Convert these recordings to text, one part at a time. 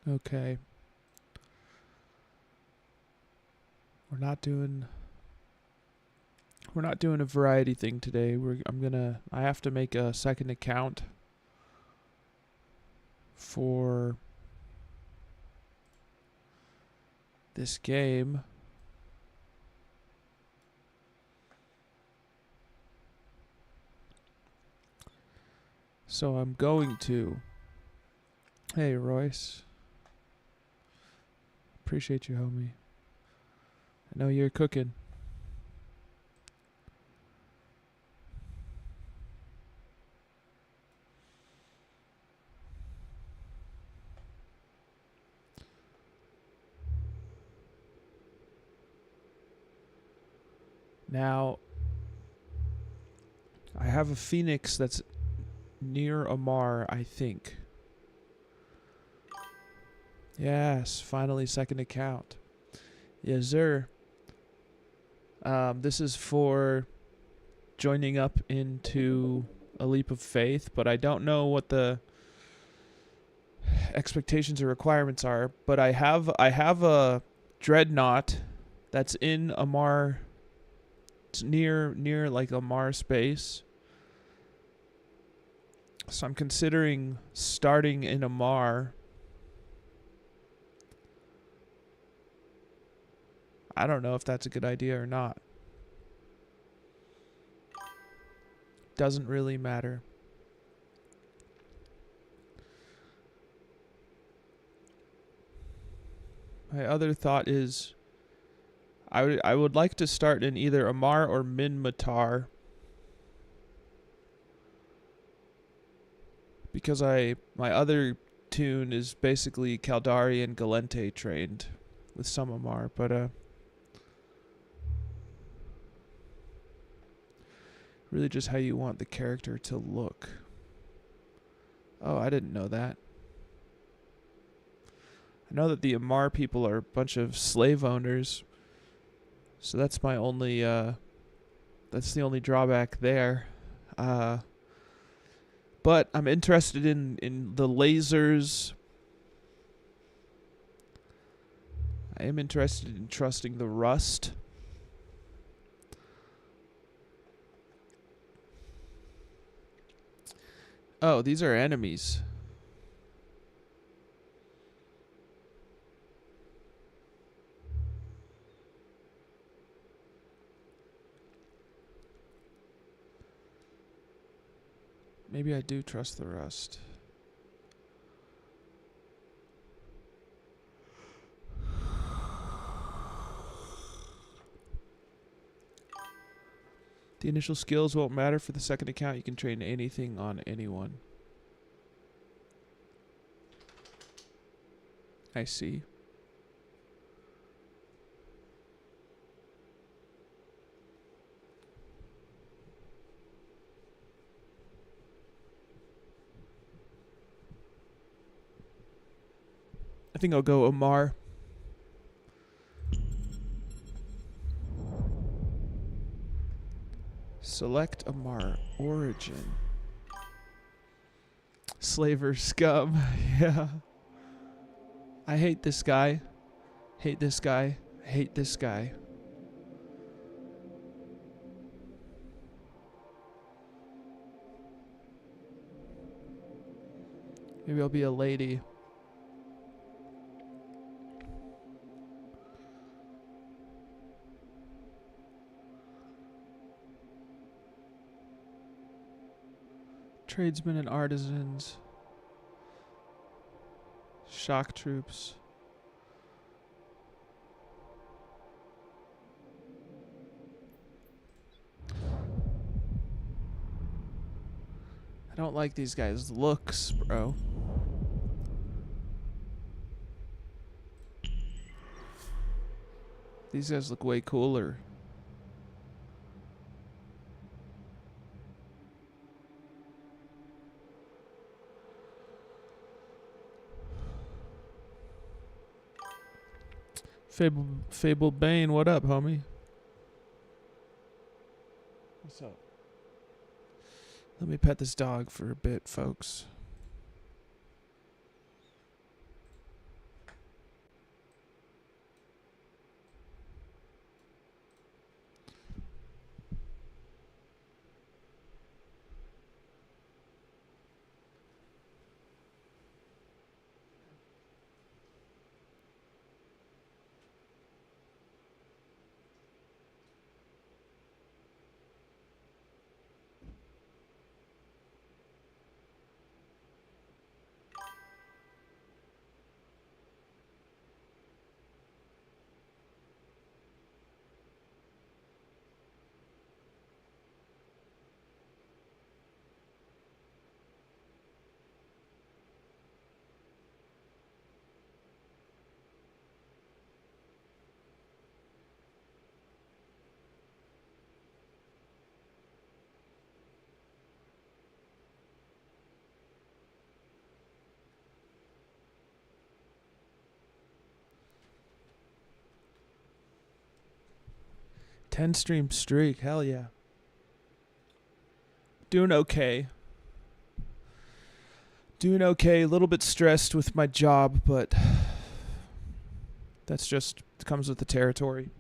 Okay. We're not doing a variety thing today. I have to make a second account for this game. So I'm going to. Hey, Royce. Appreciate you, homie. I know you're cooking. Now, I have a Phoenix that's near Amar, I think. Yes, finally second account. Yes, sir. This is for joining up into a leap of faith, but I don't know what the expectations or requirements are. But I have a dreadnought that's in Amar. It's near like Amar space. So I'm considering starting in Amar. I don't know if that's a good idea or not. Doesn't really matter. My other thought is I would like to start in either Amar or Minmatar. Because my other tune is basically Caldari and Galente trained with some Amar, but really just how you want the character to look. Oh, I didn't know that. I know that the Amar people are a bunch of slave owners, so that's my only that's the only drawback there. But I'm interested in the lasers. I am interested in trusting the rust. Oh, these are enemies. Maybe I do trust the rust. The initial skills won't matter for the second account. You can train anything on anyone. I see. I think I'll go Amar. Select Amar origin. Slaver scum. Yeah. I hate this guy. Hate this guy. Hate this guy. Maybe I'll be a lady. Tradesmen and artisans. Shock troops. I don't like these guys' looks, bro. These guys look way cooler. Fable Bane, what up, homie? What's up? Let me pet this dog for a bit, folks. 10-stream streak. Hell yeah. Doing okay. Doing okay. A little bit stressed with my job, but that's just comes with the territory.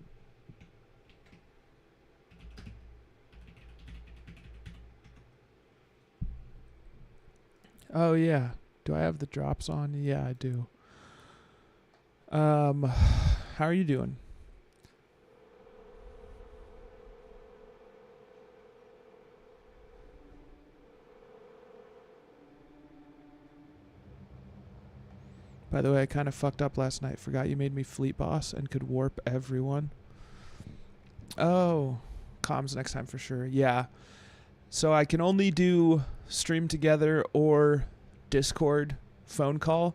Oh yeah. Do I have the drops on? Yeah, I do. How are you doing? By the way, I kind of fucked up last night. Forgot you made me Fleet Boss and could warp everyone. Oh, comms next time for sure. Yeah. So I can only do stream together or Discord phone call.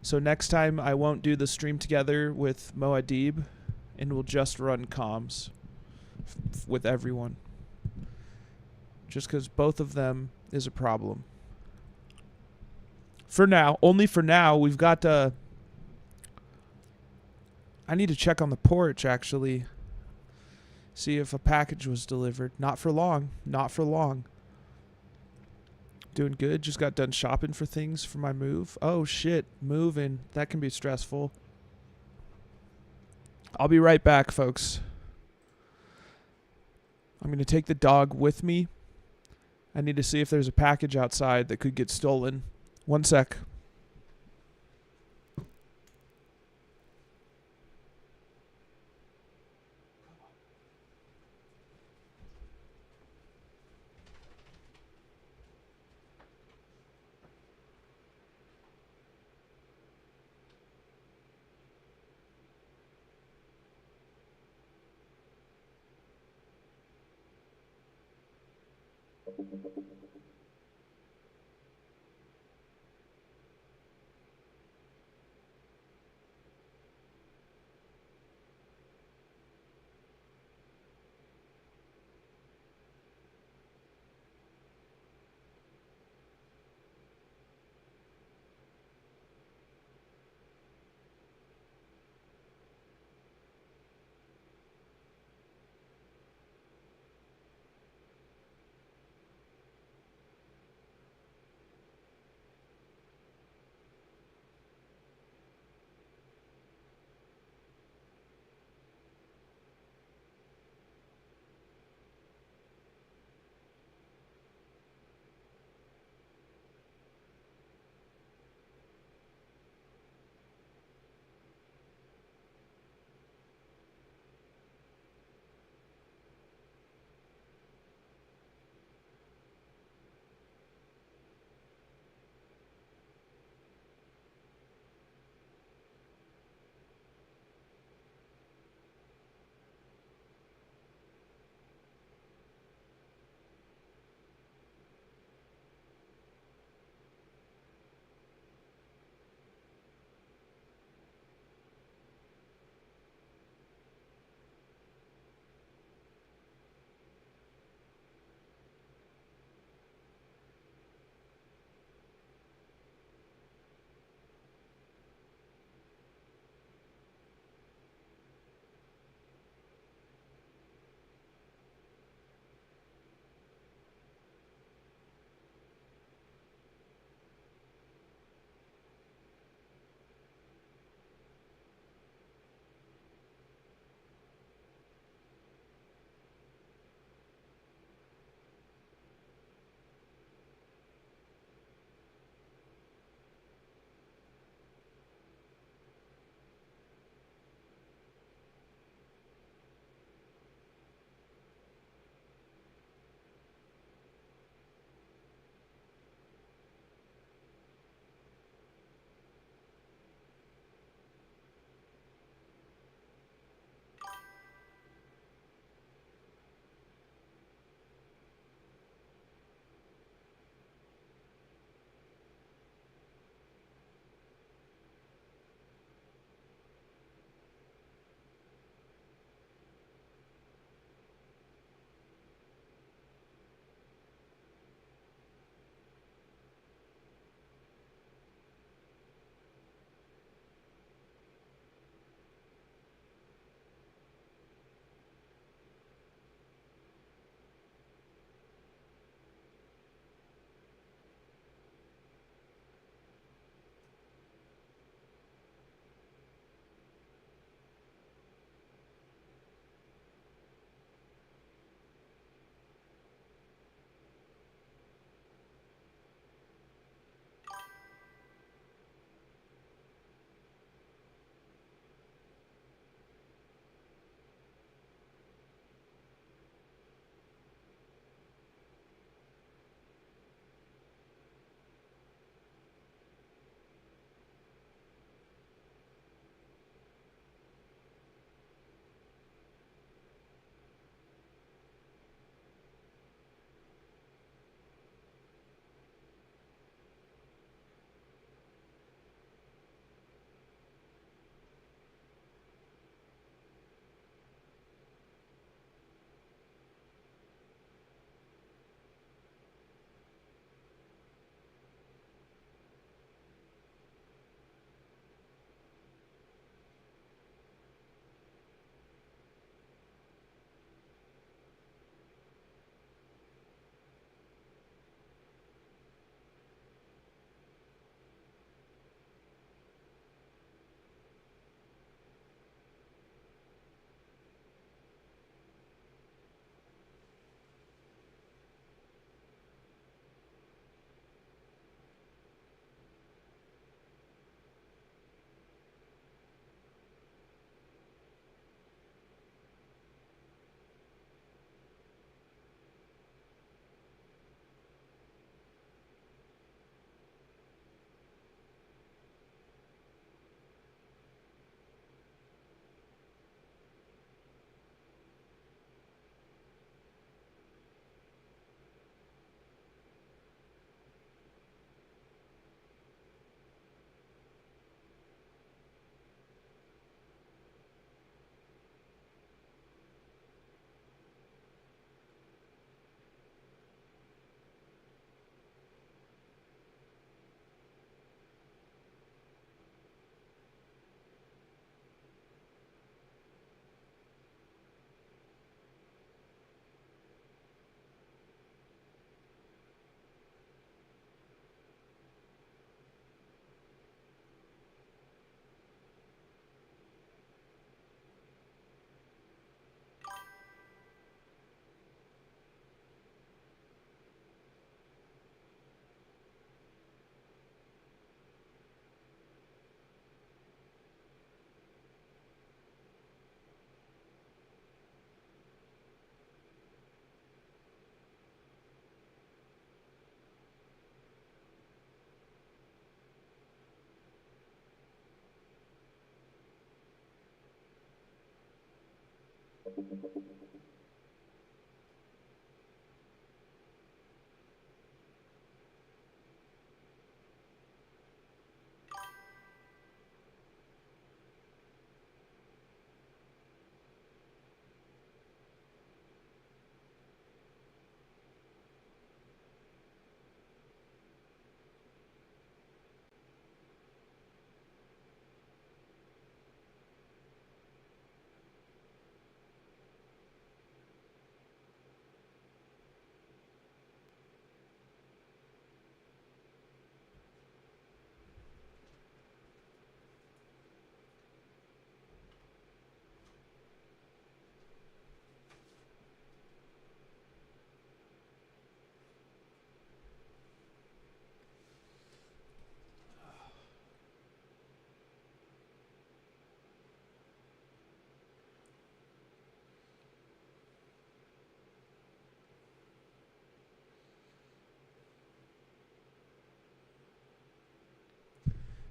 So next time I won't do the stream together with Moadib and we'll just run comms with everyone. Just because both of them is a problem. For now. Only for now. We've got... I need to check on the porch, actually. See if a package was delivered. Not for long. Not for long. Doing good. Just got done shopping for things for my move. Oh, shit. Moving. That can be stressful. I'll be right back, folks. I'm going to take the dog with me. I need to see if there's a package outside that could get stolen. 1 sec.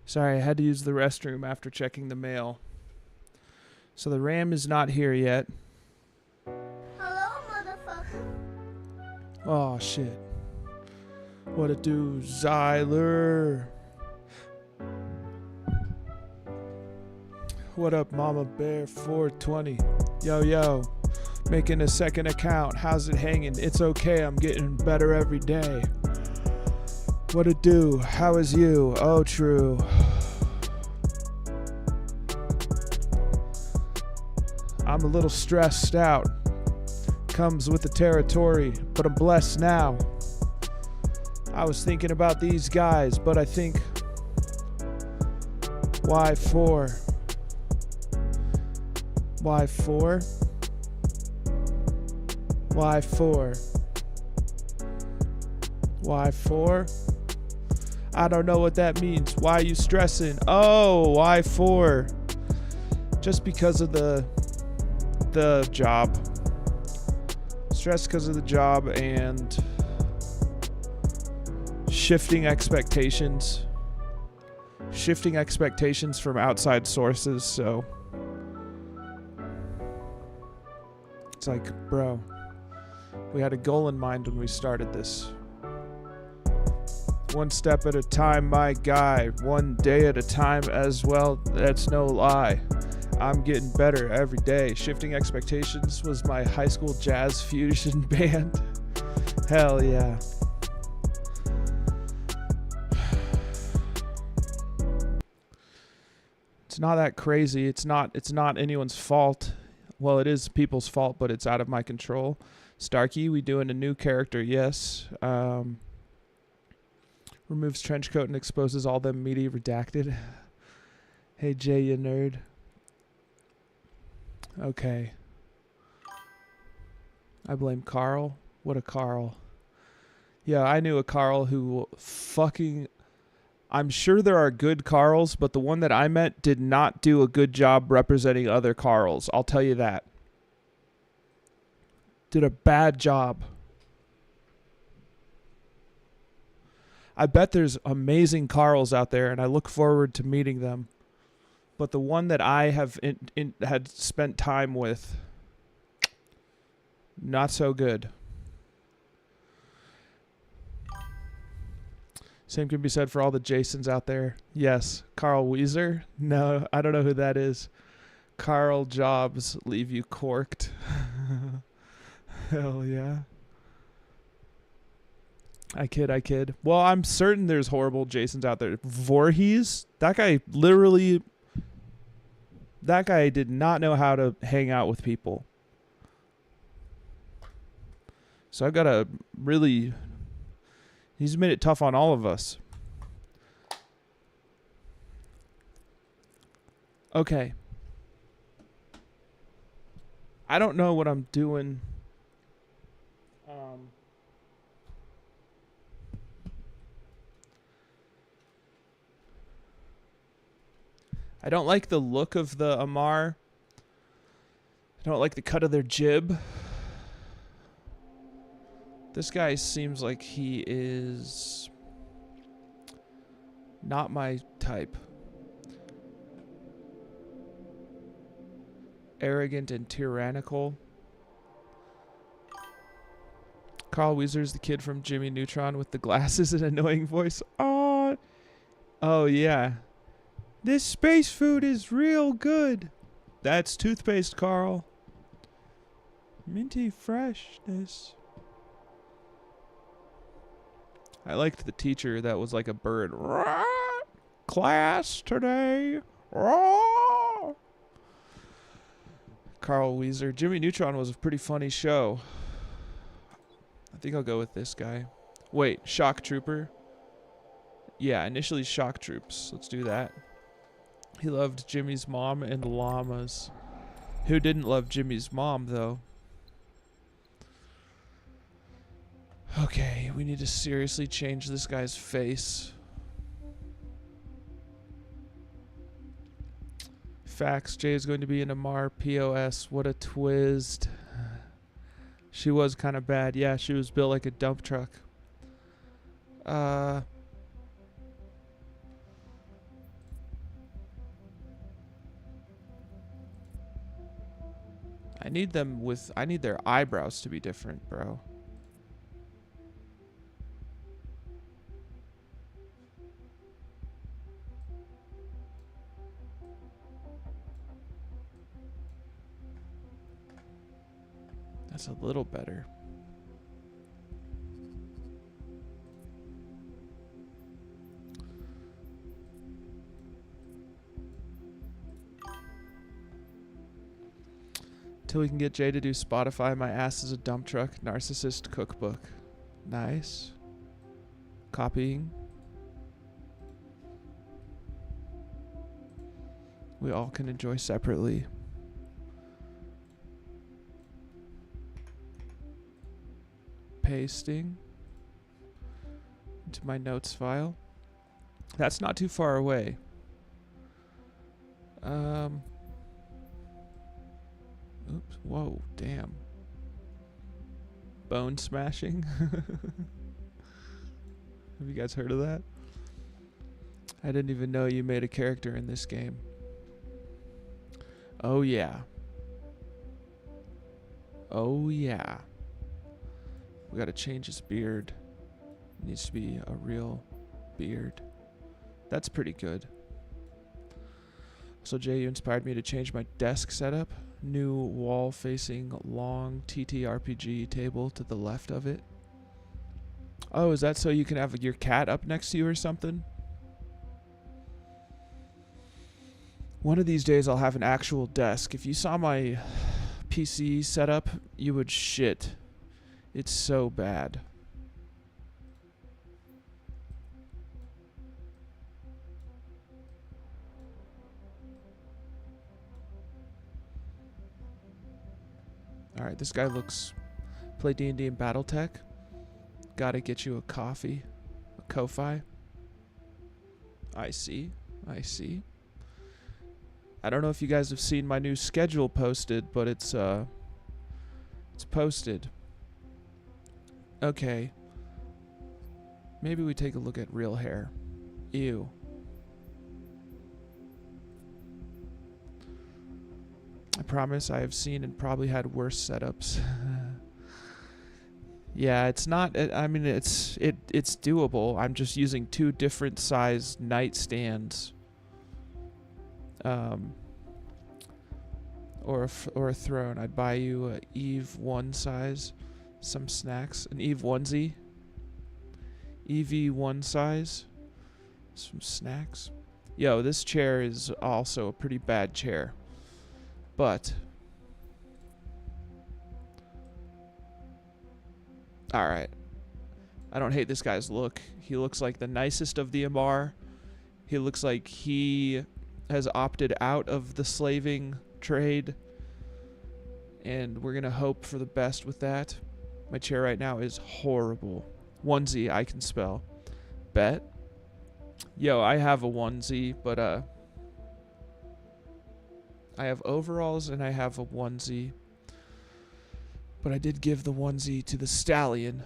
Sorry, I had to use the restroom after checking the mail. So the RAM is not here yet. Hello, motherfucker. Oh, shit. What it do, Zyler? What up, Mama Bear 420? Yo, yo. Making a second account. How's it hanging? It's okay. I'm getting better every day. What it do? How is you? Oh, true. I'm a little stressed out. Comes with the territory, but I'm blessed now. I was thinking about these guys, but I think, why 4? Why 4? Why 4? Why 4? I don't know what that means. Why are you stressing? Oh, why 4? Just because of the job. Stress because of the job and shifting expectations. Shifting expectations from outside sources, so it's like, bro, we had a goal in mind when we started this. One step at a time, my guy. One day at a time as well. That's no lie. I'm getting better every day. Shifting Expectations was my high school jazz fusion band. Hell yeah. It's not that crazy. It's not anyone's fault. Well, it is people's fault, but it's out of my control. Starkey, we doing a new character, yes. Removes trench coat and exposes all them meaty redacted. Hey Jay, you nerd. Okay. I blame Carl. What a Carl. Yeah, I knew a Carl who fucking... I'm sure there are good Carls, but the one that I met did not do a good job representing other Carls. I'll tell you that. Did a bad job. I bet there's amazing Carls out there, and I look forward to meeting them. But the one that I have had spent time with, not so good. Same can be said for all the Jasons out there. Yes. Carl Weezer? No, I don't know who that is. Carl Jobs leave you corked. Hell yeah. I kid. Well, I'm certain there's horrible Jasons out there. Voorhees? That guy did not know how to hang out with people. So I've got to really... He's made it tough on all of us. Okay. I don't know what I'm doing. I don't like the look of the Amar. I don't like the cut of their jib. This guy seems like he is not my type. arrogant and tyrannical. Carl Weezer's the kid from Jimmy Neutron with the glasses and annoying voice. Oh yeah. This space food is real good. That's toothpaste, Carl. Minty freshness. I liked the teacher that was like a bird. Class today. Carl Weezer. Jimmy Neutron was a pretty funny show. I think I'll go with this guy. Wait, Shock Trooper. Yeah, initially Shock Troops. Let's do that. He loved Jimmy's mom and the llamas. Who didn't love Jimmy's mom, though? Okay, we need to seriously change this guy's face. Facts, Jay is going to be in Amar POS. What a twist. She was kind of bad. Yeah, she was built like a dump truck. I need their eyebrows to be different, bro. That's a little better. Till we can get Jay to do Spotify, my ass is a dump truck, narcissist cookbook. Nice. Copying. We all can enjoy separately. Pasting into my notes file. That's not too far away. Oops. Whoa, damn. Bone smashing. Have you guys heard of that? I didn't even know you made a character in this game. Oh yeah. Oh yeah. We gotta change his beard. It needs to be a real beard. That's pretty good. So Jay, you inspired me to change my desk setup. New wall-facing long TTRPG table to the left of it. Oh, is that so you can have your cat up next to you or something? One of these days I'll have an actual desk. If you saw my PC setup, you would shit. It's so bad. Alright, this guy looks... Play D&D in Battletech. Gotta get you a coffee. A Ko-Fi. I see. I see. I don't know if you guys have seen my new schedule posted, but it's posted. Okay. Maybe we take a look at real hair. Ew. I promise I have seen and probably had worse setups. Yeah, it's not... I mean, it's doable. I'm just using two different size nightstands. Or a throne. I'd buy you a Eve 1 size. Some snacks. An Eve onesie. EV1 size. Some snacks. Yo, this chair is also a pretty bad chair. But... Alright. I don't hate this guy's look. He looks like the nicest of the Amar. He looks like he has opted out of the slaving trade. And we're going to hope for the best with that. My chair right now is horrible. Onesie, I can spell. Bet. Yo, I have a onesie, but I have overalls and I have a onesie. But I did give the onesie to the stallion.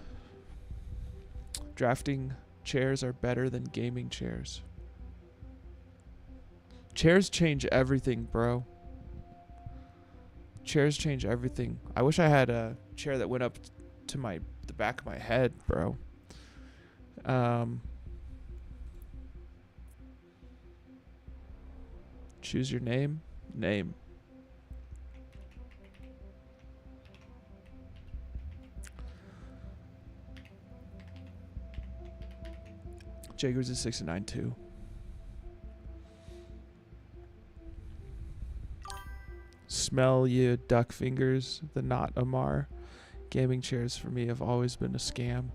Drafting chairs are better than gaming chairs. Chairs change everything, bro. Chairs change everything. I wish I had a chair that went up to the back of my head, bro. Choose your name. Name. Grizzly69 too. Smell you duck fingers. The not Amar. Gaming chairs for me have always been a scam.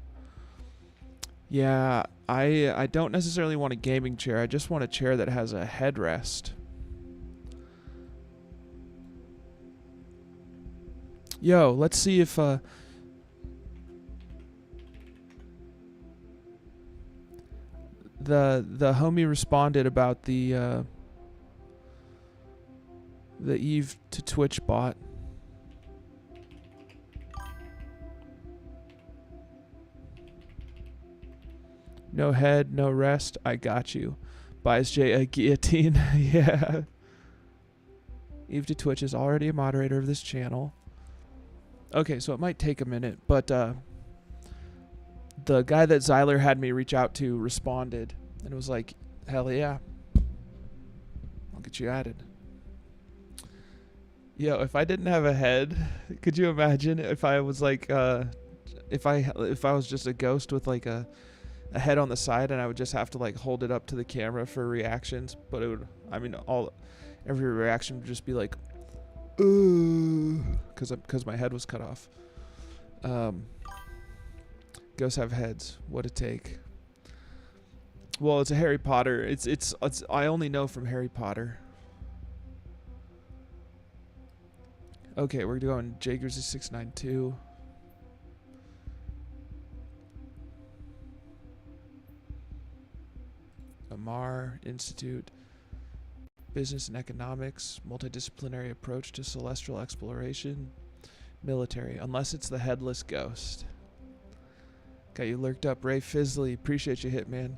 Yeah, I don't necessarily want a gaming chair. I just want a chair that has a headrest. Yo, let's see if the homie responded about the Eve to Twitch bot. No head, no rest. I got you. Buys Jay a guillotine. Yeah. Eve to Twitch is already a moderator of this channel. Okay, so it might take a minute, but the guy that Zyler had me reach out to responded and was like, hell yeah. I'll get you added. Yo, if I didn't have a head, could you imagine if I was like if I was just a ghost with like a head on the side and I would just have to like hold it up to the camera for reactions, but it would, I mean, every reaction would just be like, ooh, because my head was cut off. Ghosts have heads. What a take. Well, it's a Harry Potter. It's I only know from Harry Potter. Okay, we're going Grizzly69 too. Amar Institute. Business and economics. Multidisciplinary approach to celestial exploration. Military. Unless it's the headless ghost. Got you lurked up. Ray Fizzly. Appreciate you, Hitman.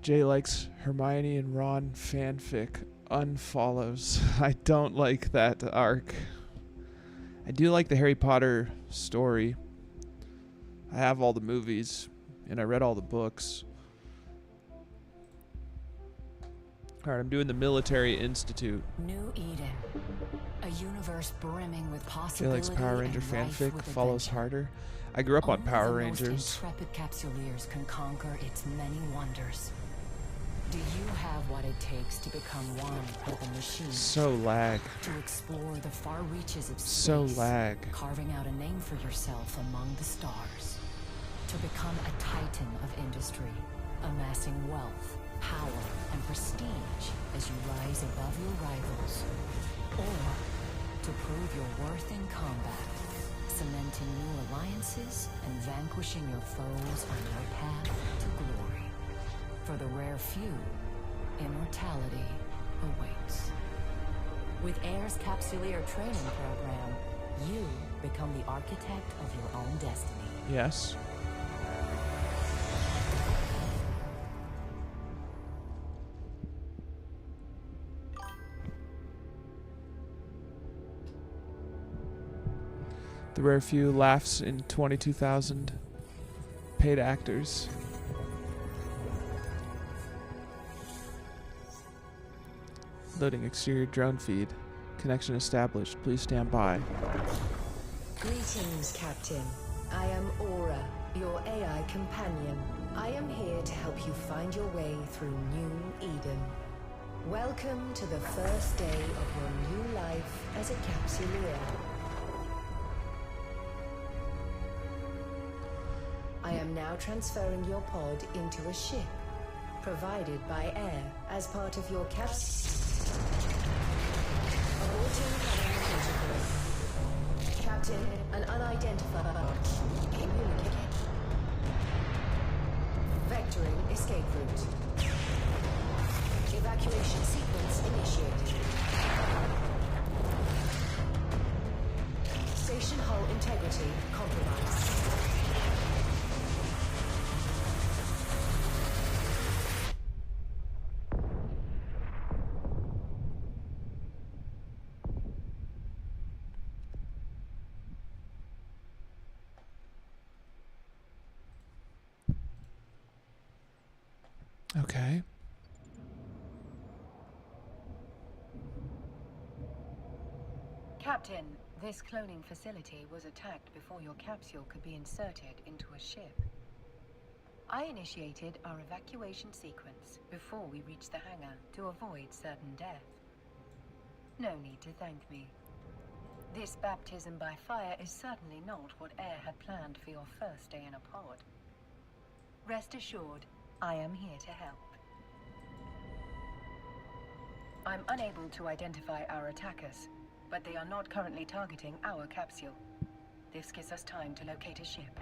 Jay likes Hermione and Ron fanfic. Unfollows. I don't like that arc. I do like the Harry Potter story. I have all the movies, and I read all the books. Alright, I'm doing the Military Institute. New Eden. A universe brimming with Jay possibility likes Power Ranger and rife fanfic. with Follows adventure. harder. I grew up on Only Power the Rangers. most intrepid capsuleers can conquer its many wonders. Do you have what it takes to become one with the machine? So lag. To explore the far reaches of space. So lag. Carving out a name for yourself among the stars. To become a titan of industry, amassing wealth, power, and prestige as you rise above your rivals. Or to prove your worth in combat, cementing new alliances and vanquishing your foes on your path to glory. For the rare few, immortality awaits. With AIR's Capsuleer training program, you become the architect of your own destiny. Yes. The rare few laughs in 22,000 paid actors. Loading exterior drone feed. Connection established. Please stand by. Greetings, Captain. I am Aura, your AI companion. I am here to help you find your way through New Eden. Welcome to the first day of your new life as a Capsuleer. I am now transferring your pod into a ship, provided by Air as part of your Aborting current protocol. Captain, an unidentified communicator. Vectoring escape route. Evacuation sequence initiated. Station hull integrity compromised. Okay. Captain, this cloning facility was attacked before your capsule could be inserted into a ship. I initiated our evacuation sequence before we reached the hangar to avoid certain death. No need to thank me. This baptism by fire is certainly not what Air had planned for your first day in a pod. Rest assured, I am here to help. I'm unable to identify our attackers, but they are not currently targeting our capsule. This gives us time to locate a ship.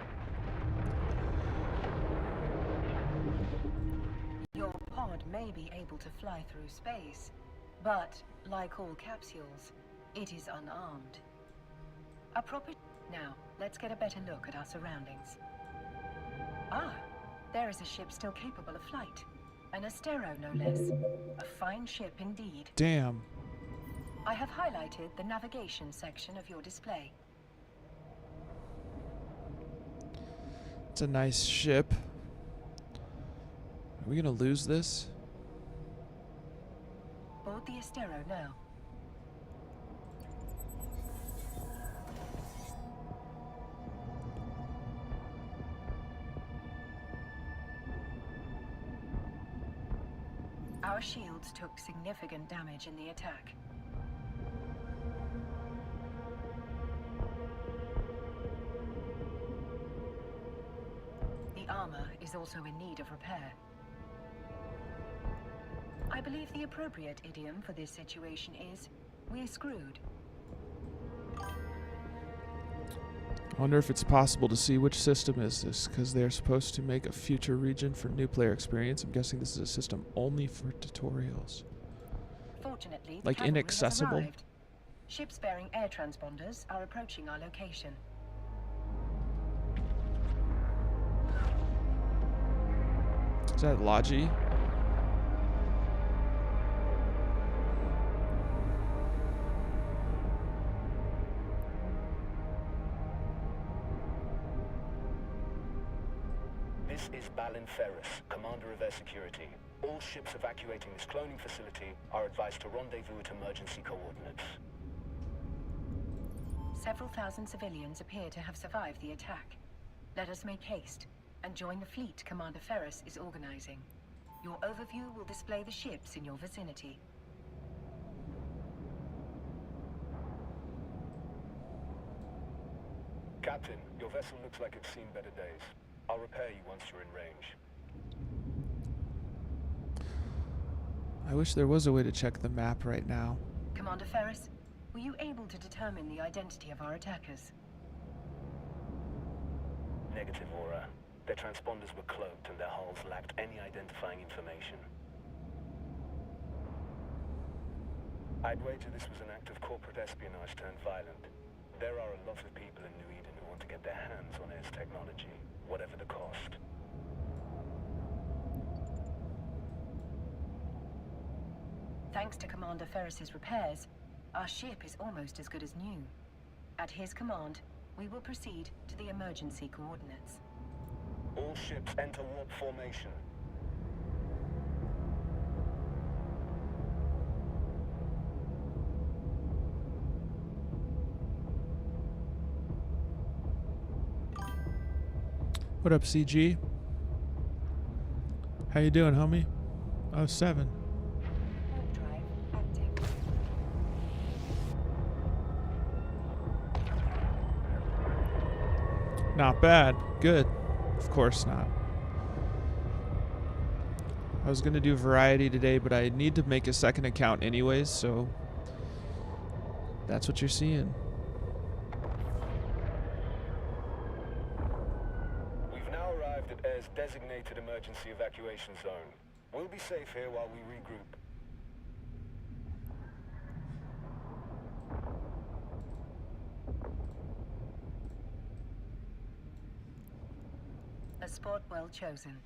Your pod may be able to fly through space, but like all capsules, it is unarmed. Now, let's get a better look at our surroundings. Ah, there is a ship still capable of flight. An Astero, no less. A fine ship indeed. Damn. I have highlighted the navigation section of your display. It's a nice ship. Are we gonna lose this? Board the Astero now. Our shields took significant damage in the attack. The armor is also in need of repair. I believe the appropriate idiom for this situation is, we're screwed. I wonder if it's possible to see which system is this, because they're supposed to make a future region for new player experience. I'm guessing this is a system only for tutorials. Fortunately, Like the cavalry has inaccessible? arrived. Ships bearing air transponders are approaching our location. Is that Logi? This is Balin Ferris, Commander of Air Security. All ships evacuating this cloning facility are advised to rendezvous at emergency coordinates. Several thousand civilians appear to have survived the attack. Let us make haste and join the fleet Commander Ferris is organizing. Your overview will display the ships in your vicinity. Captain, your vessel looks like it's seen better days. I'll repair you once you're in range. I wish there was a way to check the map right now. Commander Ferris, were you able to determine the identity of our attackers? Negative, Aura. Their transponders were cloaked and their hulls lacked any identifying information. I'd wager this was an act of corporate espionage turned violent. There are a lot of people in New Eden who want to get their hands on Air's technology, whatever the cost. Thanks to Commander Ferris's repairs, our ship is almost as good as new. At his command, we will proceed to the emergency coordinates. All ships enter warp formation. What up, CG? How you doing, homie? Oh, 7. Warp drive active. Not bad. Good. Of course not. I was gonna do variety today, but I need to make a second account anyways, so that's what you're seeing. We've now arrived at Air's designated emergency evacuation zone. We'll be safe here while we regroup. transport well chosen.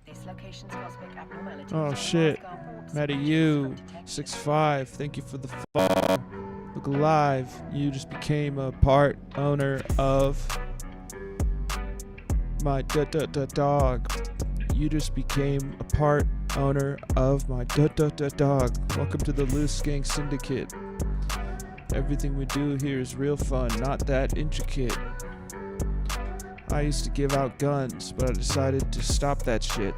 This location's cosmic abnormalities. Oh will shit. mask our warp Matty, signatures you from detection. 6'5". Thank you for the follow. Look alive. You just became a part owner of my dog. You just became a part owner of my dog. Welcome to the Loose Gang Syndicate. Everything we do here is real fun, not that intricate. I used to give out guns, but I decided to stop that shit.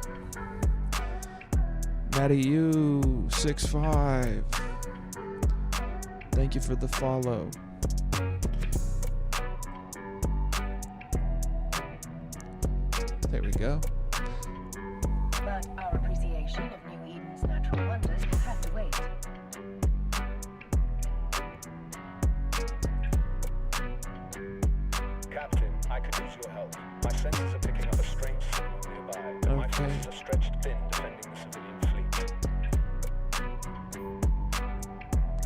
Matty, you 6'5". Thank you for the follow. There we go. But our appreciation of New Eden's natural wonders will have to wait. Captain, I could use your help. My sensors are picking up a strange signal nearby, and my Okay. forces are stretched thin defending the civilian fleet.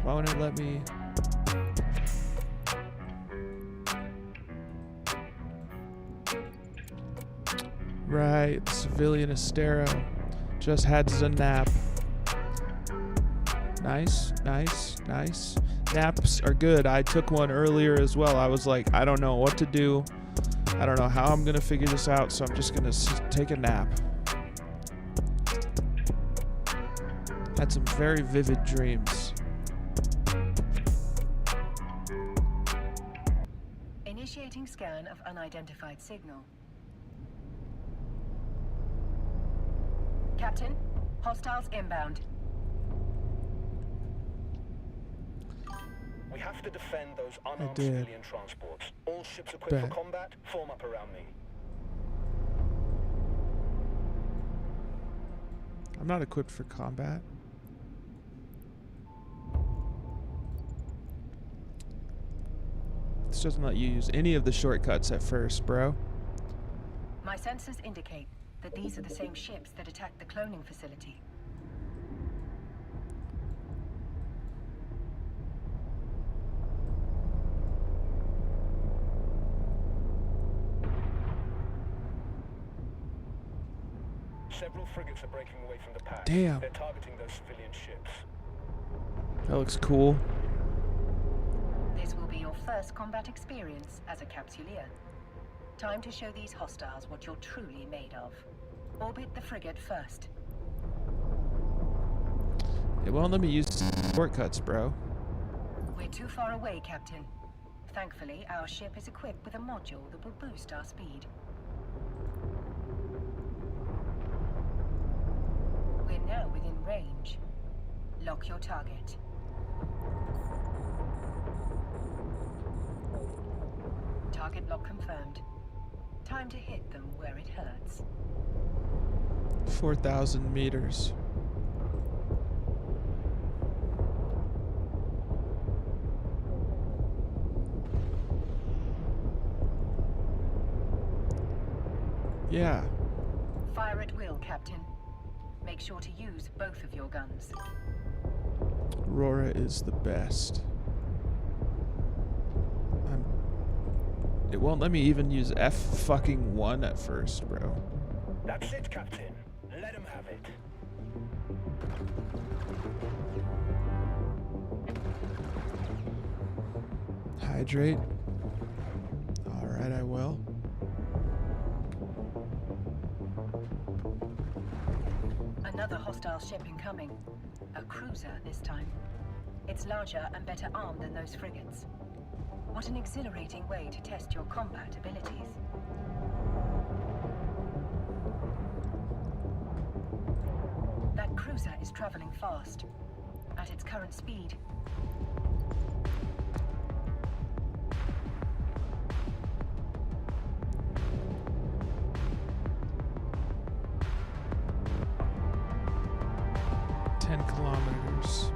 Why won't it let me? Right, civilian Astero just had a nap. Nice. Naps are good. I took one earlier as well. I was like, I don't know what to do. I don't know how I'm gonna figure this out, so I'm just gonna take a nap. Had some very vivid dreams. Initiating scan of unidentified signal. Captain, hostiles inbound. We have to defend those unarmed did. civilian transports. All ships equipped Bet. for combat, form up around me. I'm not equipped for combat. This doesn't let you use any of the shortcuts at first, bro. My sensors indicate that these are the same ships that attacked the cloning facility. Several frigates are breaking away from the pack. Damn. They're targeting those civilian ships. That looks cool. This will be your first combat experience as a capsuleer. Time to show these hostiles what you're truly made of. Orbit the frigate first. It won't let me use shortcuts, bro. We're too far away, Captain. Thankfully, our ship is equipped with a module that will boost our speed. We're now within range. Lock your target. Target lock confirmed. Time to hit them where it hurts. 4,000 meters. Yeah. Fire at will, Captain. Make sure to use both of your guns. Aurora is the best. It won't let me even use F1 at first, bro. That's it, Captain. Let him have it. Hydrate. Alright, I will. Another hostile ship incoming. A cruiser this time. It's larger and better armed than those frigates. What an exhilarating way to test your combat abilities. That cruiser is traveling fast. At its current speed, kilometers.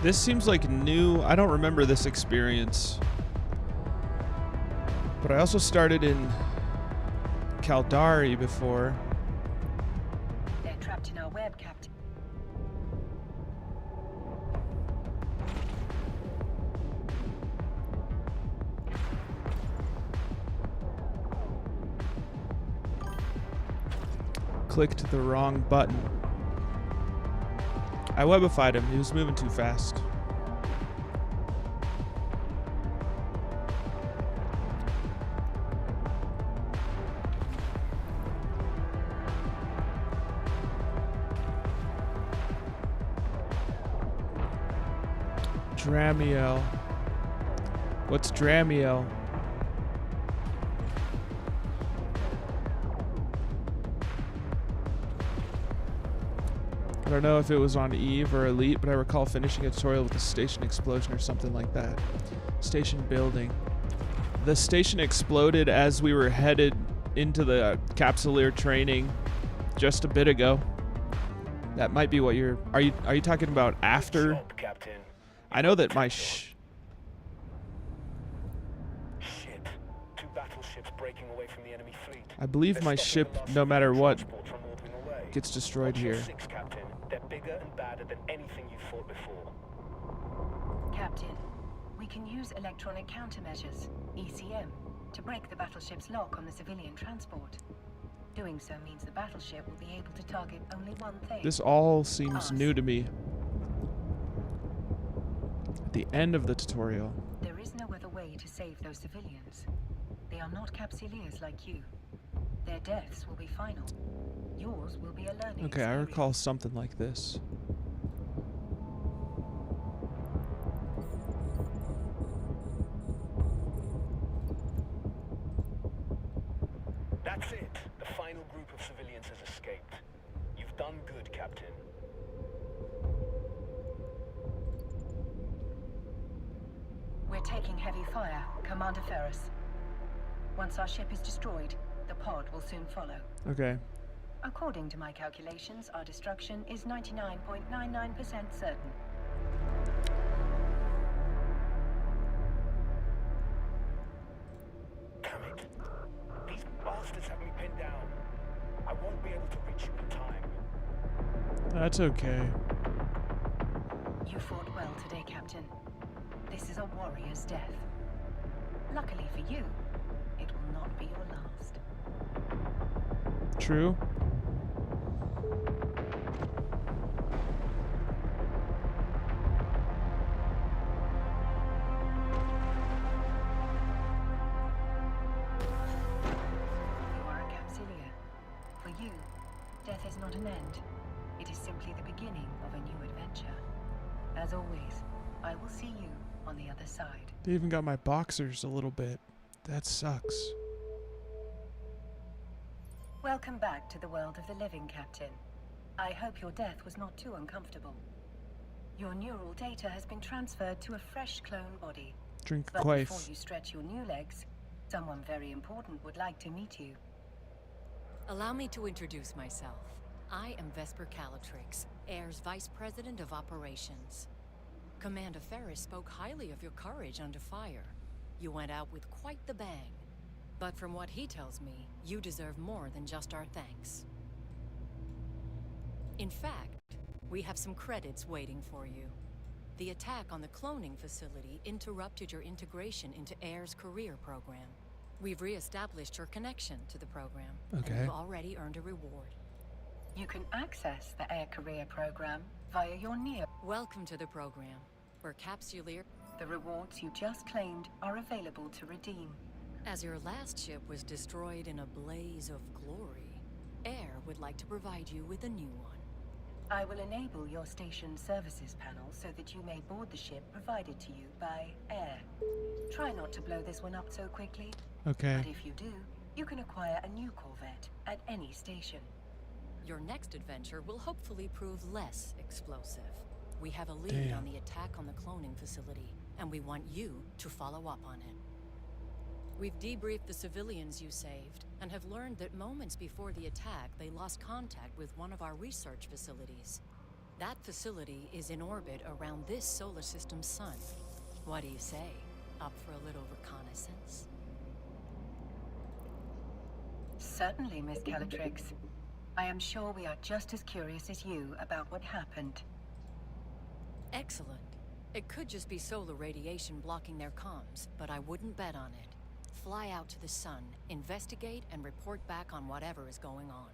This seems like new. I don't remember this experience. But I also started in Caldari before. they're trapped in our web, Captain. clicked the wrong button. I webified him. He was moving too fast. Dramiel. What's Dramiel? I don't know if it was on Eve or Elite, but I recall finishing a tutorial with a station explosion or something like that. Station building. The station exploded as we were headed into the Capsuleer training just a bit ago. That might be what you're... Are you talking about after? Job, Captain. I know that my Shit. 2 battleships breaking away from the enemy fleet. I believe They're my stopping ship, the last no matter what, transport from ordering away. gets destroyed Watch your here. 6, Captain. They're bigger and badder than anything you've fought before. Captain, we can use electronic countermeasures, ECM, to break the battleship's lock on the civilian transport. Doing so means the battleship will be able to target only one thing. This all seems Us. new to me. At the end of the tutorial. There is no other way to save those civilians. They are not Capsuleers like you. Their deaths will be final. Yours will be a learning Okay, I experience. recall something like this. That's it. The final group of civilians has escaped. You've done good, Captain. We're taking heavy fire, Commander Ferris. Once our ship is destroyed, the pod will soon follow. Okay. According to my calculations, our destruction is 99.99% certain. Damn it. These bastards have me pinned down. I won't be able to reach you in time. That's okay. You fought well today, Captain. This is a warrior's death. Luckily for you, it will not be your last. True. You are a Capsuleer. For you, death is not an end. It is simply the beginning of a new adventure. As always, I will see you on the other side. They even got my boxers a little bit. That sucks. Welcome back to the world of the living, Captain. I hope your death was not too uncomfortable. Your neural data has been transferred to a fresh clone body. Drink But before quaif. you stretch your new legs, someone very important would like to meet you. Allow me to introduce myself. I am Vesper Calatrix, Air's Vice President of Operations. Commander Ferris spoke highly of your courage under fire. You went out with quite the bang. But from what he tells me, you deserve more than just our thanks. In fact, we have some credits waiting for you. The attack on the cloning facility interrupted your integration into Air's career program. We've re-established your connection to the program, Okay. and you've already earned a reward. You can access the Air Career Program via your NEO. Welcome to the program, where Capsuleer... The rewards you just claimed are available to redeem. As your last ship was destroyed in a blaze of glory, Air would like to provide you with a new one. I will enable your station services panel so that you may board the ship provided to you by Air. Try not to blow this one up so quickly, Okay. but if you do, you can acquire a new Corvette at any station. Your next adventure will hopefully prove less explosive. We have a lead Damn. on the attack on the cloning facility, and we want you to follow up on it. We've debriefed the civilians you saved, and have learned that moments before the attack, they lost contact with one of our research facilities. That facility is in orbit around this solar system's sun. What do you say? Up for a little reconnaissance? Certainly, Miss Calatrix. I am sure we are just as curious as you about what happened. Excellent. It could just be solar radiation blocking their comms, but I wouldn't bet on it. Fly out to the sun, investigate, and report back on whatever is going on.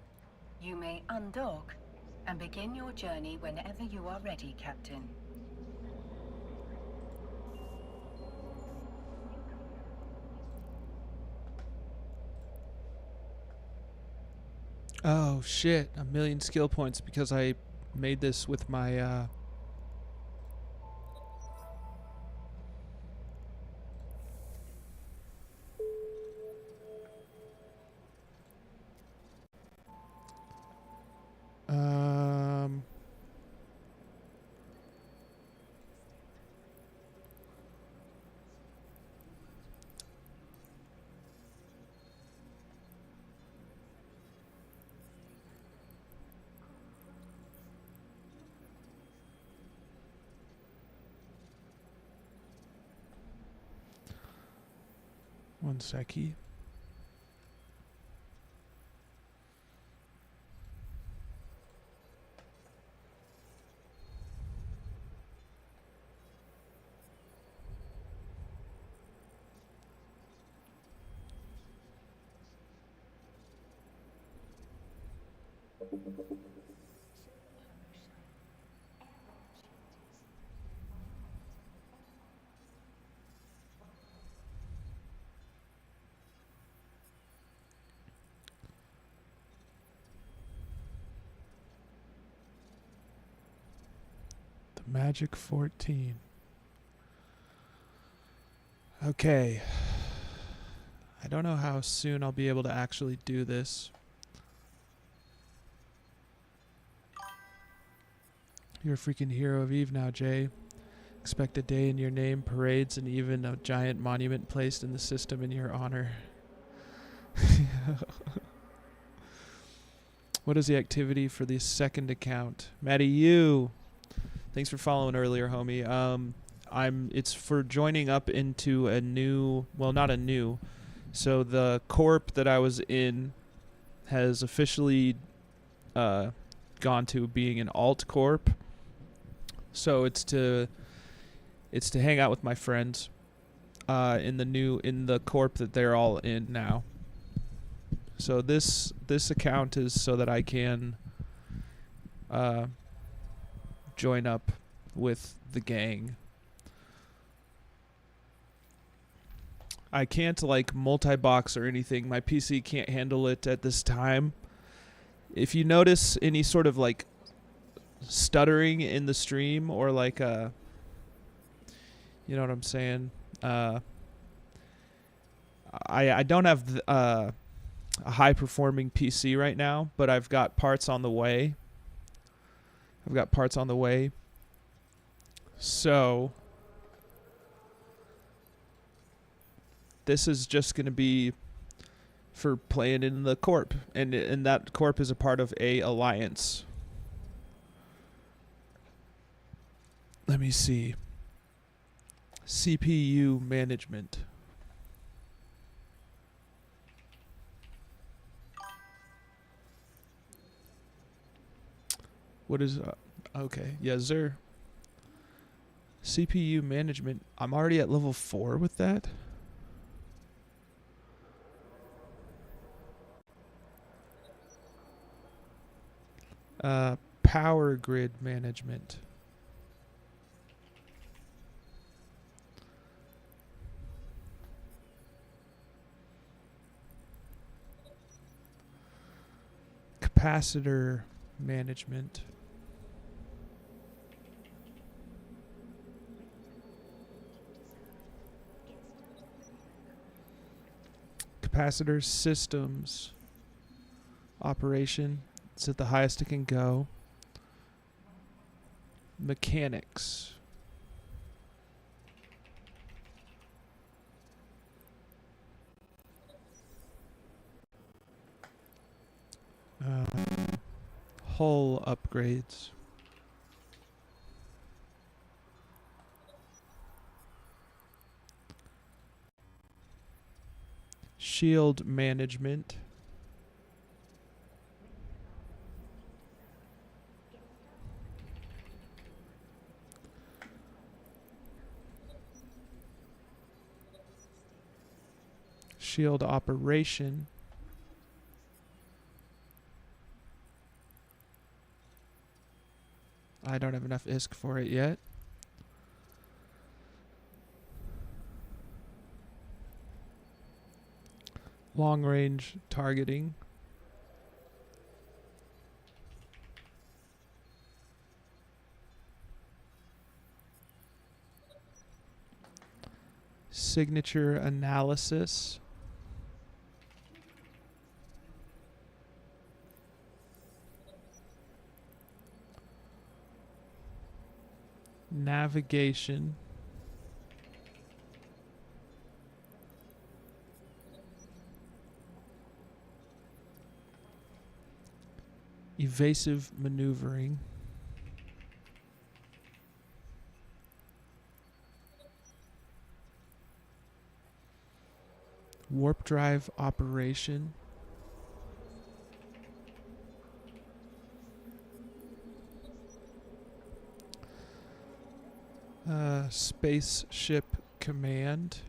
You may undock and begin your journey whenever you are ready, Captain. Oh shit, 1,000,000 skill points because I made this with my um 1 seckie. The Magic 14. Okay. I don't know how soon I'll be able to actually do this. You're a freaking hero of Eve now, Jay. Expect a day in your name, parades, and even a giant monument placed in the system in your honor. What is the activity for the second account? Maddie, you. Thanks for following earlier, homie. It's for joining up into a new, well, not a new. So the corp that I was in has officially gone to being an alt corp. So it's to hang out with my friends in the corp that they're all in now. So this account is so that I can join up with the gang. I can't like multi-box or anything. My PC can't handle it at this time. If you notice any sort of like stuttering in the stream or like you know what I'm saying? I don't have a high performing PC right now, but I've got parts on the way. So this is just going to be for playing in the corp, and that corp is a part of a alliance. Let me see. CPU management. What is okay, yes sir. CPU management. I'm already at level 4 with that. Power grid management. Capacitor management. Capacitor systems operation. It's at the highest it can go. Mechanics. Hull upgrades. Shield management. Shield operation. I don't have enough ISK for it yet. Long range targeting. Signature analysis. Navigation. Evasive maneuvering. Warp drive operation. Spaceship command.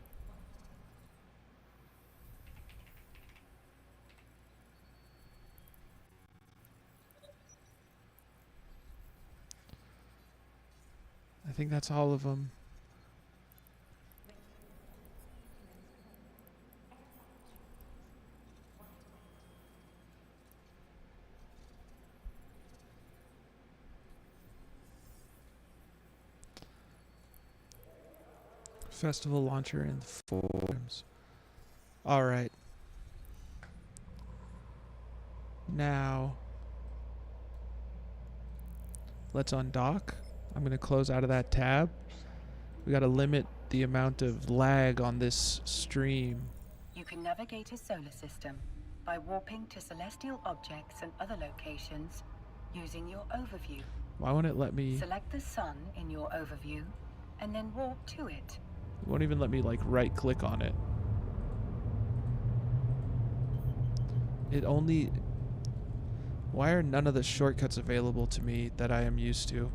I think that's all of them. Festival launcher and forums. All right. Now, let's undock. I'm going to close out of that tab. We got to limit the amount of lag on this stream. You can navigate a solar system by warping to celestial objects and other locations using your overview. Why won't it let me? Select the sun in your overview and then warp to it. It won't even let me like right click on it. It only... Why are none of the shortcuts available to me that I am used to?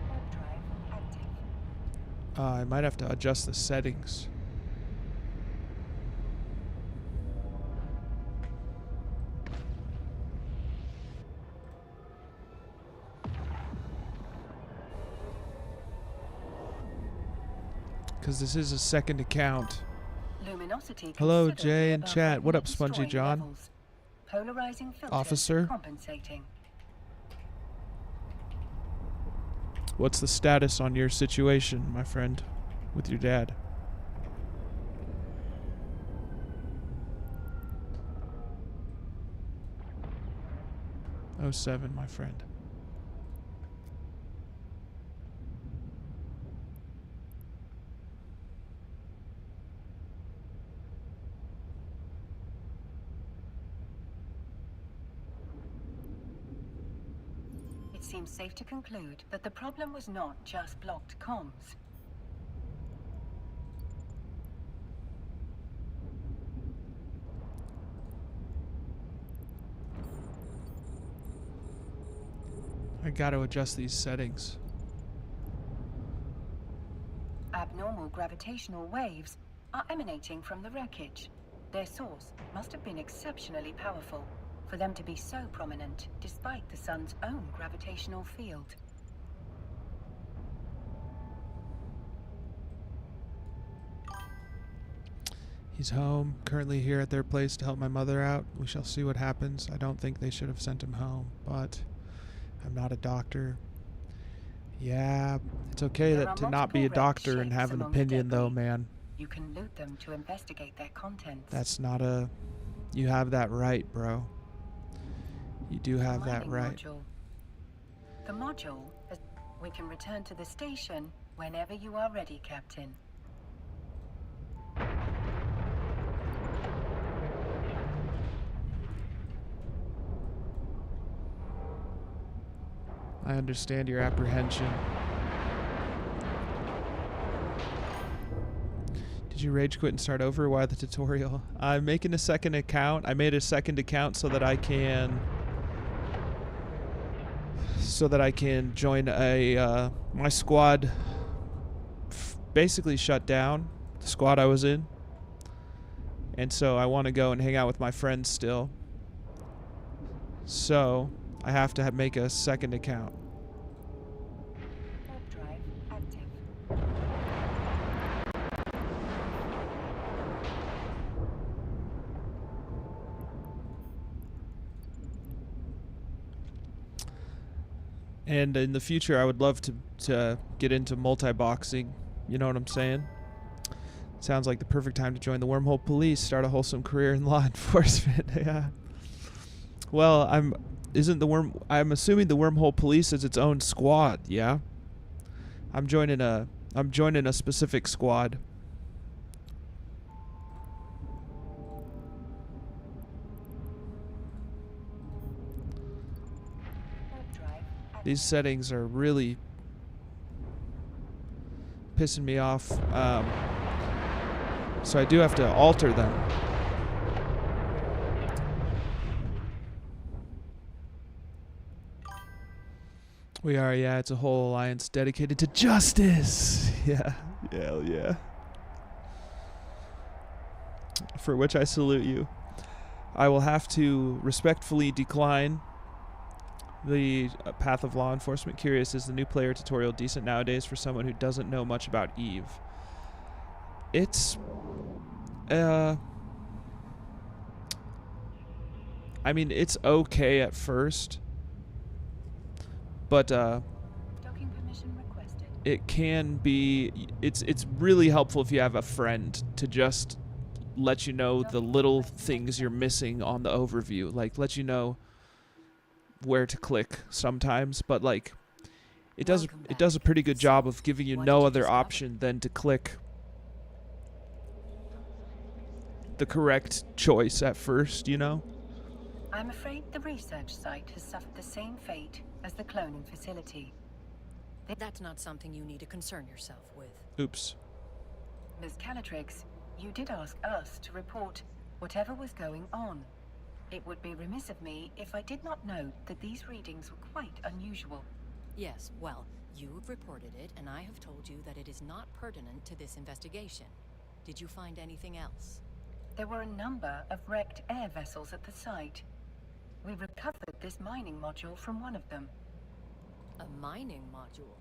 Warp drive active. I might have to adjust the settings. Because this is a second account. Luminosity Hello, considerably Jay and above chat. What any up, Spongy destroying John? levels. Polarizing filters Officer? compensating. What's the status on your situation, my friend, with your dad? '07, my friend. It seems safe to conclude that the problem was not just blocked comms. I gotta adjust these settings. Abnormal gravitational waves are emanating from the wreckage. Their source must have been exceptionally powerful for them to be so prominent despite the sun's own gravitational field. He's home, currently here at their place to help my mother out. We shall see what happens. I don't think they should have sent him home, but I'm not a doctor. Yeah, it's okay There that are to not be a multiple red doctor and shapes have an among the opinion though, debris. man. You can loot them to investigate their contents. That's not a... You have that right, bro. You do have that Mining right. module. The module, we can return to the station whenever you are ready, Captain. I understand your apprehension. Did you rage quit and start over? Why the tutorial? I'm making a second account. I made a second account so that I can join a my squad basically shut down, the squad I was in, And so I want to go and hang out with my friends still. So I have to make a second account. Warp drive active. And in the future, I would love to get into multi-boxing. You know what I'm saying? Sounds like the perfect time to join the Wormhole Police, start a wholesome career in law enforcement. Yeah. Well, I'm assuming the Wormhole Police is its own squad, yeah? I'm joining a specific squad. Warp drive active. These settings are really pissing me off. So I do have to alter them. We are, yeah, it's a whole alliance dedicated to justice. Yeah, hell yeah. For which I salute you. I will have to respectfully decline the path of law enforcement. Curious, is the new player tutorial decent nowadays for someone who doesn't know much about Eve? It's, I mean, it's okay at first, but Docking permission requested. it can be, it's really helpful if you have a friend to just let you know the little things you're missing on the overview, like let you know where to click sometimes, but like it does a pretty good job of giving you no other option than to click the correct choice at first, you know? I'm afraid the research site has suffered the same fate as the cloning facility. That's not something you need to concern yourself with. Oops. Ms. Calatrix, you did ask us to report whatever was going on. It would be remiss of me if I did not note that these readings were quite unusual. Yes, well, you've reported it, and I have told you that it is not pertinent to this investigation. Did you find anything else? There were a number of wrecked air vessels at the site. We recovered this mining module from one of them. A mining module?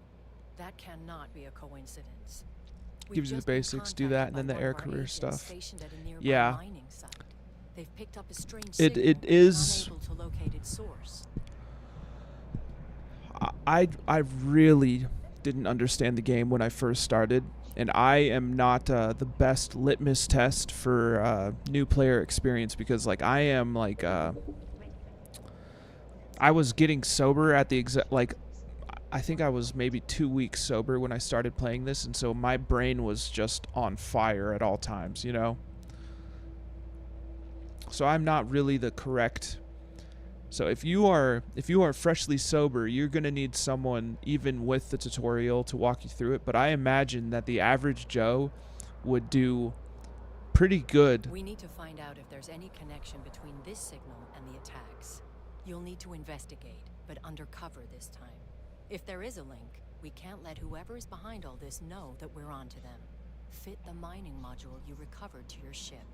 That cannot be a coincidence. Gives you the basics, do that, and then the air career stuff. Yeah. Mining site. They've picked up a strange It signal, is. unable to locate its source. I really didn't understand the game when I first started, and I am not the best litmus test for new player experience, because like I am like I was getting sober at the I think I was maybe 2 weeks sober when I started playing this, and so my brain was just on fire at all times, you know? So I'm not really the correct. So if you are freshly sober, you're going to need someone even with the tutorial to walk you through it, but I imagine that the average Joe would do pretty good. We need to find out if there's any connection between this signal and the attacks. You'll need to investigate, but undercover this time. If there is a link, we can't let whoever is behind all this know that we're onto them. Fit the mining module you recovered to your ship.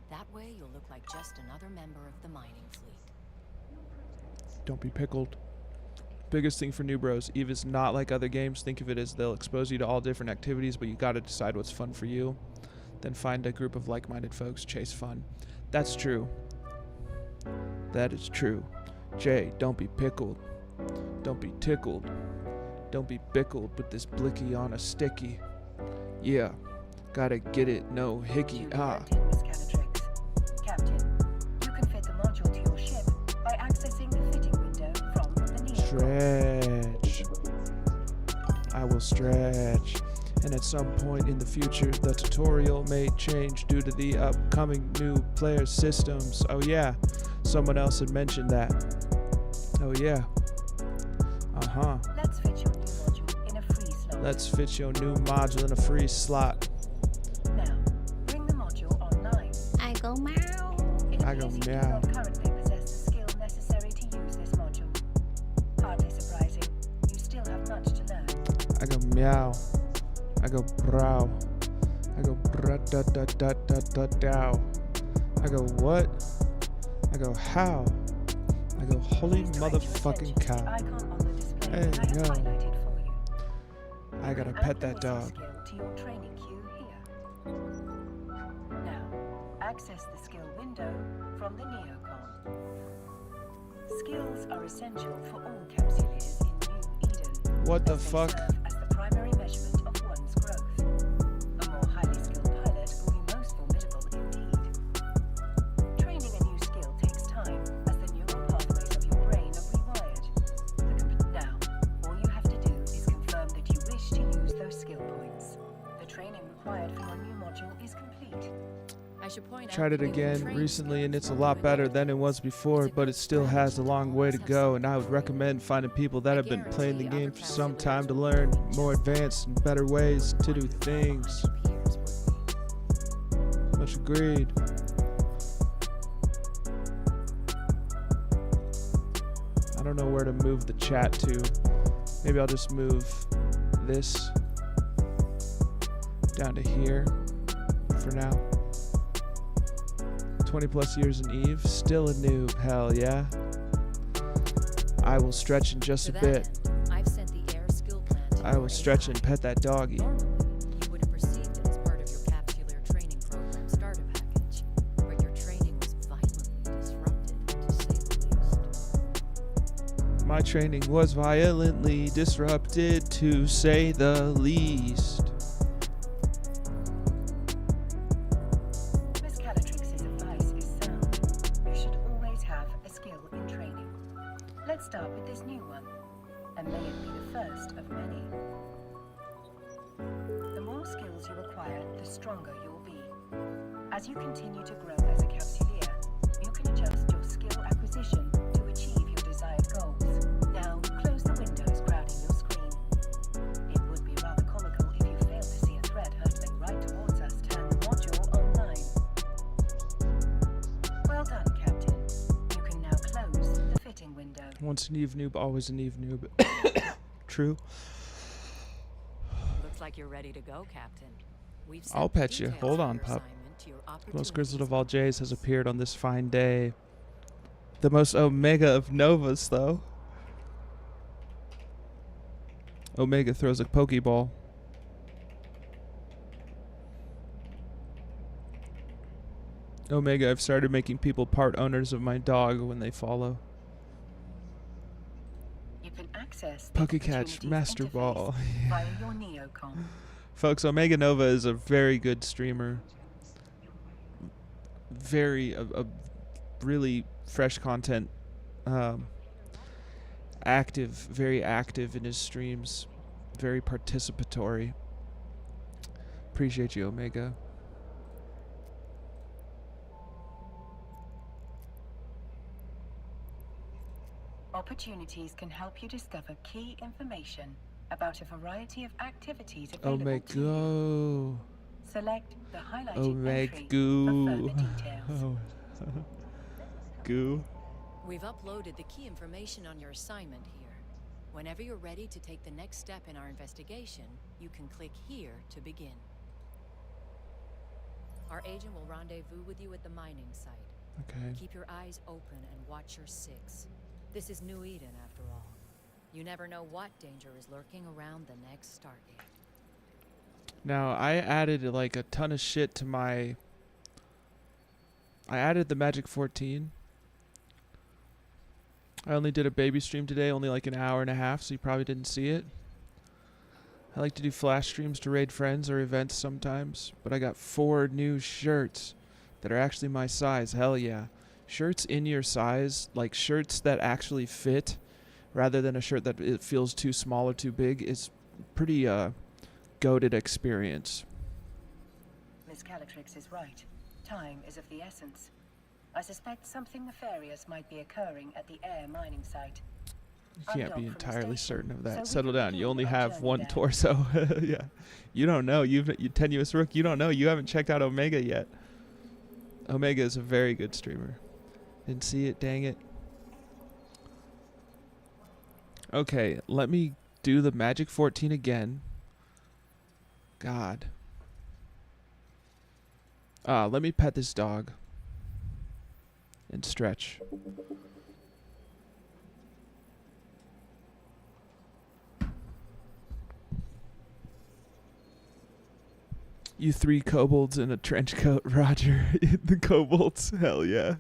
That way you'll look like just another member of the mining fleet. Don't be pickled. Biggest thing for new bros, Eve is not like other games. Think of it as they'll expose you to all different activities, but you gotta decide what's fun for you. Then find a group of like-minded folks, chase fun. That's true. That is true. Jay, don't be pickled. Don't be tickled. Don't be bickled with this blicky on a sticky. Yeah, gotta get it, no hickey. Captain, Miss Calatrix. Captain, you can fit the module to your ship by accessing the fitting window from the neo. Stretch. I will stretch. And at some point in the future, the tutorial may change due to the upcoming new player systems. Oh yeah, someone else had mentioned that. Oh yeah. Uh-huh. Let's fit your new module in a free slot. Let's fit your new module in a free slot. Now, bring the module online. I go meow. It I go appears you do meow. not currently possess the skill necessary to use this module. Hardly surprising. You still have much to learn. I go meow. I go brow. I go bra da da da da da dow. I go, what? I go, how? I go, holy Please direct your motherfucking attention to the cow. icon on the display Hey, that I have yo. highlighted for you. I gotta Add pet the that missing dog. skill to your training queue here. Now, access the skill window from the neocon. Skills are essential for all capsuleers in New Eden. What the as they fuck? serve as the primary measurement of one's growth. A more highly skilled pilot will be most formidable indeed. Training a new skill takes time, as the neural pathways of your brain are rewired. Now, all you have to do is confirm that you wish to use those skill points. The training required for your new module is complete. I should point out Tried it that you can again train recently and skills it's a while lot doing better other than it was things. before, It's a but good it still has a strategy to long way to always have go, and I would something recommend finding people that I have been playing the guarantee game for other some time to capsuleers will learn be doing more just advanced and better ways to do Wonder how behind things. your peers would be. Much agreed. I don't know where to move the chat to. Maybe I'll just move this down to here for now. 20 plus years in Eve, still a noob, hell yeah. I will stretch in just To a that bit. end, I've sent the air skill plan to I your will stretch AI. and pet that doggy. Normally, you would have received it as part of your capsuleer training program starter package, but your training was violently disrupted, to say the least. My training was violently disrupted, to say the least. Miss Calatrix's advice is sound. You should always have a skill in training. Let's start with this new one, and may it be the first of many. The more skills you acquire, the stronger you'll be. As you continue to grow as a capsuleer, you can adjust your skill acquisition to achieve your desired goals. Now, close the windows crowding your screen. It would be rather comical if you failed to see a thread hurtling right towards us. Turn the module online. Well done, Captain. You can now close the fitting window. Once an Eve noob, always an Eve noob. True. Looks like you're ready to go, Captain. We've I'll sent the pet you. details Hold of on, your pup. assignment to your The most opportunities grizzled of all Jays has appeared on this fine day. The most Omega of Novas, though. Omega throws a Pokeball. Omega, I've started making people part owners of my dog when they follow. You can access the Pokecatch, Opportunities Master interface Ball. via your neocon. Folks, Omega Nova is a very good streamer. A really fresh content. Very active in his streams. Very participatory. Appreciate you, Omega. Opportunities can help you discover key information about a variety of activities available to you. Omega. Select the highlighted entry for Omega. further details. Oh. Goo. We've uploaded the key information on your assignment here. Whenever you're ready to take the next step in our investigation, you can click here to begin. Our agent will rendezvous with you at the mining site. Okay. Keep your eyes open and watch your six. This is New Eden, after all. You never know what danger is lurking around the next Stargate. Now, I added like a ton of shit to my... I added the Magic 14. I only did a baby stream today, only like an hour and a half, so you probably didn't see it. I like to do flash streams to raid friends or events sometimes, but I got 4 new shirts that are actually my size. Hell yeah. Shirts in your size, like shirts that actually fit, rather than a shirt that it feels too small or too big, is pretty goated experience. Miss Calatrix is right. Time is of the essence. I suspect something nefarious might be occurring at the air mining site. You can't Undock be from the entirely station, certain of so that. we Settle can down. You begin only our have journey one there. torso. Yeah. You don't know. You tenuous rook. You don't know. You haven't checked out Omega yet. Omega is a very good streamer. Didn't see it. Dang it. Okay, let me do the Magic 14 again. God. Let me pet this dog. and stretch. You 3 kobolds in a trench coat, Roger. The kobolds, hell yeah.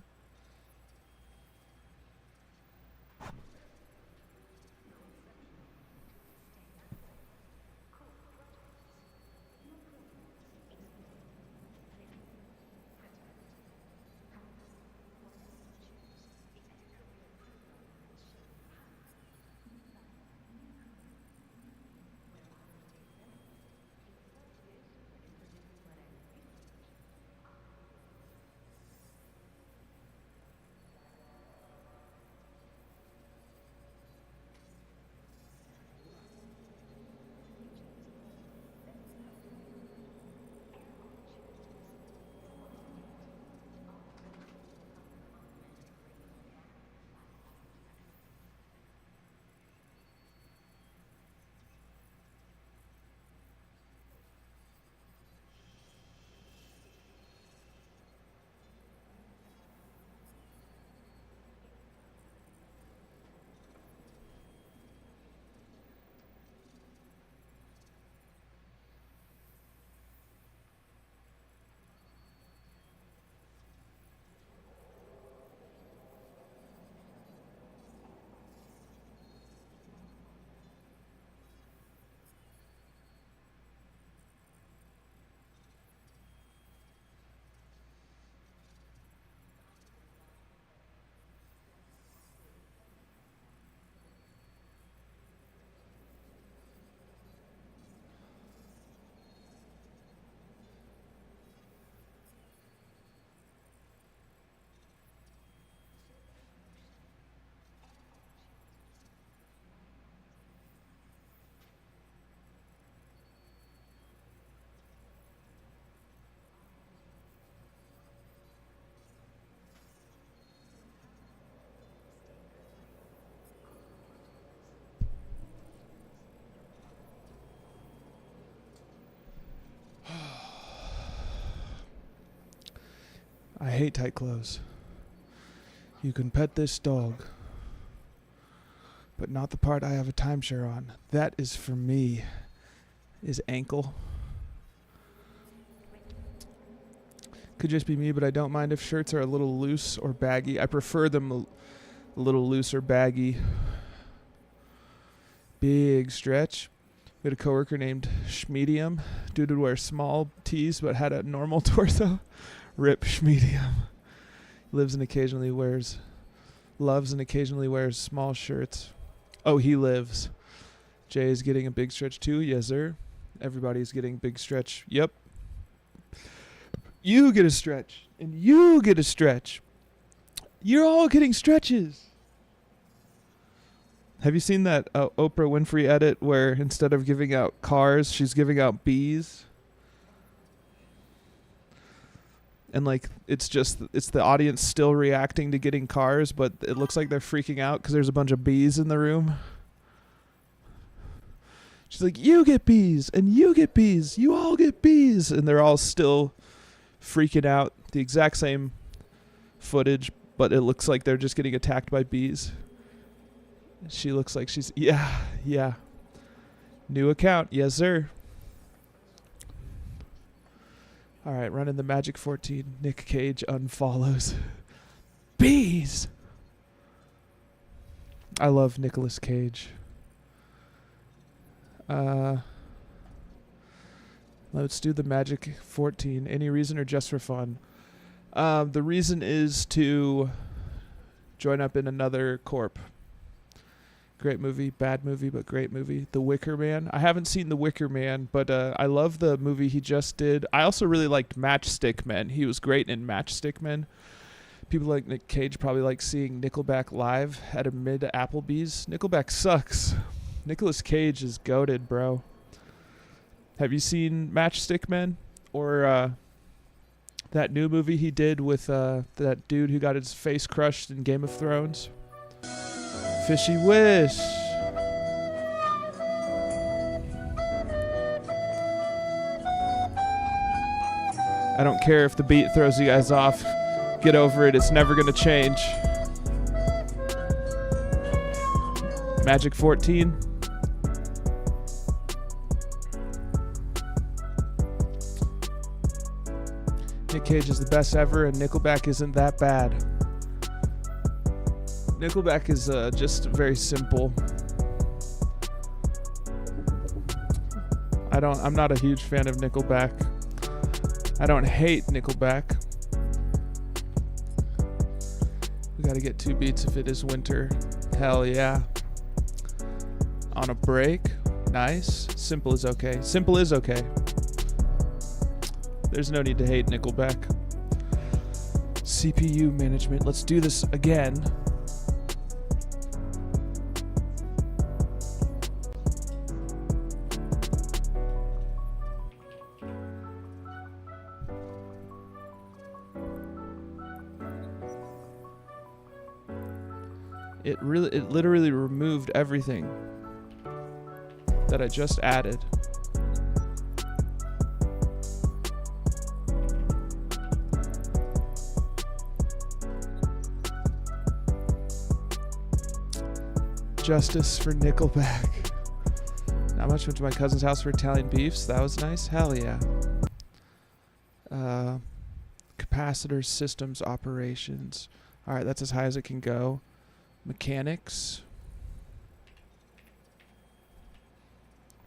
I hate tight clothes. You can pet this dog, but not the part I have a timeshare on. That is for me. Is ankle. Could just be me, but I don't mind if shirts are a little loose or baggy. I prefer them a little loose or baggy. Big stretch. We had a coworker named Schmedium. Dude would wear small tees but had a normal torso. Rip Schmedium. Loves and occasionally wears small shirts. Oh, he lives. Jay is getting a big stretch too. Yes, sir. Everybody's getting big stretch. Yep. You get a stretch. And you get a stretch. You're all getting stretches. Have you seen that Oprah Winfrey edit where instead of giving out cars, she's giving out bees? And like it's the audience still reacting to getting cars, but it looks like they're freaking out because there's a bunch of bees in the room. She's like, you get bees, and you get bees, you all get bees, and they're all still freaking out. The exact same footage, but it looks like they're just getting attacked by bees. She looks like she's yeah. New account, yes sir. All right, running the Magic 14. Nick Cage unfollows. Bees! I love Nicolas Cage. Let's do the Magic 14. Any reason or just for fun? The reason is to join up in another corp. Great movie, bad movie, but great movie. The Wicker Man. I haven't seen The Wicker Man, but I love the movie he just did. I also really liked Matchstick Men. He was great in Matchstick Men. People like Nick Cage probably like seeing Nickelback live at a mid-Applebee's. Nickelback sucks. Nicolas Cage is goated, bro. Have you seen Matchstick Men? Or that new movie he did with that dude who got his face crushed in Game of Thrones? Fishy Wish. I don't care if the beat throws you guys off. Get over it. It's never going to change. Magic 14. Nick Cage is the best ever, and Nickelback isn't that bad. Nickelback is just very simple. I'm not a huge fan of Nickelback. I don't hate Nickelback. We gotta get 2 beats if it is winter. Hell yeah. On a break. Nice. Simple is okay. Simple is okay. There's no need to hate Nickelback. CPU management. Let's do this again. It literally removed everything that I just added. Justice for Nickelback. Not much. Went to my cousin's house for Italian beefs. That was nice. Hell yeah. Capacitor systems operations. All right, that's as high as it can go. Mechanics.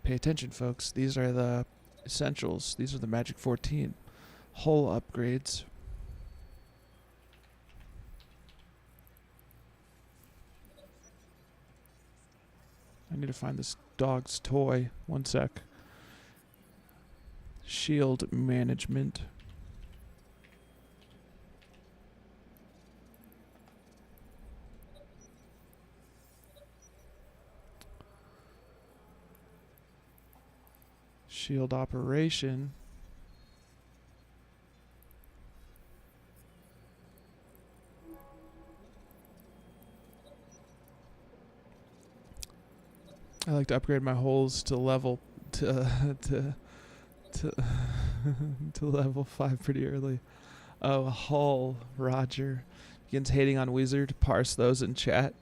Pay attention, folks. These are the essentials. These are the Magic 14. Hull upgrades. I need to find this dog's toy. One sec. Shield management. Shield operation. I like to upgrade my holes to level to level 5 pretty early. Oh, hull, Roger. Begins hating on Wizard. Parse those in chat.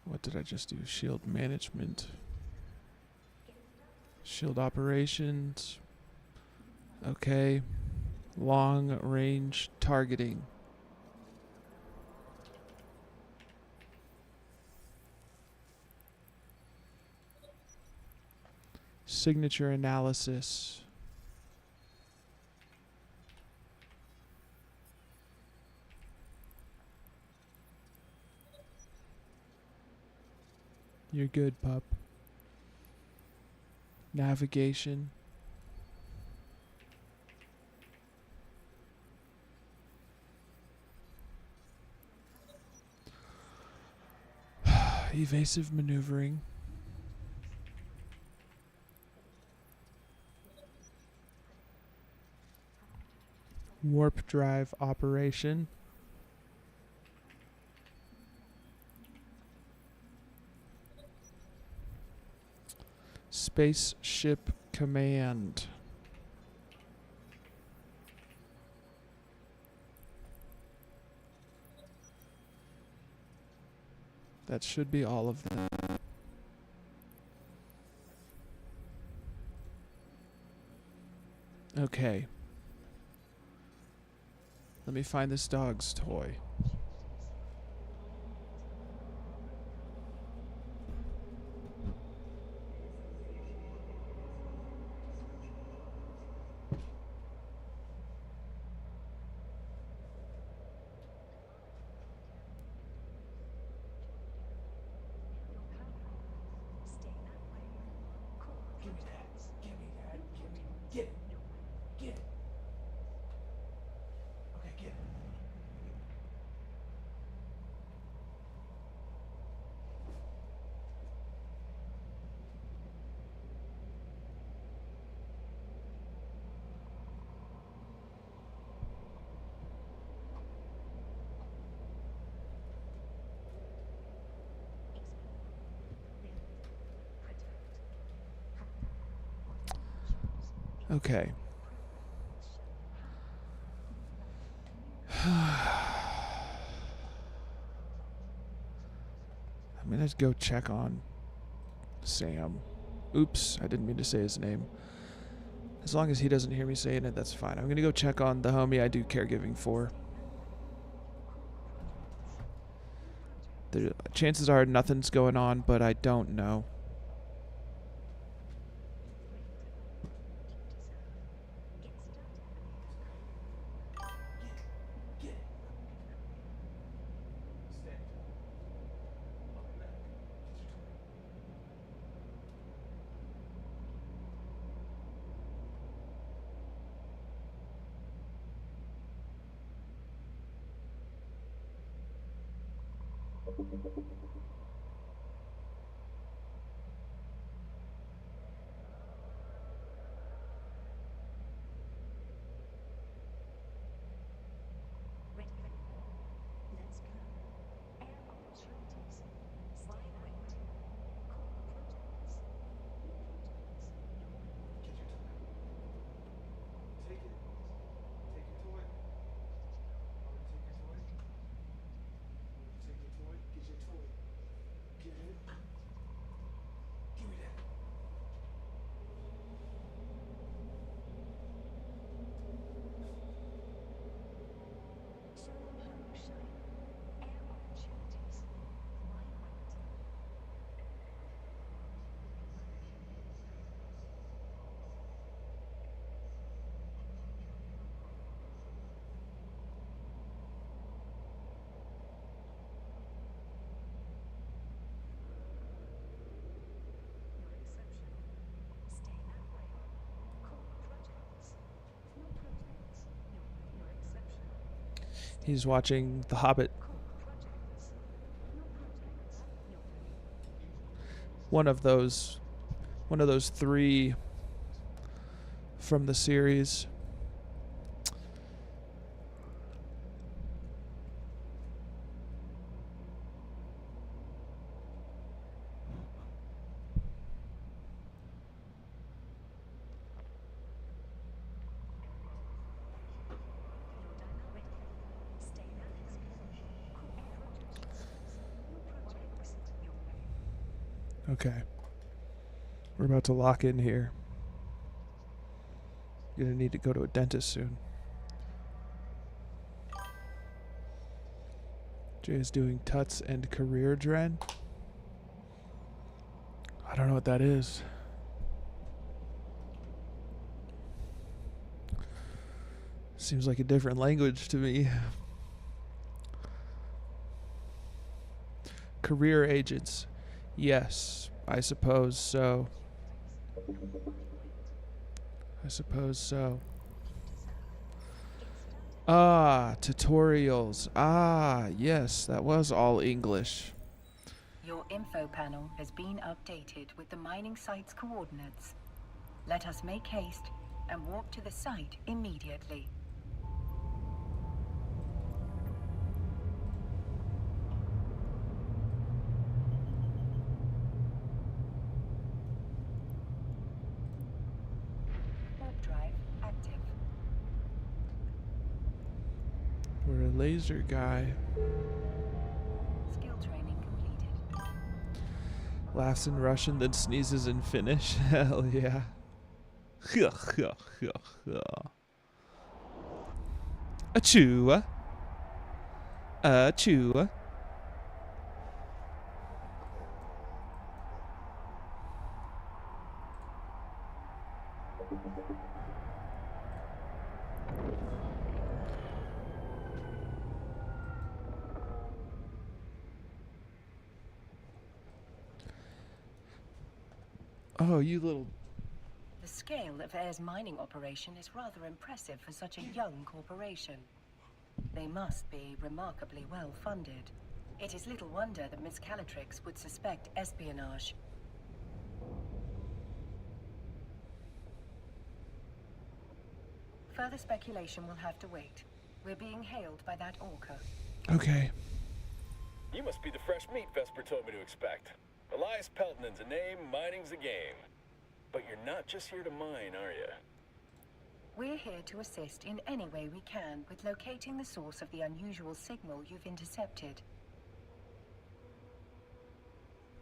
What did I just do? Shield management. Shield operations. Okay. Long range targeting. Signature analysis. You're good, pup. Navigation. Evasive maneuvering. Warp drive operation. Spaceship command. That should be all of them. Okay. Let me find this dog's toy. Okay. I'm gonna go check on Sam. Oops, I didn't mean to say his name. As long as he doesn't hear me saying it, that's fine. I'm gonna go check on the homie I do caregiving for. The chances are nothing's going on, but I don't know. He's watching The Hobbit. One of those three from the series. Okay. We're about to lock in here. Gonna need to go to a dentist soon. Jay is doing Tuts and Career Dren. I don't know what that is. Seems like a different language to me. Career agents. Yes, I suppose so. I suppose so. Ah, tutorials. Ah, yes, that was all English. Your info panel has been updated with the mining site's coordinates. Let us make haste and walk to the site immediately. Warp drive active. We're a laser guy. Skill training completed. Laughs in Russian, then sneezes in Finnish. Hell yeah. Achoo. Achoo. Oh, you little... The scale of Air's mining operation is rather impressive for such a young corporation. They must be remarkably well funded. It is little wonder that Miss Calatrix would suspect espionage. Further speculation will have to wait. We're being hailed by that orca. Okay. You must be the fresh meat Vesper told me to expect. Elias Pelton's a name, mining's a game. But you're not just here to mine, are you? We're here to assist in any way we can with locating the source of the unusual signal you've intercepted.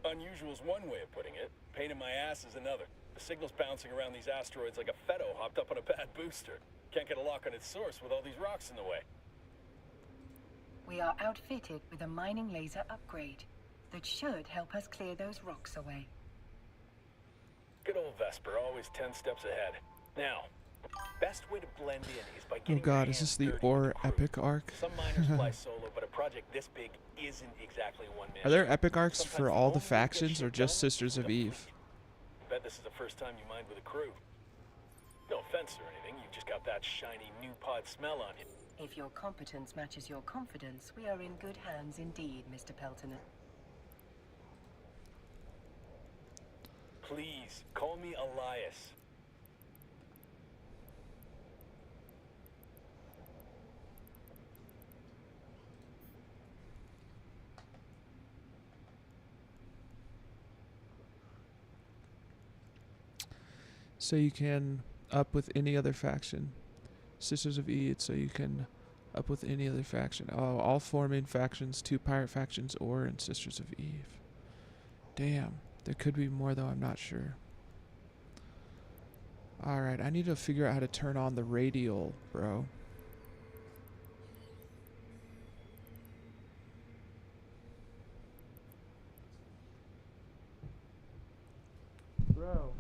Unusual's one way of putting it. Pain in my ass is another. The signal's bouncing around these asteroids like a Fetto hopped up on a bad booster. Can't get a lock on its source with all these rocks in the way. We are outfitted with a mining laser upgrade that should help us clear those rocks away. Good old Vesper, always 10 steps ahead. Now, best way to blend in is by Oh getting god, your is this hands the dirty Ore with the crew. Epic arc? Some miners fly solo, but a project this big isn't exactly one man. Are there epic arcs Sometimes for the all only the way to get factions shit or just done Sisters is of with a Eve? fleet. Bet this is the first time you mined with a crew. No offense or anything, you've just got that shiny new pod smell on you. If your competence matches your confidence, we are in good hands indeed, Mr. Peltonen. Please, call me Elias. So you can up with any other faction. Sisters of Eve, so you can up with any other faction. Oh, all 4 main factions, 2 pirate factions, Ore and Sisters of Eve. Damn. There could be more though, I'm not sure. Alright, I need to figure out how to turn on the radial, bro. Bro.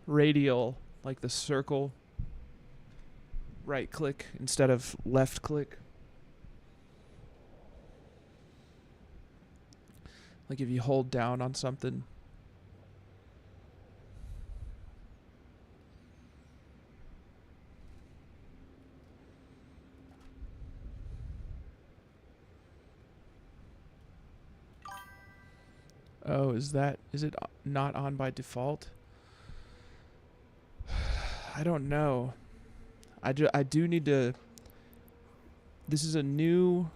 Radial, like the circle. Right click instead of left click. Like if you hold down on something. Oh, is it not on by default? I don't know. I do need to. This is a new.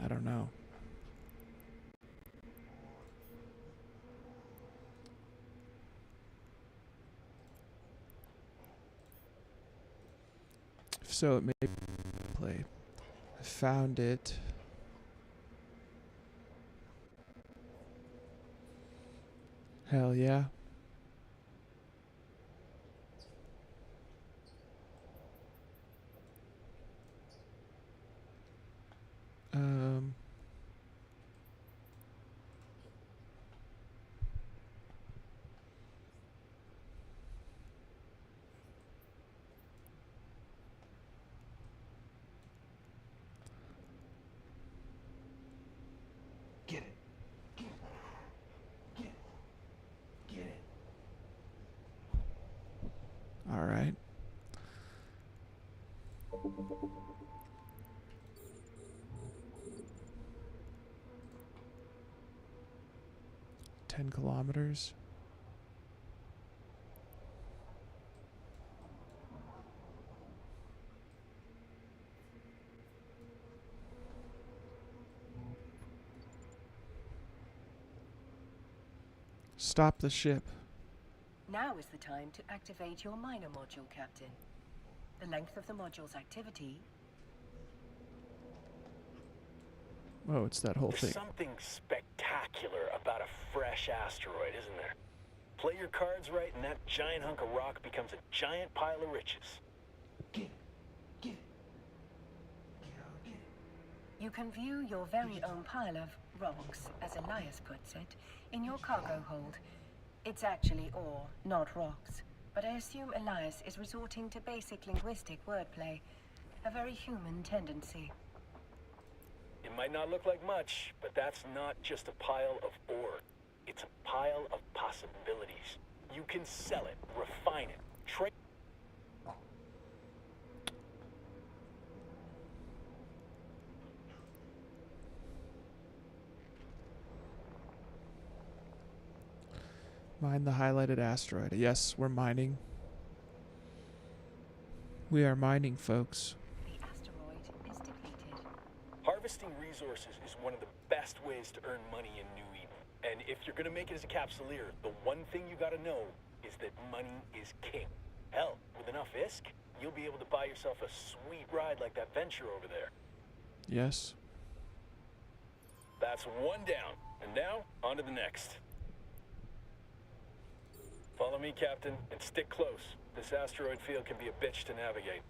I don't know. If so, it may play. I found it. Hell yeah. Get it. Get it. Get it. Get it. All right. $10 kilometers. Stop the ship. Now is the time to activate your minor module, Captain. The length of the module's activity. Oh, it's that whole There's thing. something spectacular about a fresh asteroid, isn't there? Play your cards right and that giant hunk of rock becomes a giant pile of riches. Get it. Get it. Get out, get it. You can view your very own pile of rocks, as Elias puts it, in your cargo hold. It's actually ore, not rocks. But I assume Elias is resorting to basic linguistic wordplay. A very human tendency. It might not look like much, but that's not just a pile of ore. It's a pile of possibilities. You can sell it, refine it, trade. Mine the highlighted asteroid. Yes, we're mining. We are mining, folks. The asteroid is depleted. Harvesting resources is one of the best ways to earn money in New Eden. And if you're gonna make it as a Capsuleer, the one thing you gotta know is that money is king. Hell, with enough ISK, you'll be able to buy yourself a sweet ride like that venture over there. Yes. That's one down. And now, on to the next. Follow me, Captain, and stick close. This asteroid field can be a bitch to navigate.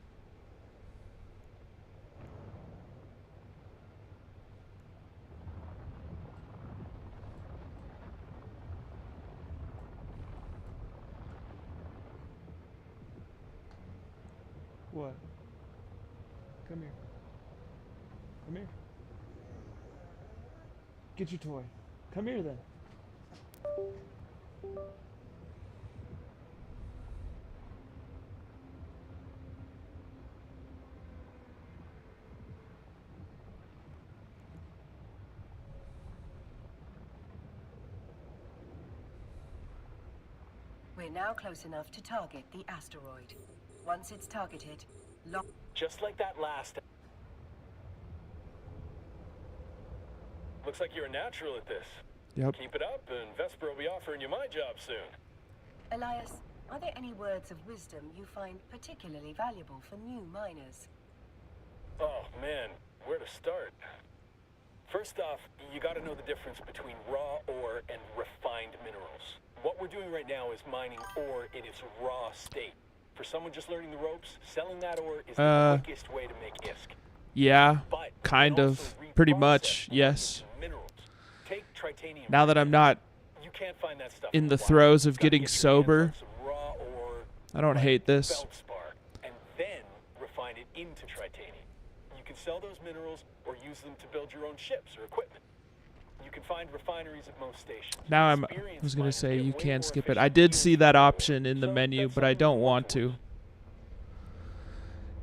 What? Come here. Come here. Get your toy. Come here then. We're now close enough to target the asteroid. Once it's targeted, lock. Just like that last... Looks like you're a natural at this. Yep. Keep it up, and Vesper will be offering you my job soon. Elias, are there any words of wisdom you find particularly valuable for new miners? Oh, man, where to start? First off, you gotta know the difference between raw ore and refined minerals. What we're doing right now is mining ore in its raw state. For someone just learning the ropes, selling that ore is the quickest way to make ISK. Yeah, But kind you can of. also Pretty reprocess much, ore yes. into minerals. Take titanium. Now that I'm not You can't find that stuff in the wild. throes of Gotta getting get your hands sober, on some raw ore, I don't like hate this. feldspar, and then refine it into titanium. You can sell those minerals or use them to build your own ships or equipment. You can find refineries at most stations. Now I Experienced was going to miners say get you way can more skip it. efficient I did using see that minerals, option in the so menu, that's but I something don't to work want to. towards.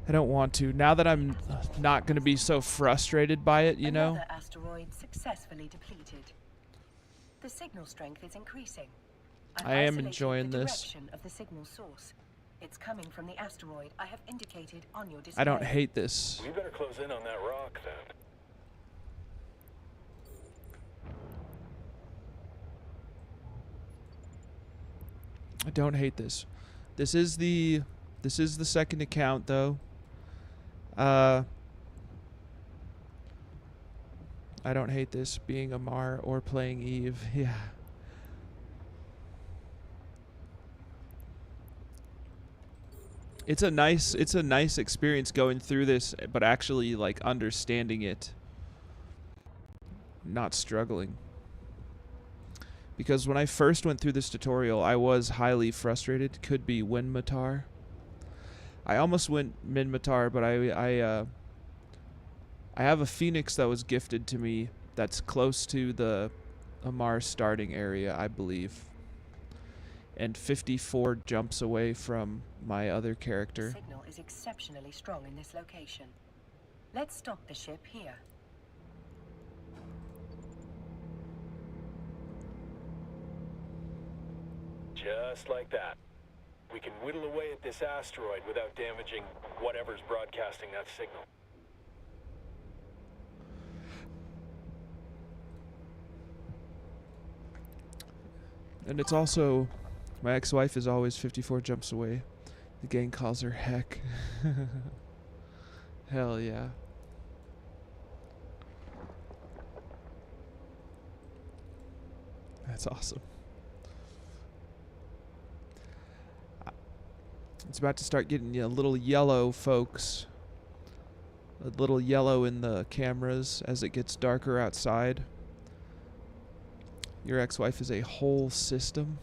I don't want to. Now that I'm not going to be so frustrated by it, you know? Another asteroid successfully depleted. The signal strength is increasing. I've I am isolated enjoying the this. direction of the signal source. It's coming from the asteroid I have indicated on your display. I don't hate this. We better close in on that rock then. I don't hate this. This is the second account though. I don't hate this being Amar or playing Eve. Yeah. It's a nice experience going through this, but actually like understanding it. Not struggling. Because when I first went through this tutorial, I was highly frustrated. Could be Winmatar. I almost went Minmatar, but I have a Phoenix that was gifted to me that's close to the Amar starting area, I believe. And 54 jumps away from my other The character. signal is exceptionally strong in this location. Let's stop the ship here. Just like that. We can whittle away at this asteroid without damaging whatever's broadcasting that signal. And it's also, my ex-wife is always 54 jumps away. The gang calls her Heck. Hell yeah. That's awesome. It's about to start getting a little yellow, folks. A little yellow in the cameras as it gets darker outside. Your ex-wife is a whole system.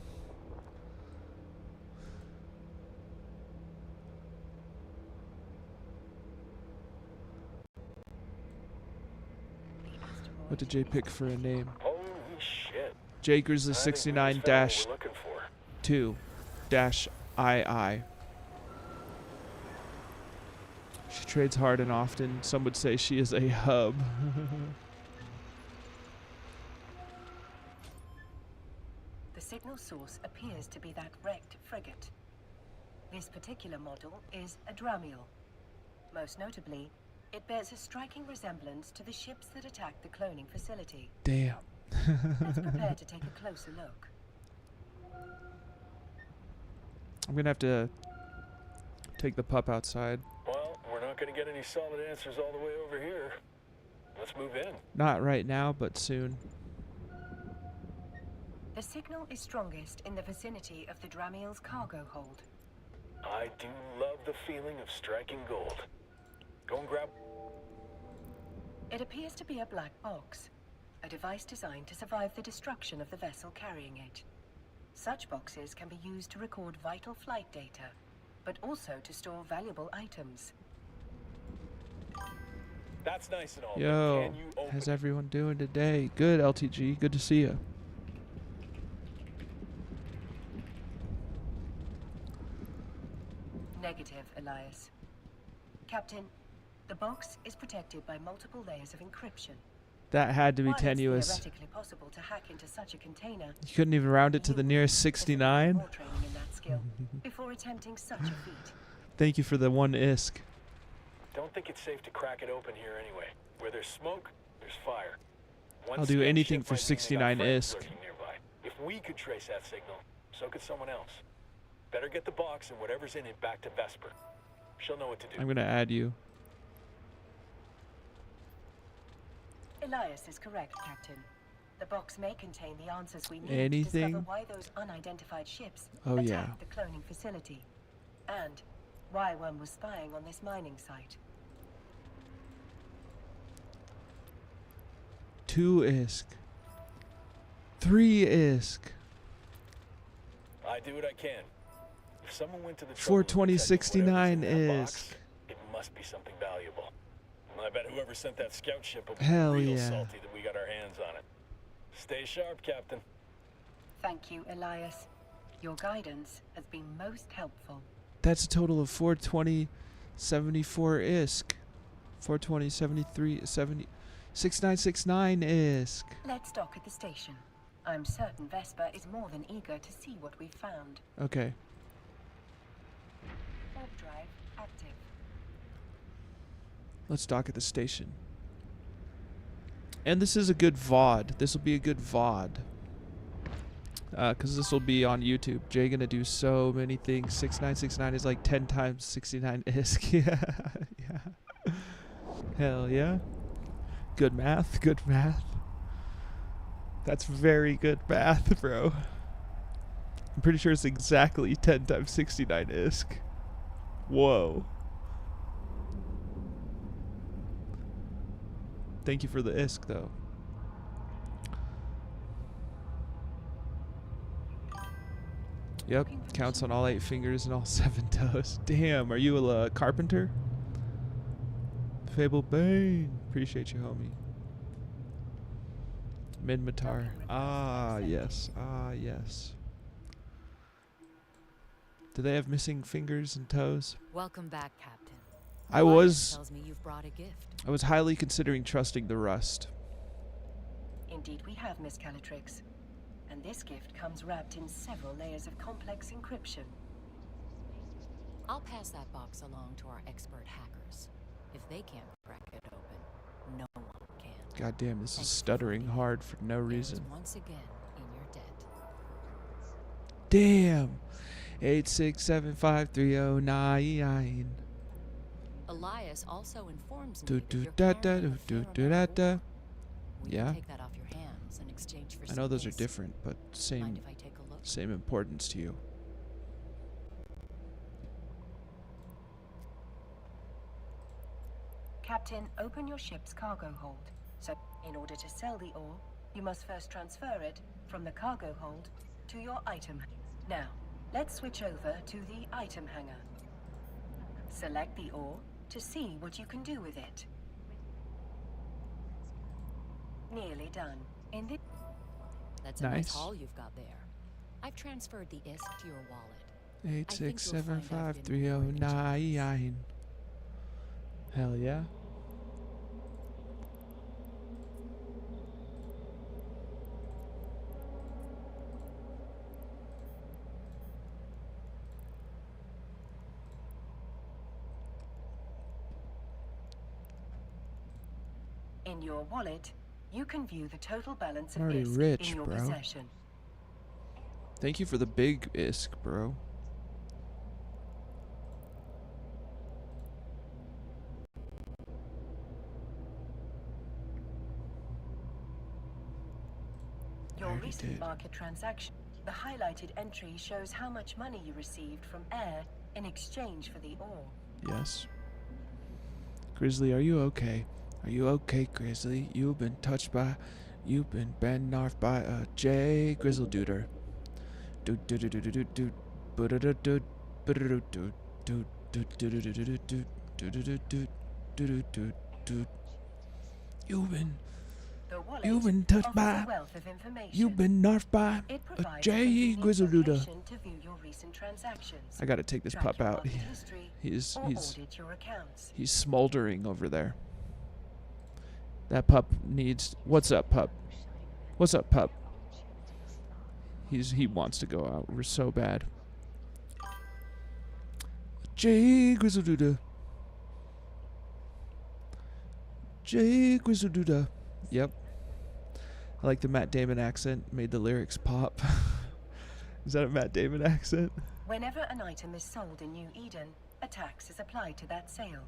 The asteroid What did Jay pick for a name? Holy shit. J I think we just found what Grizzly69-2 we're looking for. -II. She trades hard and often. Some would say she is a hub. The signal source appears to be that wrecked frigate. This particular model is a Dramiel. Most notably, it bears a striking resemblance to the ships that attacked the cloning facility. Damn. Let's prepare to take a closer look. I'm gonna have to take the pup outside. Well, we're not going to get any solid answers all the way over here. Let's move in. Not right now, but soon. The signal is strongest in the vicinity of the Dramiel's cargo hold. I do love the feeling of striking gold. Go and grab... It appears to be a black box, a device designed to survive the destruction of the vessel carrying it. Such boxes can be used to record vital flight data, but also to store valuable items. That's nice and all. but Yo, can you open how's everyone doing today? Good, LTG. Good to see you. Negative, Elias. Captain, the box is protected by multiple layers of encryption. That had to be While it's tenuous. theoretically possible to hack into such a container, You couldn't even round it to the you nearest would definitely 69? more training in that skill before attempting such a feat. Thank you for the one ISK. Don't think it's safe to crack it open here anyway. Where there's smoke, there's fire. One I'll do scanned anything ship for might mean they got 69 friends ISK. lurking nearby. If we could trace that signal, so could someone else. Better get the box and whatever's in it back to Vesper. She'll know what to do. I'm gonna add you. Elias is correct, Captain. The box may contain the answers we need to Anything? discover why those unidentified ships Oh, attacked yeah. the cloning facility, and why one was spying on this mining site. 2 ISK. 3 ISK. I do what I can. If someone went to the 42069 is, ISK. it must be something valuable. I bet whoever sent that scout ship will be Hell real yeah. salty that we got our hands on it. Stay sharp, Captain. Thank you, Elias. Your guidance has been most helpful. That's a total of 42074 ISK. 42073 70 6969 ISK. Let's dock at the station. I'm certain Vesper is more than eager to see what we've found. Okay. Warp drive active. Let's dock at the station. And this is a good VOD. This will be a good VOD. Because this will be on YouTube. Jay gonna do so many things. 6969 is like 10 times 69 ISK. Yeah. Yeah. Hell yeah. Good math. Good math. That's very good math, bro. I'm pretty sure it's exactly 10 times 69 ISK. Whoa. Thank you for the ISK, though. Yep, counts on all 8 fingers and all 7 toes. Damn, are you a carpenter? Fable Bane. Appreciate you, homie. Minmatar. Ah, yes. Ah, yes. Do they have missing fingers and toes? Welcome back, Captain. I Elias was tells me you've brought a gift. highly considering trusting the Rust. Indeed, we have, Miss Calatrix. And this gift comes wrapped in several layers of complex encryption. I'll pass that box along to our expert hackers. If they can't crack it open, no one can. God damn, this is Thank you for stuttering being hard for no reason. Once again in your debt. Damn. 8675309. Elias also informs me Do that do you're da carrying da a do fair do amount da of da. ore. We Yeah. can take that off your hands in exchange for I know those are some different, but Mind same if I take a look? same importance to you. Captain, open your ship's cargo hold. So, in order to sell the ore, you must first transfer it from the cargo hold to your item. Now, let's switch over to the item hanger. Select the ore to see what you can do with it. Nearly done. In this That's a nice Nice. haul you've got there. I've transferred the ISK to your wallet. 8675309. Hell yeah. In your wallet, you can view the total balance I'm of already ISK rich, in your bro. possession. Thank you for the big ISK, bro. Your already recent did. market transaction. The highlighted entry shows how much money you received from Air in exchange for the ore. Yes. Grizzly, are you okay? Are you okay, Grizzly? You've been touched by... You've been banned off by a J Grizzle Duder. Doot doot doot doot doot doot. Ba-da-da-doot. Ba-da-da-doot. Doot doot doot doot doot doot doot. Doot-doot-doot-doot. Doot-doot-doot-doot. You've been... The wallet You've been touched offers by... a wealth of information. You've been nerfed by It a provides J convenient Grizzle Duder. location to view your recent transactions, I gotta take this track pup your out. market history, He's or audit your accounts. He's smoldering over there. That pup needs... What's up, pup? What's up, pup? He wants to go out. We're so bad. J Grizzleduda. J Grizzleduda. Yep. I like the Matt Damon accent. Made the lyrics pop. Is that a Matt Damon accent? Whenever an item is sold in New Eden, a tax is applied to that sale.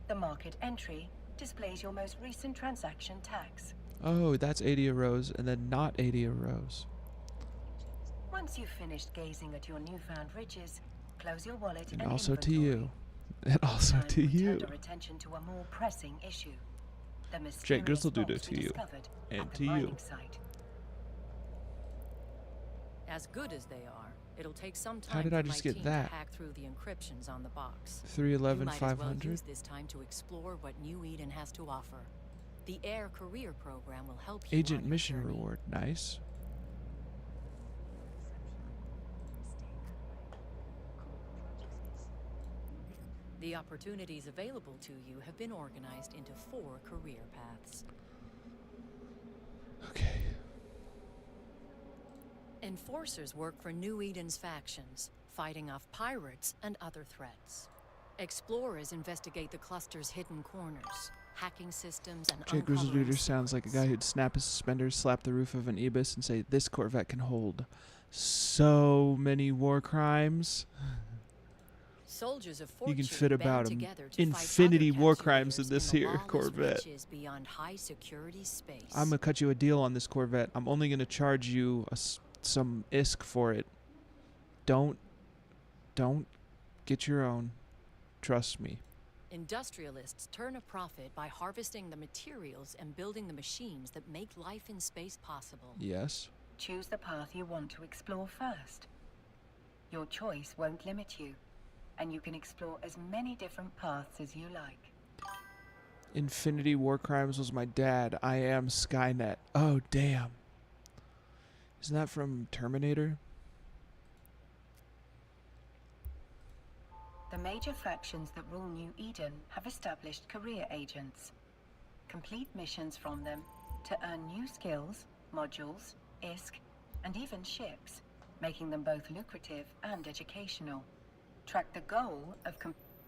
The market entry displays your most recent transaction tax. Oh, that's 80 euros and then not 80 euros. Once you've finished gazing at your newfound riches, close your wallet And and also to inventory. you. And also Time to we you. turned our attention to a more pressing issue. The Jake mysterious Grizzleduda box we to you. discovered And at the to you. mining site. As good as they are, it'll take some time How did for I my just get team that? to hack through the encryptions on the box. 311 You might as well 500. use this time to explore what New Eden has to offer. The Air Career Program will help you Agent on your mission journey. reward. Nice. The opportunities available to you have been organized into 4 career paths. Okay. Enforcers work for New Eden's factions, fighting off pirates and other threats. Explorers investigate the cluster's hidden corners, hacking systems and Jay uncovering Grizzleduda sounds like a guy who'd snap his suspenders, slap the roof of an Ibis, and say, "This Corvette can hold so many war crimes." Soldiers of You fortune can fit band about together to infinity fight other war crimes captureers in this the here lawless Corvette. reaches beyond high security space. I'm gonna cut you a deal on this Corvette. I'm only gonna charge you some ISK for it. Don't get your own. Trust me. Industrialists turn a profit by harvesting the materials and building the machines that make life in space possible. Yes. Choose the path you want to explore first. Your choice won't limit you, and you can explore as many different paths as you like. Infinity War Crimes was my dad. I am Skynet. Oh, damn. Isn't that from Terminator? The major factions that rule New Eden have established career agents. Complete missions from them to earn new skills, modules, ISK, and even ships, making them both lucrative and educational. Track the goal of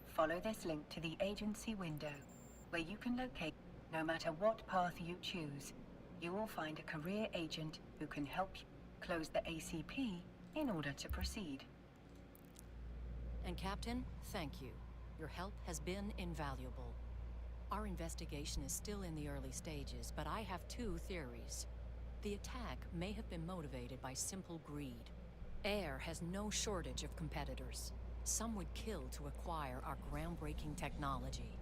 follow this link to the agency window, where you can locate. No matter what path you choose, you will find a career agent who can help you close the ACP in order to proceed. And Captain, thank you. Your help has been invaluable. Our investigation is still in the early stages, but I have 2 theories. The attack may have been motivated by simple greed. Air has no shortage of competitors. Some would kill to acquire our groundbreaking technology.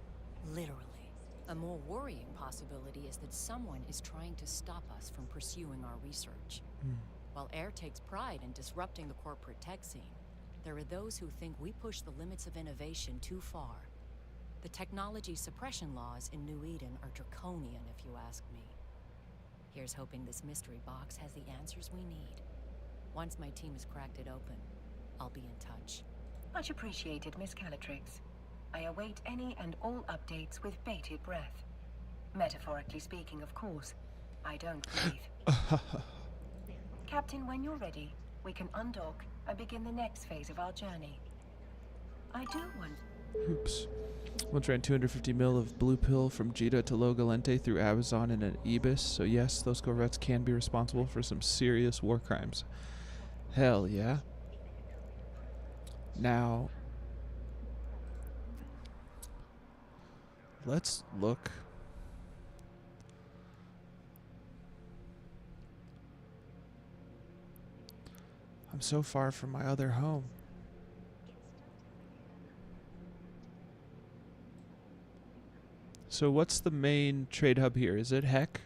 Literally. A more worrying possibility is that someone is trying to stop us from pursuing our research. While Air takes pride in disrupting the corporate tech scene, there are those who think we push the limits of innovation too far. The technology suppression laws in New Eden are draconian, if you ask me. Here's hoping this mystery box has the answers we need. Once my team has cracked it open, I'll be in touch. Much appreciated, Miss Calatrix. I await any and all updates with bated breath. Metaphorically speaking, of course. I don't breathe. Captain, when you're ready, we can undock and begin the next phase of our journey. I do want... Oops. Once ran 250 mil of blue pill from Jita to Lo Galente through Amazon in an Ibis. So yes, those corvettes can be responsible for some serious war crimes. Hell yeah. Now, let's look. I'm so far from my other home. So what's the main trade hub here? Is it Heck?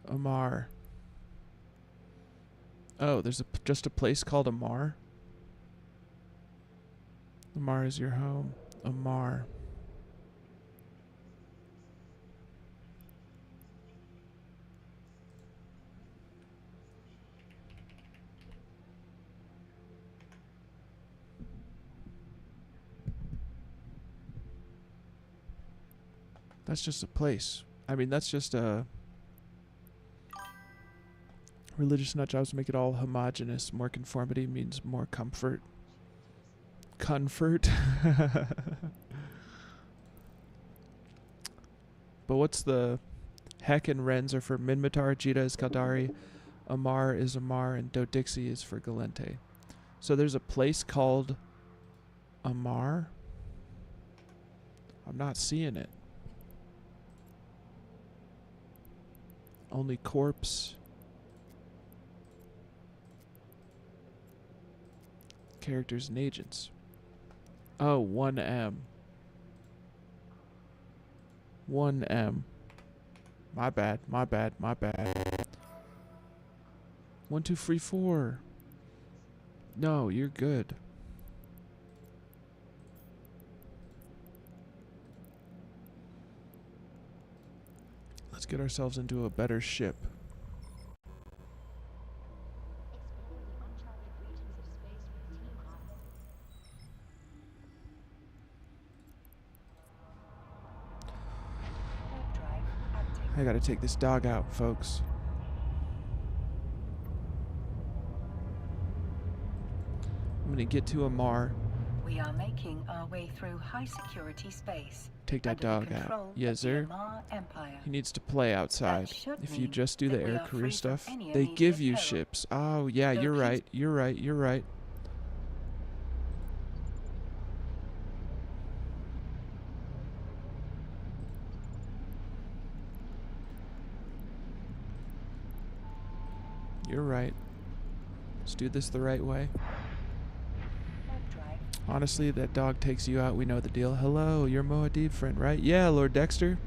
Amar. Oh, there's just a place called Amar? Amar is your home. Amar. That's just a place. I mean, that's just a religious nut jobs make it all homogenous. More conformity means more comfort. Comfort. But what's the Heck and Rens are for Minmatar, Jita is Kaldari, Amar is Amar, and Dodixie is for Galente. So there's a place called Amar. I'm not seeing it. Only corpse. Characters and agents. Oh, 1M. 1M. My bad, my bad, my bad. 1, 2, 3, 4. No, you're good. Let's get ourselves into a better ship. I gotta take this dog out, folks. I'm gonna get to Amar. We are making our way through high security space. Take that under the dog out. control Yes, of the sir. Amar Empire. He needs to play outside. should If you mean just do the that we air are career free from stuff, any they give immediate you peril. ships. Oh, yeah, Though you're he's- right. You're right. You're right. You're right. Let's do this the right way. Drive. Honestly, that dog takes you out. We know the deal. Hello, you're Moadib friend, right? Yeah, Lord Dexter.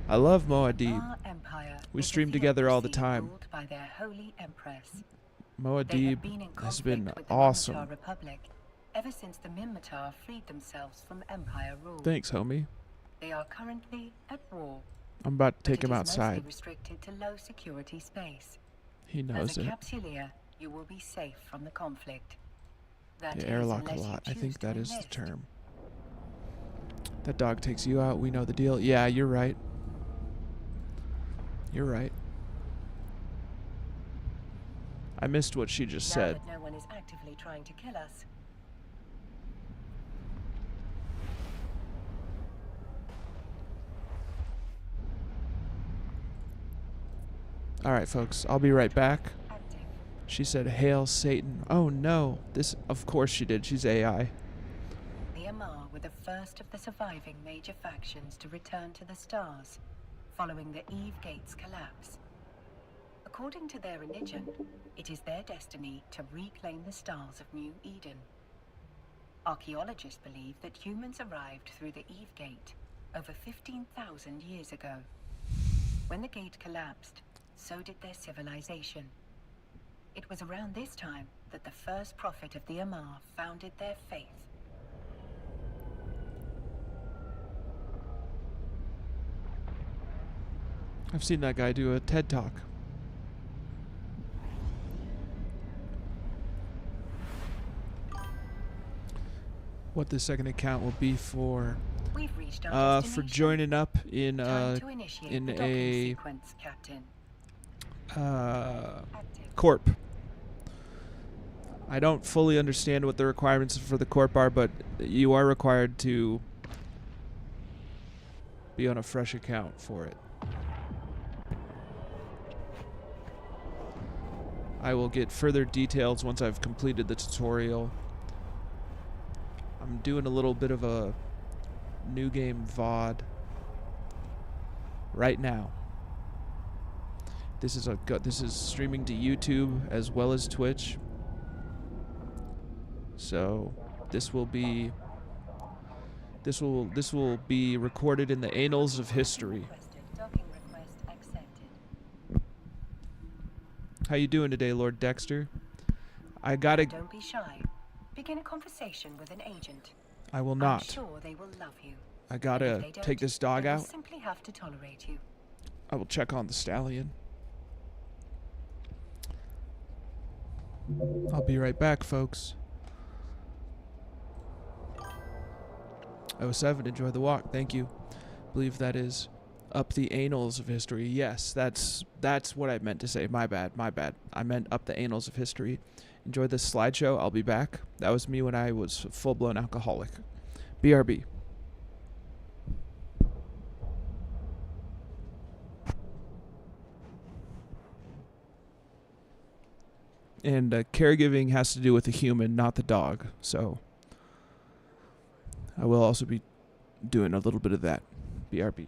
I love Moadib. Amar Empire We is a stream together all the theocracy time. ruled by their holy empress. They have Moadib been in has conflict been with the awesome. Minmatar Republic ever since the Minmatar freed themselves from Empire rule. Thanks, homie. They are currently at war. I'm about to but take it him is outside. mostly restricted to low security space. He As knows a it. capsuleer, you will be safe from the conflict. That The is, airlock a unless you lot. I choose think to that is the enlist. term. That dog takes you out. We know the deal. Yeah, you're right. You're right. I missed what she just Now said. that no one is actively trying to kill us, All right, folks. I'll be right back. active. She said, "Hail Satan." Oh no. This, of course she did. She's AI. The Amar were the first of the surviving major factions to return to the stars, following the Eve Gate's collapse. According to their religion, it is their destiny to reclaim the stars of New Eden. Archaeologists believe that humans arrived through the Eve Gate over 15,000 years ago. When the gate collapsed, so did their civilization. It was around this time that the first prophet of the Amar founded their faith. I've seen that guy do a TED Talk. What the second account will be for. We've reached our for destination. joining up in Time to initiate in the docking a sequence, Captain. Active. corp. I don't fully understand what the requirements for the corp are, but you are required to be on a fresh account for it. I will get further details once I've completed the tutorial. I'm doing a little bit of a new game VOD right now. This is streaming to YouTube as well as Twitch. So this will be recorded in the annals of history. Requested. Docking request accepted. How you doing today, Lord Dexter? I gotta. Don't be shy. Begin a conversation with an agent. I will I'm not. sure they will love you. I If gotta they don't, take this dog they will out. simply have to tolerate you. I will check on the stallion. I'll be right back, folks. 07, enjoy the walk. Thank you. Believe that is up the annals of history. Yes, that's what I meant to say. My bad. I meant up the annals of history. Enjoy this slideshow. I'll be back. That was me when I was a full-blown alcoholic. BRB. And caregiving has to do with the human, not the dog. So I will also be doing a little bit of that. BRB.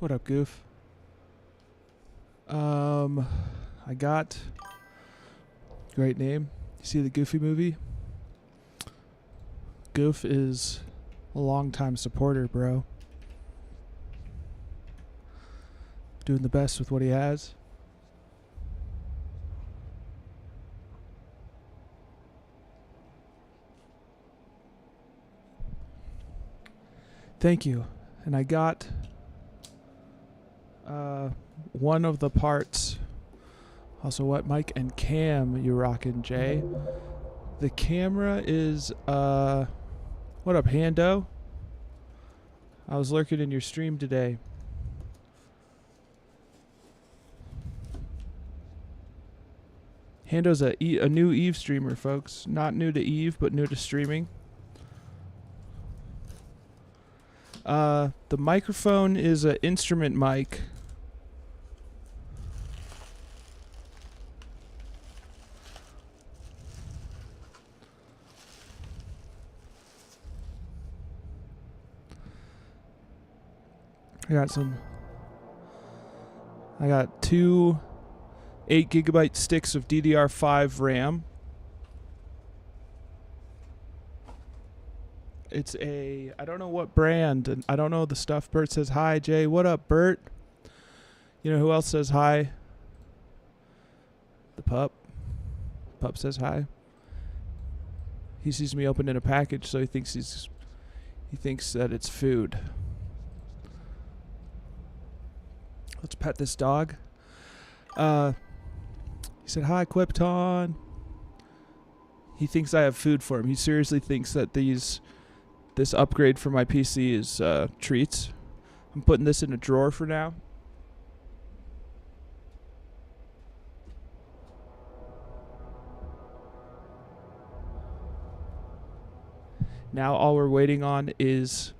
What up, Goof? I got... Great name. You see the Goofy movie? Goof is a long-time supporter, bro. Doing the best with what he has. Thank you. And I got one of the parts. Also, what Mike and Cam you rockin', Jay? The camera is what up, Hando? I was lurking in your stream today. Hando's a new Eve streamer, folks. Not new to Eve, but new to streaming. The microphone is an instrument mic. I got two 8 gigabyte sticks of DDR5 RAM. It's I don't know what brand, and I don't know the stuff. Bert says hi, Jay. What up, Bert? You know who else says hi? The pup. Pup says hi. He sees me opening a package, so he thinks that it's food. Let's pet this dog. He said, hi, Quipton. He thinks I have food for him. He seriously thinks that this upgrade for my PC is treats. I'm putting this in a drawer for now. Now all we're waiting on is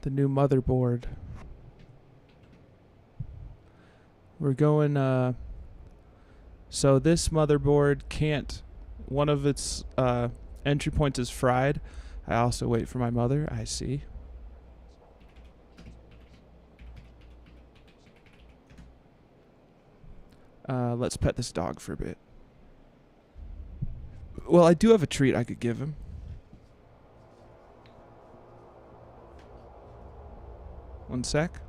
the new motherboard. We're going, so this motherboard can't, one of its entry points is fried. I also wait for my mother, I see. Let's pet this dog for a bit. Well, I do have a treat I could give him. One sec.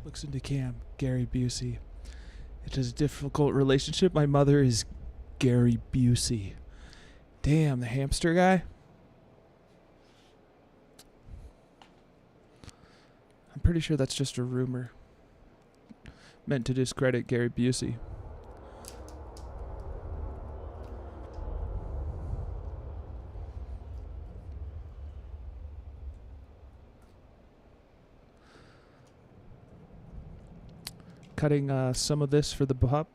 Looks into Cam. Gary Busey. It is a difficult relationship. My mother is Gary Busey. Damn, the hamster guy. I'm pretty sure that's just a rumor meant to discredit Gary Busey. Cutting some of this for the pup.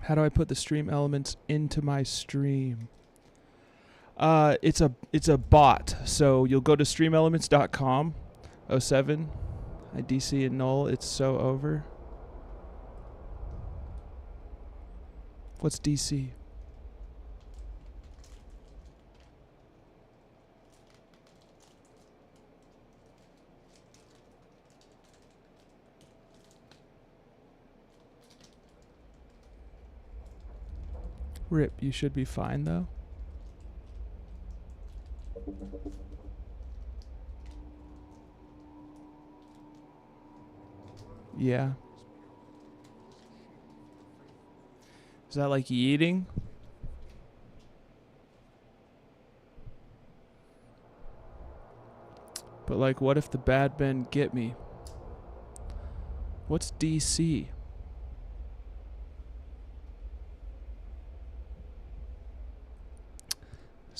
How do I put the stream elements into my stream? It's a bot. So you'll go to streamelements.com. 07. I DC and null. It's so over. What's DC? Rip, you should be fine though. Yeah. Is that like eating? But like, what if the bad men get me? What's DC?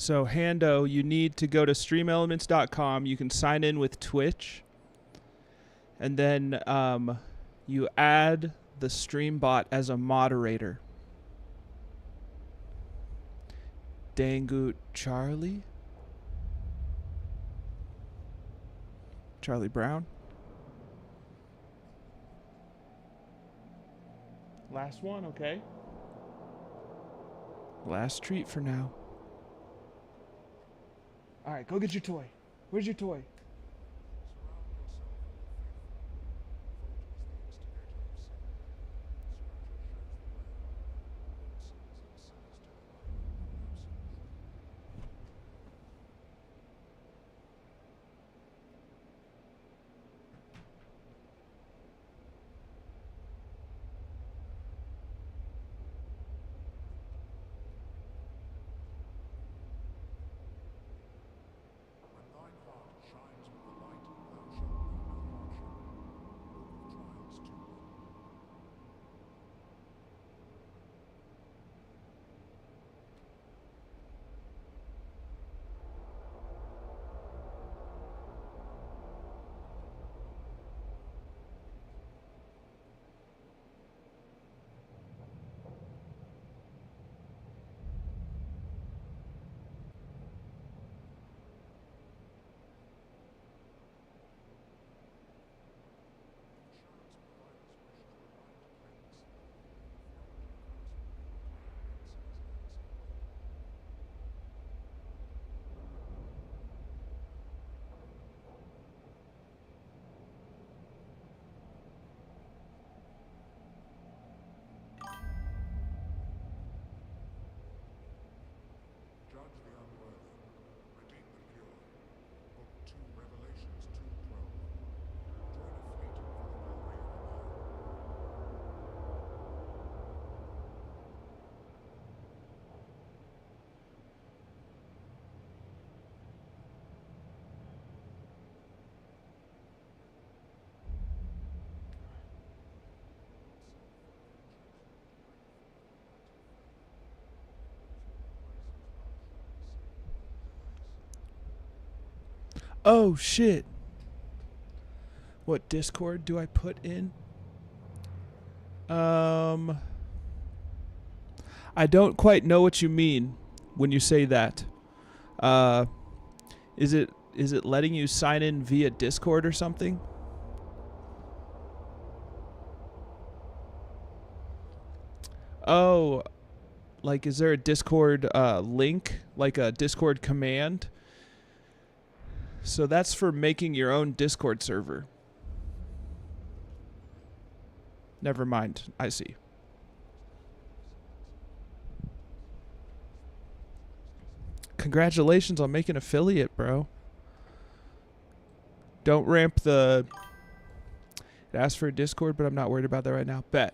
So Hando, you need to go to streamelements.com. You can sign in with Twitch. And then you add the stream bot as a moderator. Dangoot Charlie? Charlie Brown? Last one, okay. Last treat for now. All right, go get your toy. Where's your toy? Oh, shit. What Discord do I put in? I don't quite know what you mean when you say that. Is it letting you sign in via Discord or something? Oh, like is there a Discord link, like a Discord command? So that's for making your own Discord server. Never mind. I see. Congratulations on making affiliate, bro. Don't ramp the... It asks for a Discord, but I'm not worried about that right now. Bet.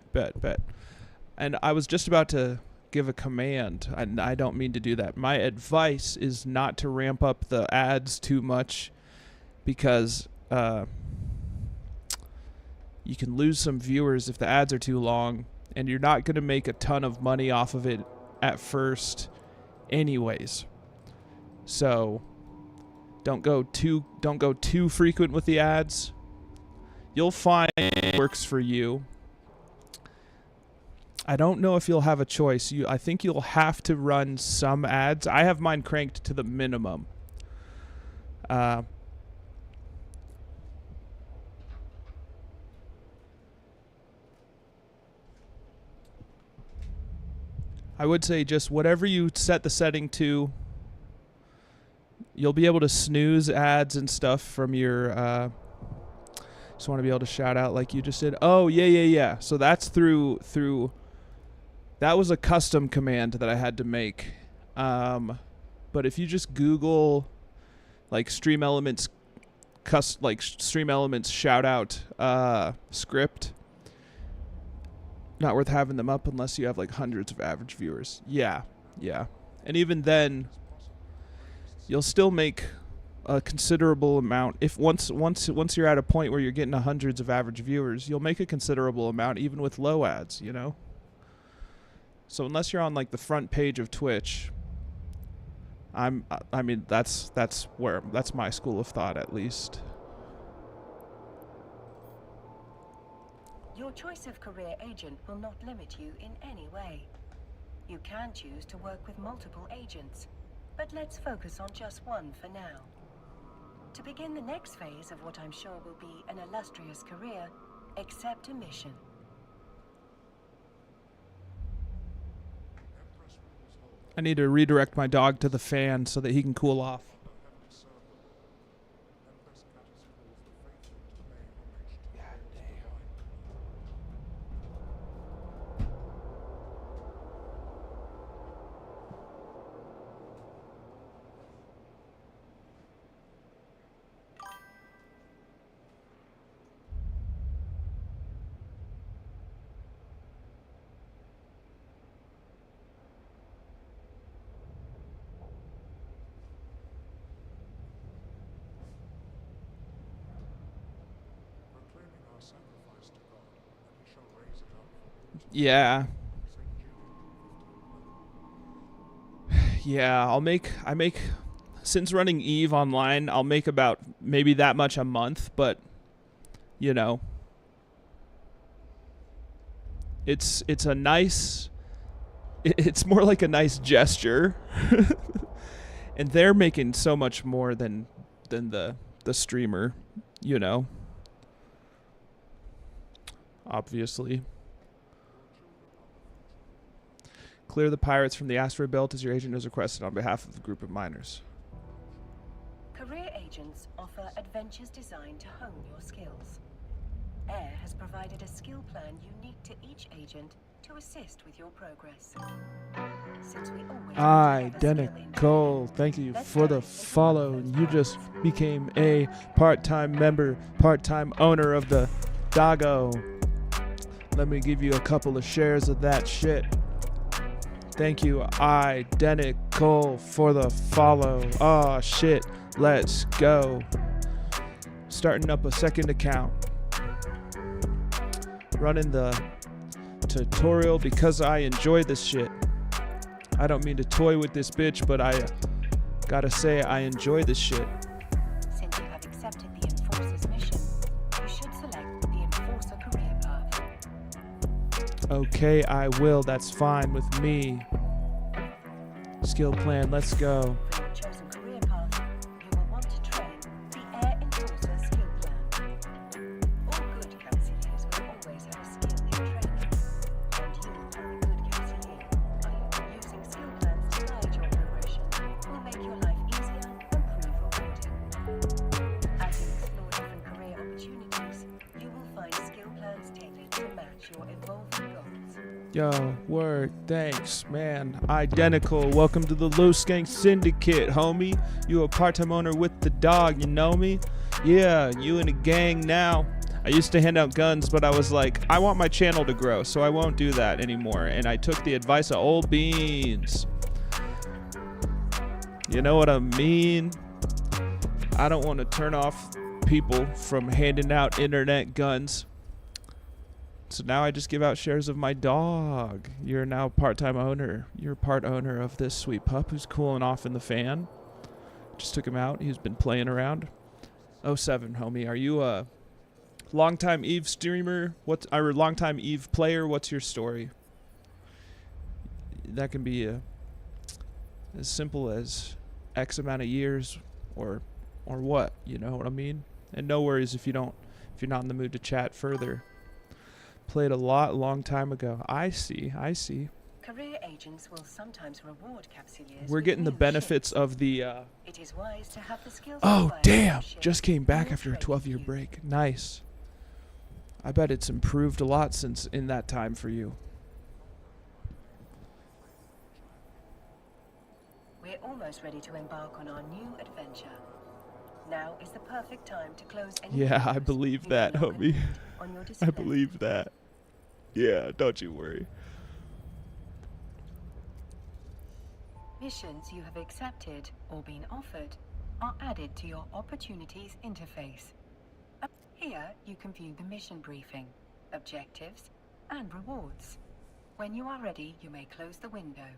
And I was just about to give a command. I don't mean to do that. My advice is not to ramp up the ads too much because you can lose some viewers if the ads are too long, and you're not going to make a ton of money off of it at first anyways. So don't go too frequent with the ads. You'll find it works for you. I don't know if you'll have a choice. I think you'll have to run some ads. I have mine cranked to the minimum. I would say just whatever you set the setting to, you'll be able to snooze ads and stuff from your... just want to be able to shout out like you just did. Oh, yeah. So that's through... That was a custom command that I had to make. But if you just Google like Stream Elements shout out script, not worth having them up unless you have like hundreds of average viewers. Yeah. And even then, you'll still make a considerable amount. If once you're at a point where you're getting hundreds of average viewers, you'll make a considerable amount even with low ads, you know? So unless you're on like the front page of Twitch, I mean, that's my school of thought, at least. Your choice of career agent will not limit you in any way. You can choose to work with multiple agents, but let's focus on just one for now. To begin the next phase of what I'm sure will be an illustrious career, accept a mission. I need to redirect my dog to the fan so that he can cool off. Yeah. Yeah, I make since running Eve online, I'll make about maybe that much a month, but you know, it's a nice it's more like a nice gesture. And they're making so much more than the streamer, you know. Obviously. Clear the pirates from the asteroid belt as your agent has requested on behalf of the group of miners. Career agents offer adventures designed to hone your skills. Air has provided a skill plan unique to each agent to assist with your progress. Since we always Identical. Thank you for the follow. You just became a part-time member, part-time owner of the Doggo. Let me give you a couple of shares of that shit. Thank you, Identical, for the follow. Oh, shit. Let's go. Starting up a second account. Running the tutorial because I enjoy this shit. I don't mean to toy with this bitch, but I gotta say I enjoy this shit. Since you have accepted the Enforcer's mission, you should select the Enforcer career path. Okay, I will. That's fine with me. Skill plan, let's go. For your chosen career path, you will want to train the Air Enforcer skill plan. All good Capsuleers will always have a skill in training. And you, are a good Capsuleer, using skill plans to guide your progression will make your life easier and prove rewarding. As you explore different career opportunities, you will find skill plans tailored to match your evolving goals. Yo, word, thanks, man. Identical, welcome to the Loose Gang Syndicate, homie. You a part-time owner with the dog, you know me? Yeah, you in a gang now. I used to hand out guns, but I was like, I want my channel to grow, so I won't do that anymore. And I took the advice of old beans. You know what I mean? I don't want to turn off people from handing out internet guns. So now I just give out shares of my dog. You're now a part-time owner. You're part owner of this sweet pup who's cooling off in the fan. Just took him out. He's been playing around. 07, homie. Are you a longtime Eve streamer? Or longtime Eve player? What's your story? That can be as simple as X amount of years or what, you know what I mean? And no worries if you're not in the mood to chat further. Played a long time ago. I see. Career agents will sometimes reward Capsuleers. We're getting the benefits of the It is wise to have the skills. Oh damn, just came back after a 12-year break. Nice. I bet it's improved a lot since in that time for you. We're almost ready to embark on our new adventure. Now is the perfect time to close any Yeah, I windows believe you that, no longer homie. need on your I display. believe that. Yeah, don't you worry. Missions you have accepted or been offered are added to your Opportunities interface. Here you can view the mission briefing, objectives, and rewards. When you are ready, you may close the window.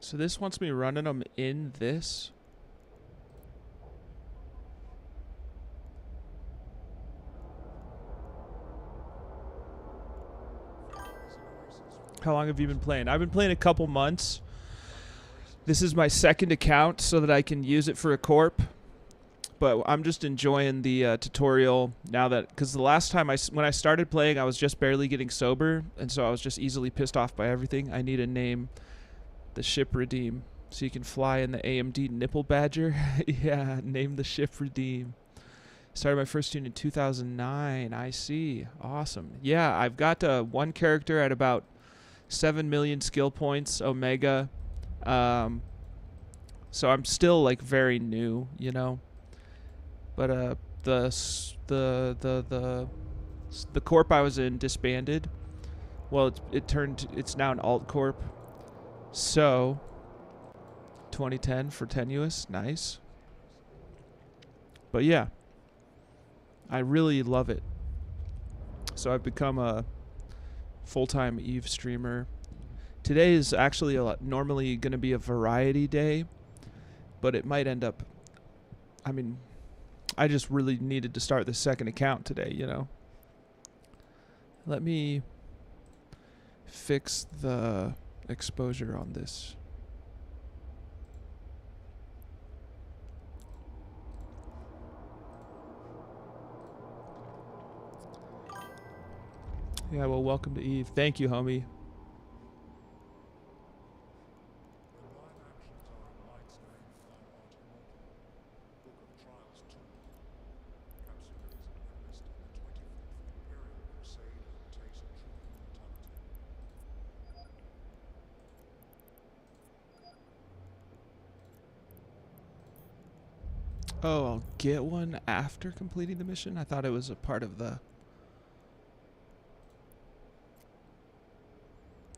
So this wants me running them in this. How long have you been playing? I've been playing a couple months. This is my second account so that I can use it for a corp. But I'm just enjoying the tutorial now that, because the last time when I started playing, I was just barely getting sober, and so I was just easily pissed off by everything. I need to name the ship Redeem so you can fly in the AMD Nipple Badger. Yeah, name the ship Redeem. Started my first tune in 2009. I see. Awesome. Yeah, I've got one character at about 7 million skill points, Omega. So I'm still like very new, you know. But the corp I was in disbanded. Well, it's now an alt corp. So 2010 for Tenuous, nice. But yeah, I really love it. So I've become a full-time Eve streamer. Today is actually normally going to be a variety day, but it might end up, I mean, I just really needed to start the second account today, you know. Let me fix the exposure on this. Yeah, well, welcome to Eve. Thank you, homie. Oh, I'll get one after completing the mission? I thought it was a part of the...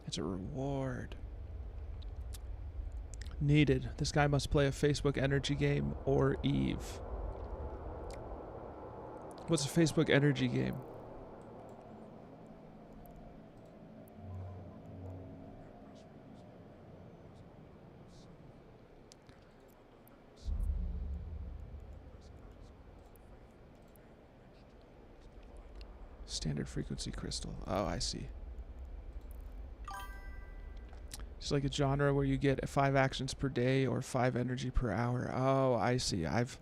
It's a reward. Needed. This guy must play a Facebook energy game or Eve. What's a Facebook energy game? Standard frequency crystal. Oh, I see. It's like a genre where you get 5 actions per day or 5 energy per hour. Oh, I see. I've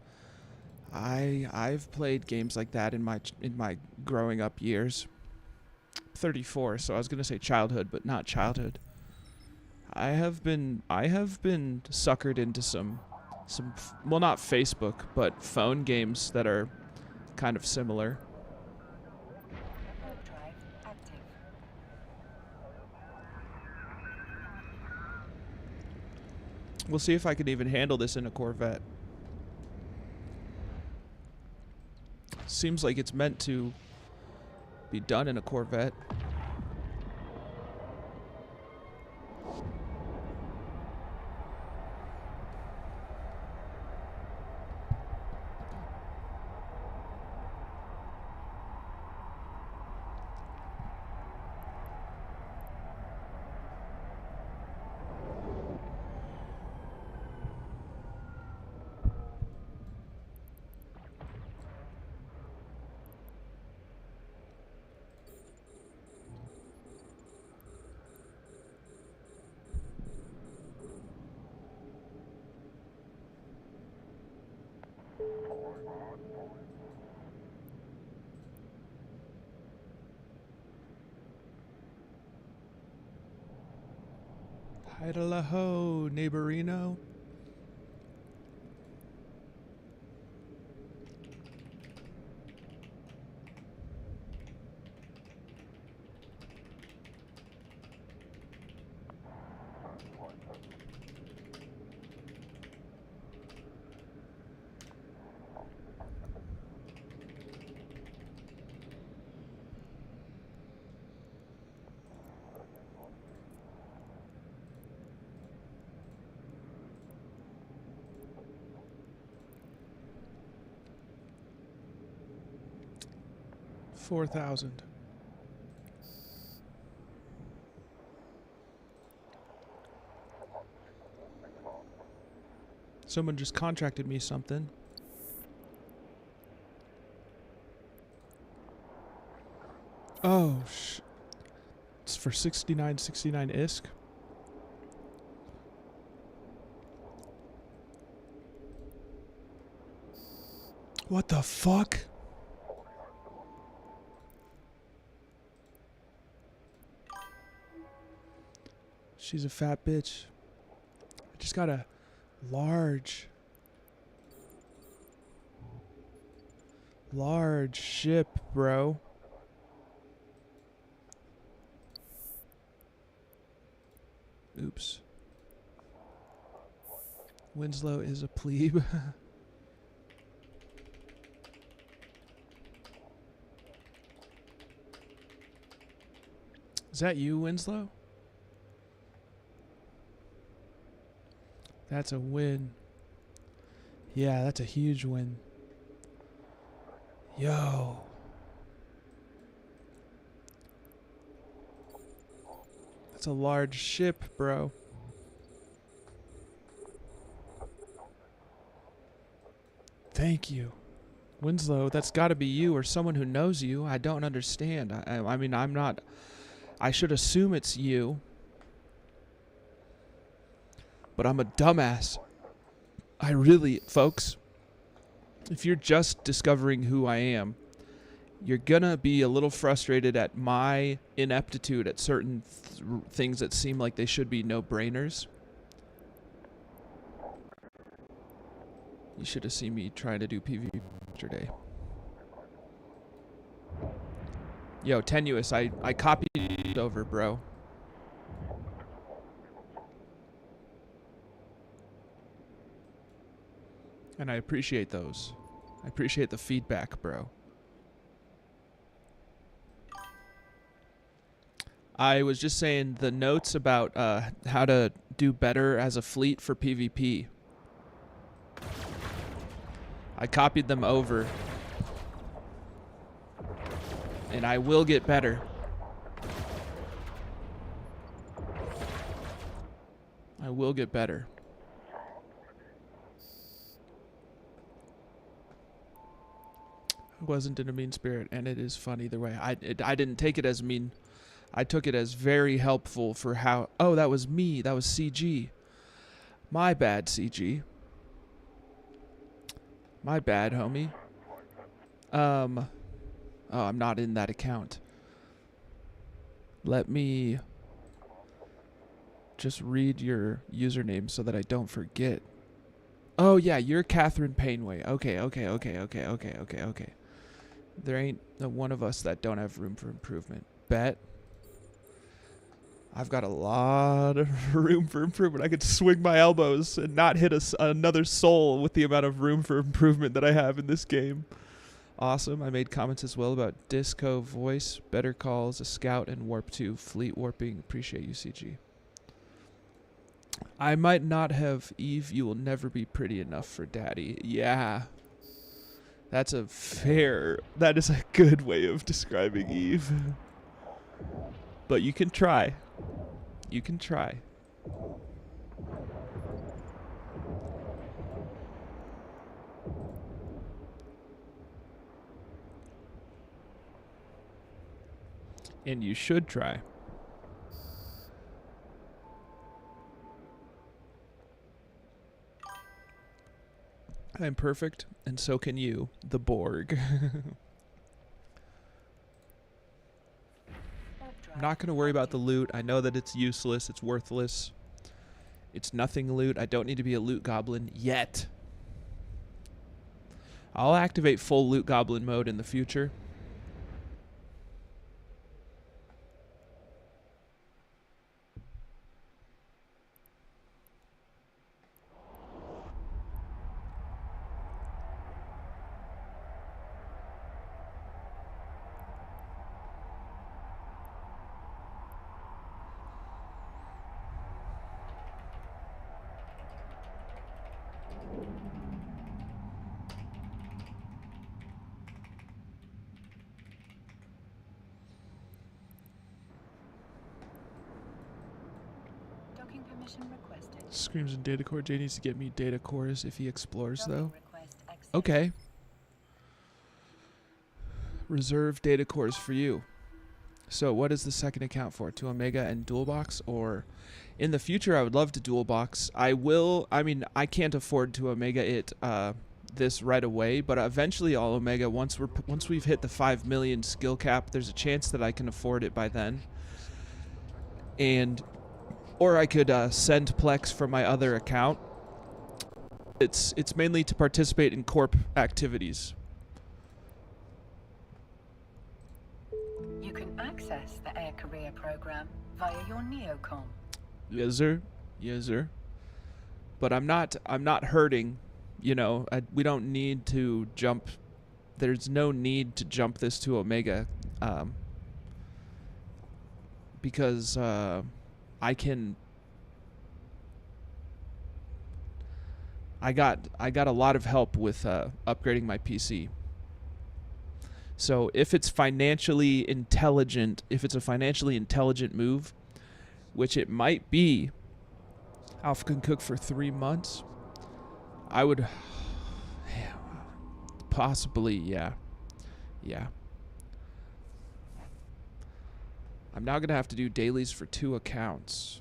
played games like that in my growing up years. 34, so I was gonna say childhood, but not childhood. I have been suckered into some well, not Facebook, but phone games that are kind of similar. We'll see if I can even handle this in a Corvette. Seems like it's meant to be done in a Corvette. Idaho, neighborino. $4,000. Someone just contracted me something. Oh, it's for 6969 ISK. What the fuck? She's a fat bitch. I just got a large ship, bro. Oops. Winslow is a plebe. Is that you, Winslow? That's a win. Yeah, that's a huge win. Yo. That's a large ship, bro. Thank you. Winslow, that's got to be you or someone who knows you. I don't understand. I mean, I'm not... I should assume it's you. But I'm a dumbass. I really... Folks, if you're just discovering who I am, you're gonna be a little frustrated at my ineptitude at certain things that seem like they should be no-brainers. You should have seen me trying to do PvP yesterday. Yo, Tenuous, I copied it over, bro. And I appreciate those. I appreciate the feedback, bro. I was just saying the notes about how to do better as a fleet for PvP. I copied them over. And I will get better. I will get better. It wasn't in a mean spirit, and it is fun either way. I didn't take it as mean. I took it as very helpful for how... Oh, that was me. That was CG. My bad, CG. My bad, homie. Oh, I'm not in that account. Let me just read your username so that I don't forget. Oh, yeah, you're Catherine Painway. Okay. There ain't one of us that don't have room for improvement. Bet. I've got a lot of room for improvement. I could swing my elbows and not hit another soul with the amount of room for improvement that I have in this game. Awesome. I made comments as well about Disco, Voice, Better Calls, a Scout, and Warp 2. Fleet Warping. Appreciate you, CG. I might not have Eve. You will never be pretty enough for Daddy. Yeah. That is a good way of describing Eve. But you can try. You can try. And you should try. I'm perfect, and so can you, the Borg. I'm not going to worry about the loot. I know that it's useless. It's worthless. It's nothing loot. I don't need to be a loot goblin yet. I'll activate full loot goblin mode in the future. Docking permission requested. Screams in data core. Jay needs to get me data cores if he explores, Docking though. request accepted. Okay. Reserve data cores for you. So what is the second account for? To Omega and dual box? Or in the future, I would love to dual box. I mean, I can't afford to Omega it this right away, but eventually I'll Omega once we've hit the 5 million skill cap. There's a chance that I can afford it by then. Or I could send Plex from my other account. It's mainly to participate in corp activities. You can access the Air Career program via your Neocom. Yes, sir. Yes, sir. But I'm not hurting. You know, we don't need to jump. There's no need to jump this to Omega, because I got a lot of help with upgrading my PC. So if it's financially intelligent, if it's a financially intelligent move, which it might be, Alpha can cook for 3 months. I would possibly, yeah. I'm now gonna have to do dailies for 2 accounts.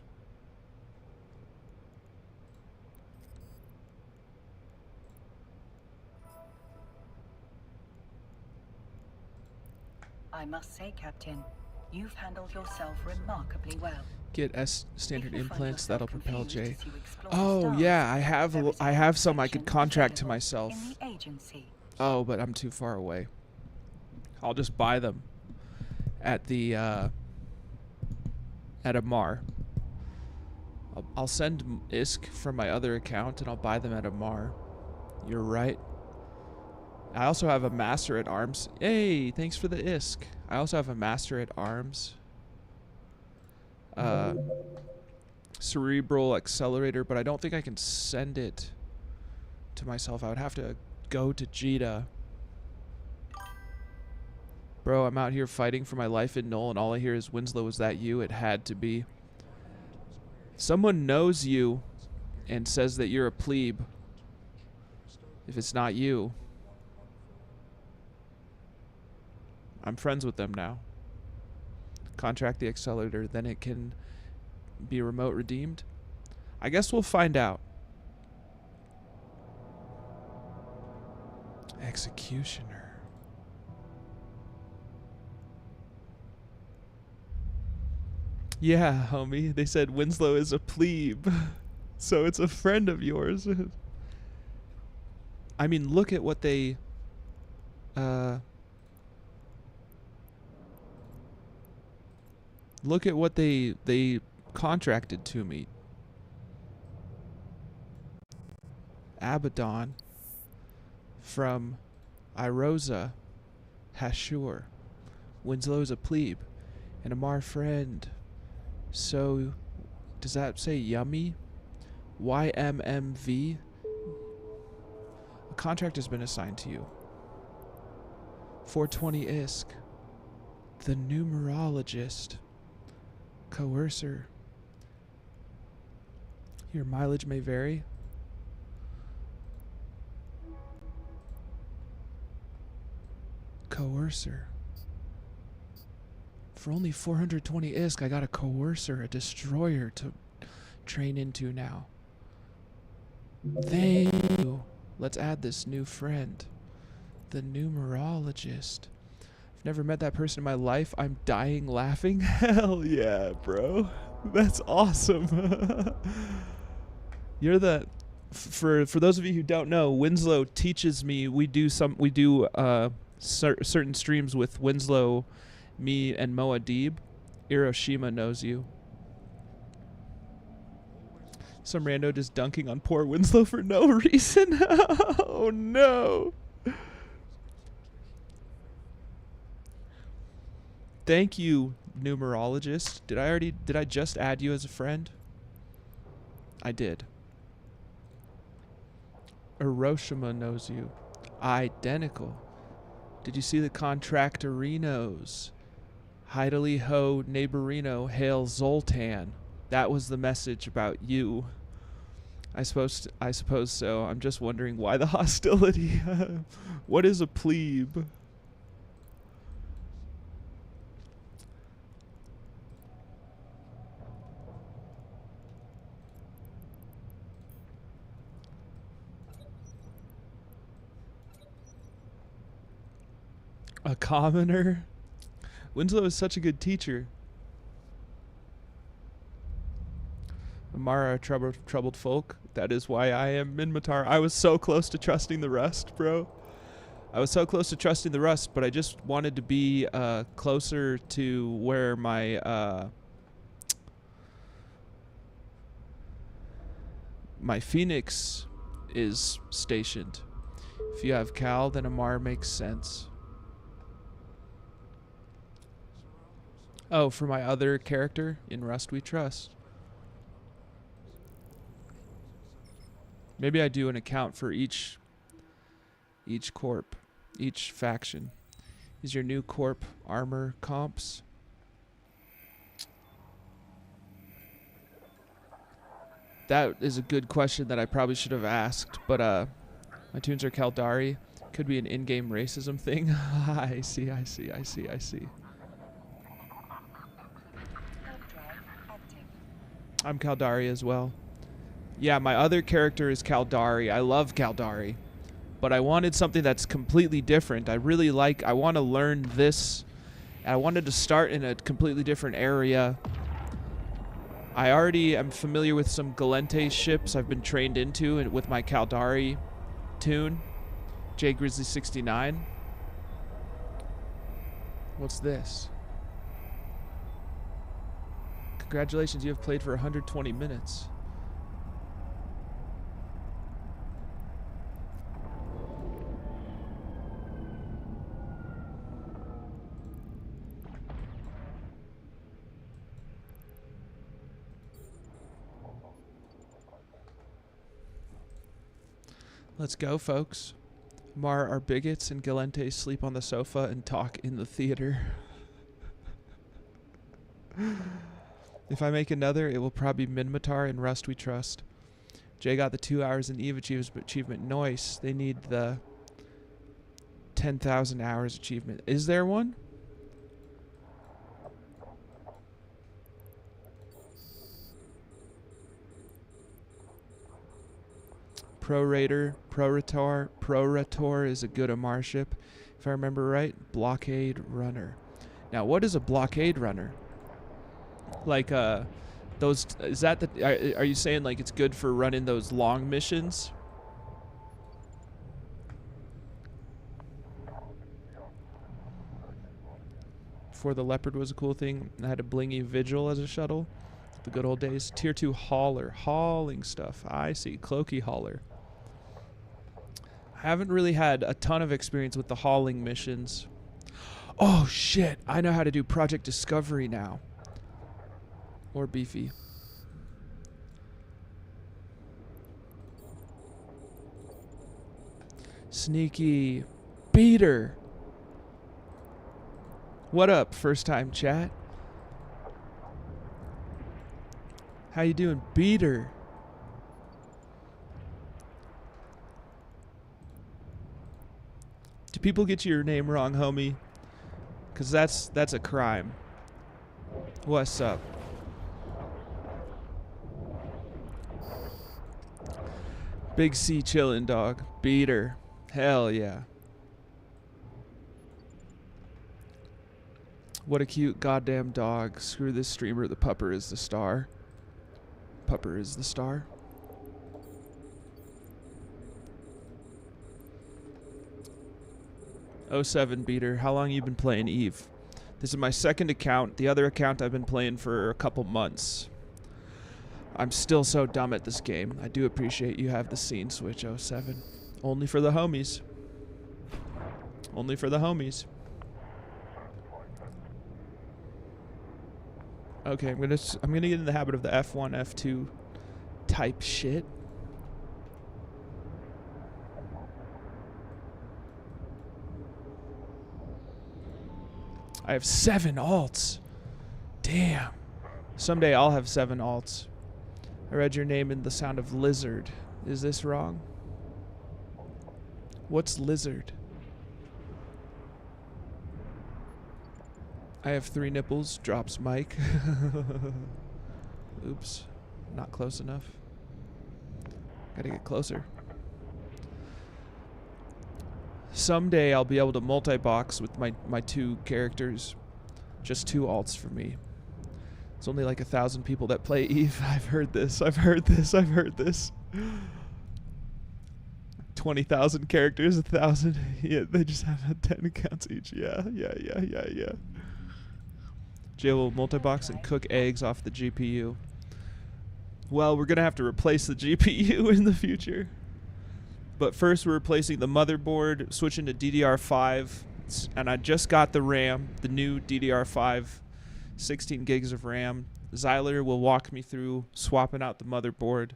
I must say, Captain, you've handled yourself remarkably well. Get S standard If you find implants, that'll yourself propel confused J. as you explore Oh stars, yeah, there is I have some I information could contract to available myself. in the agency. Oh, but I'm too far away. I'll just buy them at the at Amar. I'll send ISK from my other account and I'll buy them at Amar. You're right. I also have a master at arms. Hey, thanks for the ISK. I also have a master at arms. Cerebral accelerator, but I don't think I can send it to myself. I would have to go to Jita. Bro, I'm out here fighting for my life in Null, and all I hear is, Winslow, is that you? It had to be. Someone knows you and says that you're a plebe. If it's not you. I'm friends with them now. Contract the accelerator, then it can be remote redeemed. I guess we'll find out. Executioner. Yeah, homie. They said Winslow is a plebe. So it's a friend of yours. I mean, look at what they... look at what they contracted to me. Abaddon from Irosa Hashur. Winslow's a plebe. And Amar friend. So, does that say yummy? YMMV? A contract has been assigned to you. 420 ISK. The numerologist. Coercer. Your mileage may vary. Coercer. For only 420 ISK, I got a Coercer, a destroyer to train into now. Thank you. Let's add this new friend. The numerologist. I've never met that person in my life. I'm dying laughing. Hell yeah, bro. That's awesome. You're the... For those of you who don't know, Winslow teaches me. We do certain streams with Winslow, me, and Moadib. Hiroshima knows you. Some rando just dunking on poor Winslow for no reason. Oh no. Thank you, numerologist. Did I just add you as a friend? I did. Hiroshima knows you. Identical. Did you see the contractorinos? Heidely ho neighborino hail Zoltan. That was the message about you. I suppose so. I'm just wondering why the hostility. What is a plebe? A commoner? Winslow is such a good teacher. Amara, troubled folk. That is why I am Minmatar. I was so close to trusting the rust, bro. I was so close to trusting the rust, but I just wanted to be closer to where my my Phoenix is stationed. If you have Cal, then Amar makes sense. Oh, for my other character in Rust We Trust. Maybe I do an account for each corp, each faction. Is your new corp armor comps? That is a good question that I probably should have asked, but my tunes are Kaldari. Could be an in-game racism thing. I see. I'm Kaldari as well. Yeah, my other character is Kaldari. I love Kaldari. But I wanted something that's completely different. I want to learn this. I wanted to start in a completely different area. I already am familiar with some Galente ships I've been trained into and with my Kaldari tune. Grizzly69. What's this? Congratulations, you have played for 120 minutes. Let's go, folks. Mar are bigots and Galente sleep on the sofa and talk in the theater. If I make another, it will probably be Minmatar and Rust We Trust. Jay got the 2 hours in EVE achievement. Nice. They need the 10,000 hours achievement. Is there one? Prorator is a good Amar ship. If I remember right, Blockade Runner. Now, what is a Blockade Runner? Like, those, is that the, are you saying like it's good for running those long missions? Before the Leopard was a cool thing, I had a blingy Vigil as a shuttle. The good old days. Tier 2 hauler. Hauling stuff. I see. Cloaky hauler. I haven't really had a ton of experience with the hauling missions. Oh, shit. I know how to do Project Discovery now. Or Beefy. Sneaky. Beater. What up, first time chat? How you doing, Beater? Do people get your name wrong, homie? 'Cause that's a crime. What's up? Big C chillin', dog. Beater. Hell yeah. What a cute goddamn dog. Screw this streamer. The pupper is the star. Pupper is the star. '07 Beater. How long you been playing EVE? This is my second account. The other account I've been playing for a couple months. I'm still so dumb at this game. I do appreciate you have the scene switch, '07. Only for the homies. Only for the homies. Okay, I'm gonna get in the habit of the F1, F2 type shit. I have 7 alts. Damn. Someday I'll have 7 alts. I read your name in the sound of lizard. Is this wrong? What's lizard? I have 3 nipples, drops Mike. Oops, not close enough. Gotta get closer. Someday I'll be able to multi-box with my 2 characters. Just 2 alts for me. It's only like 1,000 people that play Eve. I've heard this. 20,000 characters, 1,000. Yeah, they just have 10 accounts each. Yeah. Jay will multi-box and cook eggs off the GPU. Well, we're going to have to replace the GPU in the future. But first we're replacing the motherboard, switching to DDR5. And I just got the RAM, the new DDR5, 16 gigs of RAM. Zyler will walk me through swapping out the motherboard.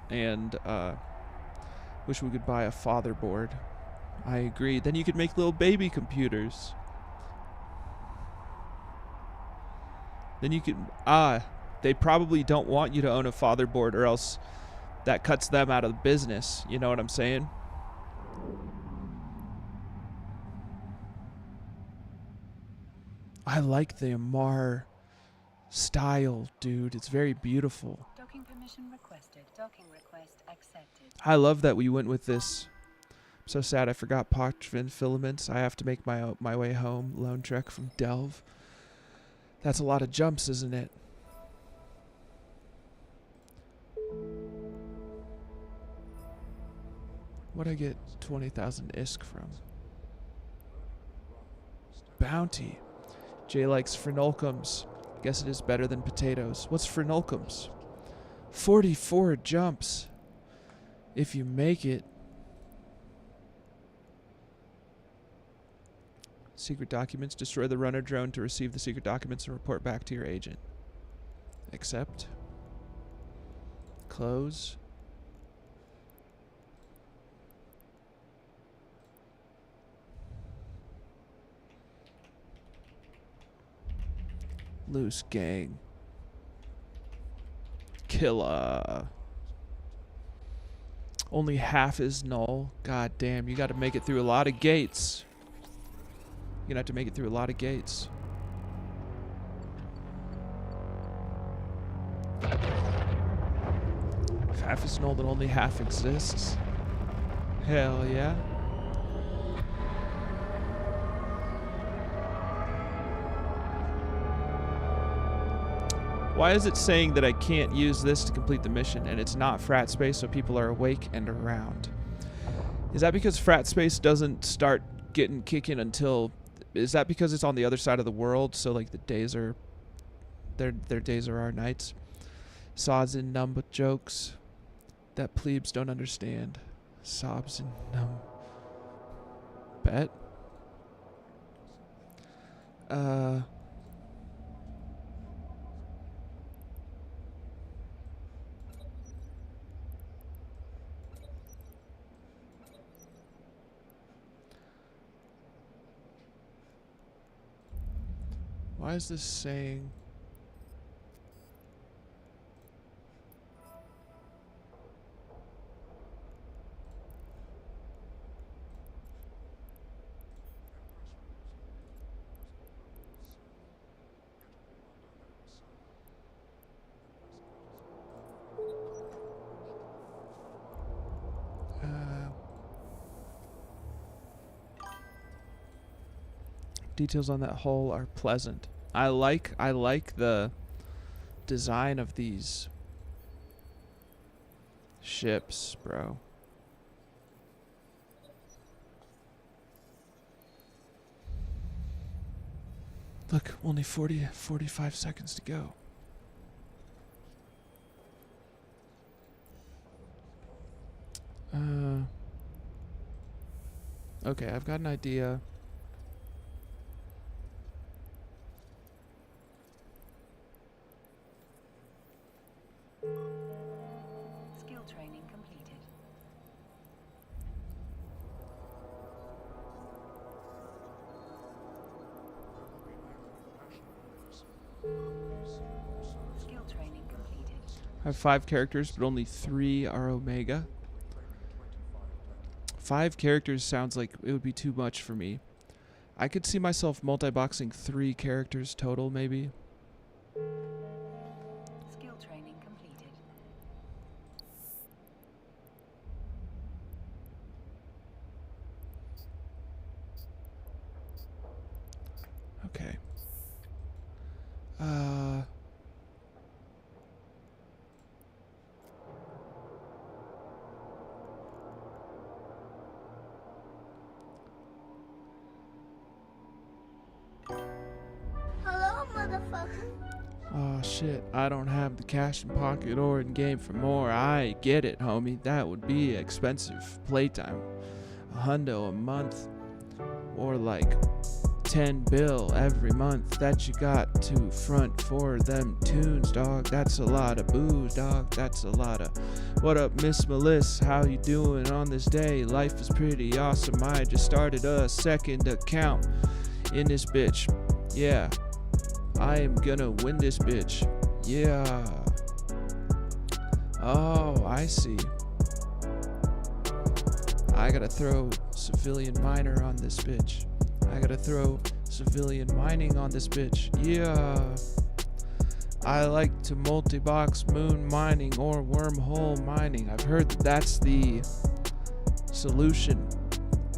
And wish we could buy a fatherboard. I agree. Then you could make little baby computers. Then you could... they probably don't want you to own a fatherboard, or else that cuts them out of the business. You know what I'm saying? I like the Amar style, dude. It's very beautiful. Docking permission requested. Docking request accepted. I love that we went with this. I'm so sad I forgot parchment filaments. I have to make my way home. Lone trek from Delve. That's a lot of jumps, isn't it? What'd I get 20,000 ISK from? Bounty. Jay likes frenulkums. Guess it is better than potatoes. What's frenulkums? 44 jumps. If you make it. Secret documents. Destroy the runner drone to receive the secret documents and report back to your agent. Accept. Close. Loose gang. Killer. Only half is null. God damn, you gotta make it through a lot of gates. You're gonna have to make it through a lot of gates. If half is null, then only half exists. Hell yeah. Why is it saying that I can't use this to complete the mission, and it's not frat space, so people are awake and around? Is that because frat space doesn't start getting kicking until... Is that because it's on the other side of the world, so like the days are... Their days are our nights? Sods and numb jokes that plebes don't understand. Sobs and numb... Bet? Why is this saying... Details on that hull are pleasant. I like the design of these ships, bro. Look, only 45 seconds to go. Okay, I've got an idea. Skill training completed. I have 5 characters, but only 3 are Omega. 5 characters sounds like it would be too much for me. I could see myself multi-boxing 3 characters total, maybe. Skill training completed. Okay. Hello, motherfucker. Oh shit, I don't have the cash in pocket or in game for more. I get it, homie. That would be expensive playtime. $100 a month, or like 10 bill every month that you got to front for them tunes, dog. That's a lot of booze, dog. That's a lot of... What up, Miss Melissa? How you doing on this day? Life is pretty awesome. I just started a second account in this bitch. Yeah, I am gonna win this bitch. Yeah. Oh, I see. I gotta throw civilian miner on this bitch. I gotta throw civilian mining on this bitch. Yeah. I like to multi-box moon mining or wormhole mining. I've heard that that's the solution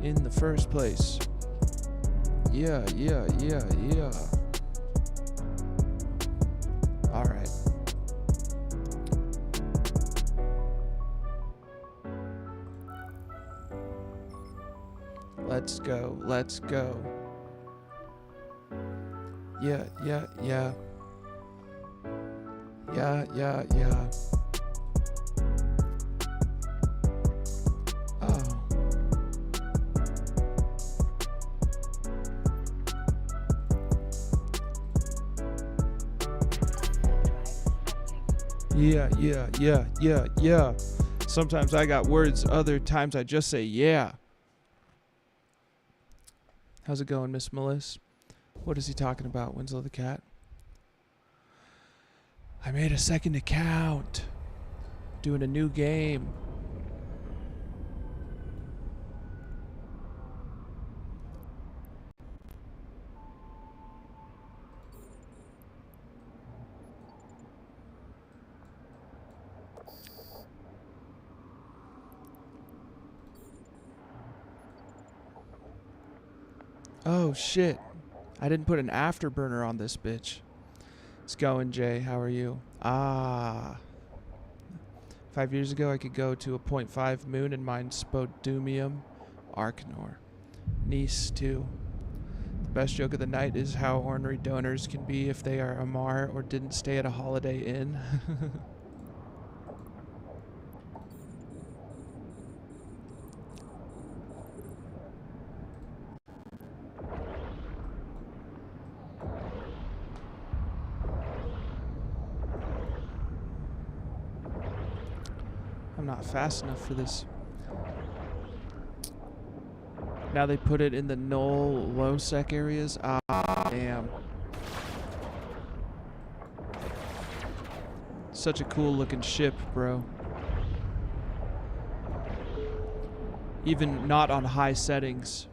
in the first place. Yeah. Alright. Let's go. Yeah. Oh. Yeah. Sometimes I got words, other times I just say yeah. How's it going, Miss Melissa? What is he talking about, Winslow the Cat? I made a second account. Doing a new game. Oh shit. I didn't put an afterburner on this bitch. It's going, Jay. How are you? 5 years ago, I could go to a 0.5 moon and mine Spodumium Arcanor. Nice, too. The best joke of the night is how ornery donors can be if they are Amar or didn't stay at a Holiday Inn. I'm not fast enough for this. Now they put it in the null low sec areas. Ah, damn. Such a cool looking ship, bro. Even not on high settings.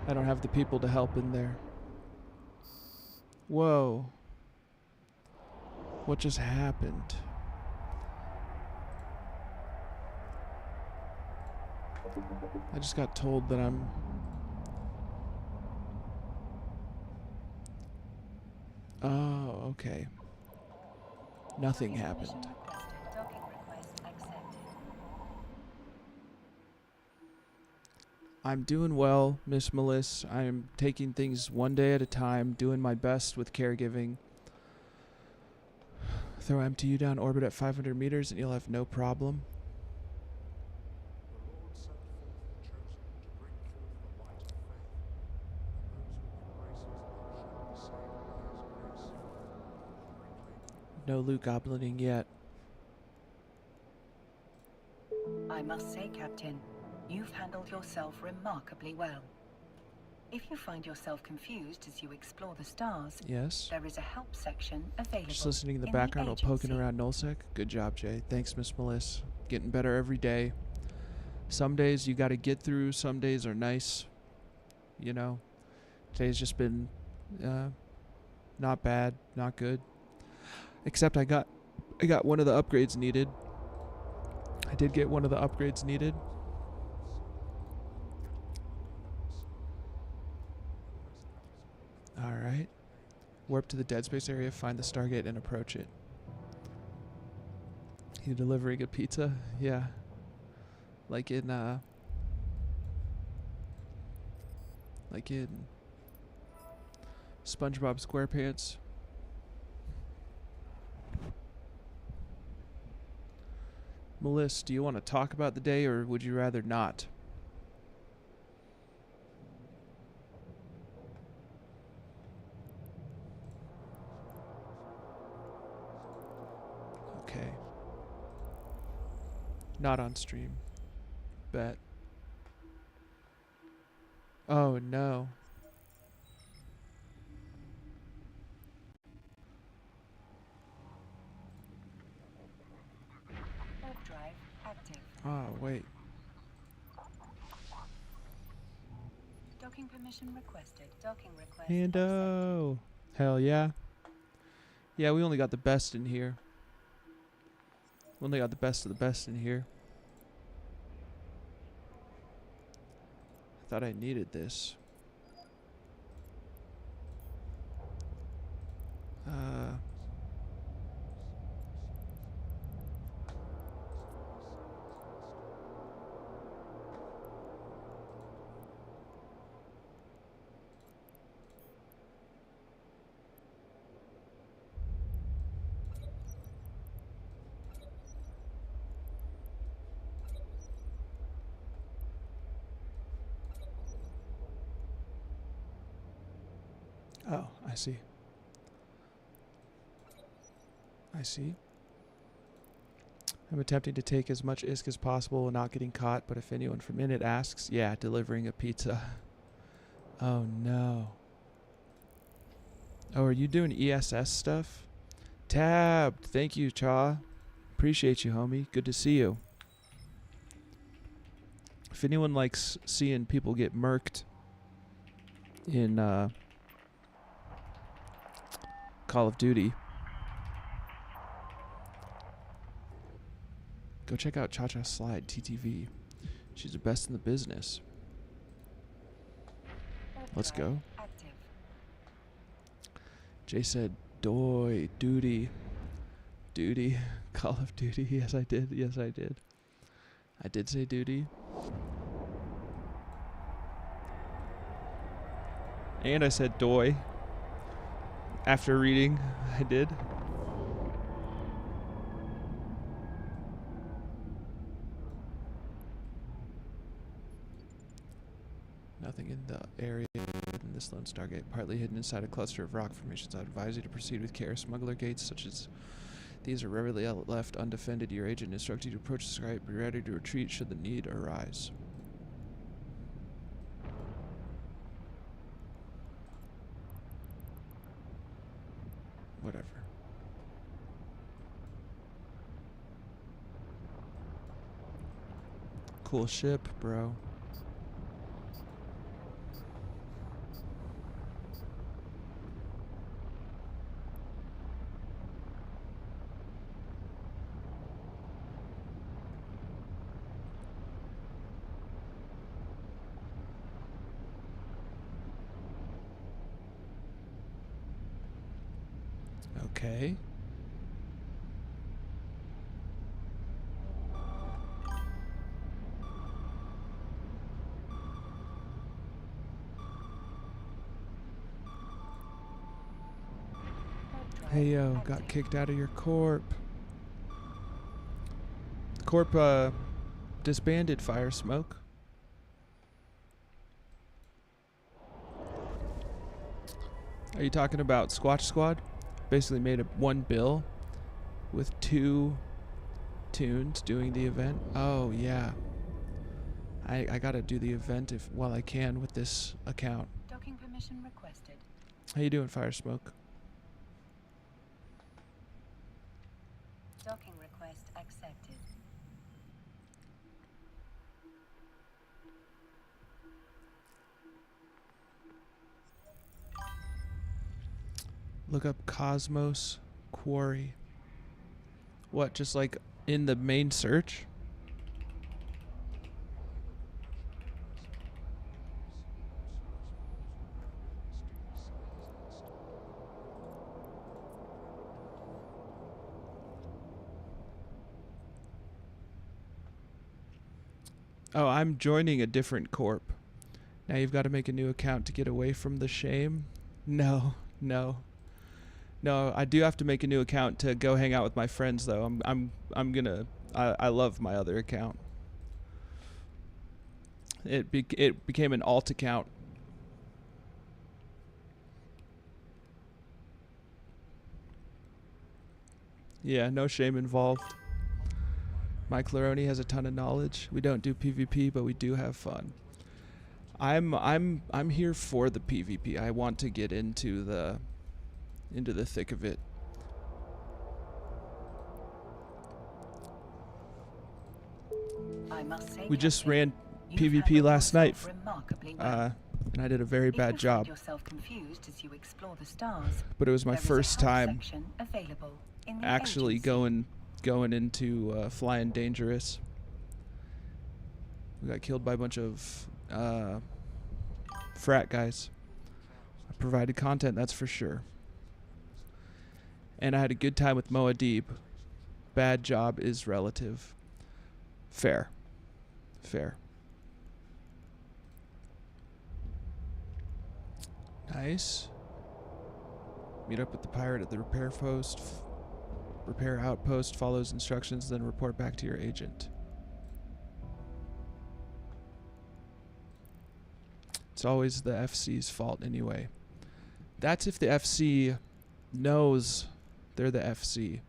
I don't have the people to help in there. Whoa. What just happened? I just got told that I'm... Oh, okay. Nothing happened. Docking request accepted. I'm doing well, Miss Melissa. I'm taking things one day at a time, doing my best with caregiving. Throw MTU down orbit at 500 meters and you'll have no problem. No loot goblining yet. I'm must say, Captain, you've handled yourself remarkably well. If you find yourself confused as you explore the stars, Yes. there is a help section available. Just listening in the in background while poking agency. around nullsec. Good job, Jay. Thanks, Miss Melissa. Getting better every day. Some days you got to get through. Some days are nice. You know, today's just been not bad, not good. Except I got one of the upgrades needed. I did get one of the upgrades needed. All right. Warp to the dead space area, find the Stargate, and approach it. You delivering a pizza? Yeah. Like in SpongeBob SquarePants. Melissa, do you want to talk about the day, or would you rather not? Okay. Not on stream. Bet. Oh no. Warp drive active. Oh, wait. Docking permission requested. Docking request. Hando. Hell yeah. Yeah, we only got the best in here. We only got the best of the best in here. I thought I needed this. Oh, I see. I see. I'm attempting to take as much ISK as possible and not getting caught, but if anyone from in it asks, yeah, delivering a pizza. Oh no. Oh, are you doing ESS stuff? Tabbed. Thank you, Cha. Appreciate you, homie. Good to see you. If anyone likes seeing people get murked in Call of Duty, go check out Cha Cha Slide TTV. She's the best in the business. Let's go. Active. Jay said, "Doy, duty, duty, Call of Duty." Yes, I did. Yes, I did. I did say duty. And I said doy. After reading, I did. Nothing in the area within this lone Stargate, partly hidden inside a cluster of rock formations. I advise you to proceed with care. Smuggler gates such as these are rarely left undefended. Your agent instructs you to approach the Stargate. Be ready to retreat should the need arise. Whatever. Cool ship, bro. Okay. Hey yo, got kicked out of your corp. Corp disbanded Fire Smoke. Are you talking about Squatch Squad? Basically made one bill with two tuned doing the event. Oh yeah. I gotta do the event while I can with this account. Docking permission requested. How you doing, Fire Smoke? Docking request accepted. Look up Cosmos Quarry. What, just like in the main search? Oh, I'm joining a different corp. Now you've got to make a new account to get away from the shame. No, no. No, I do have to make a new account to go hang out with my friends though. I'm gonna I love my other account. It became an alt account. Yeah, no shame involved. Mike Laroni has a ton of knowledge. We don't do PvP, but we do have fun. I'm here for the PvP. I want to get into the thick of it. I must say, We just Captain, ran you've PvP handled last night, yourself remarkably well. and I did a very If bad you job. find yourself confused as you explore the stars, But it was my there is a first help time section available in the actually agency. going into Flying Dangerous. We got killed by a bunch of frat guys. I provided content, that's for sure. And I had a good time with Moadib. Bad job is relative. Fair. Fair. Nice. Meet up with the pirate at the repair post. Repair outpost, follows instructions, then report back to your agent. It's always the FC's fault anyway. That's if the FC knows they're the FC.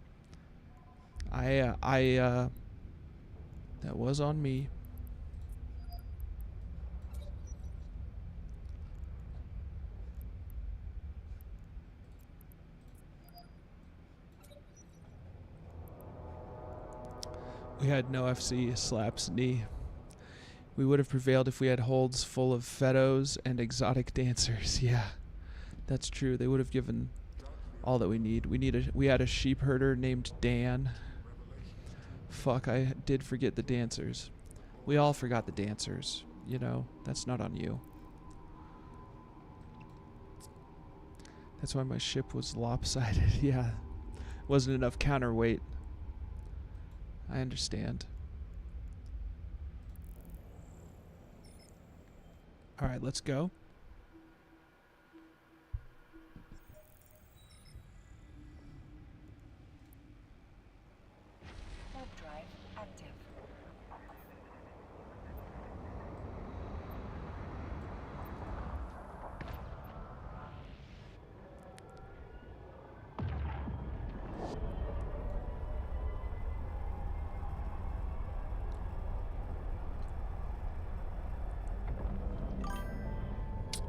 That was on me. We had no FC slaps knee. We would have prevailed if we had holds full of fetos and exotic dancers. Yeah, that's true. They would have given all that we need. We had a sheep herder named Dan. Fuck, I did forget the dancers. We all forgot the dancers. You know, that's not on you. That's why my ship was lopsided. Yeah, wasn't enough counterweight. I understand. All right, let's go. Warp drive active.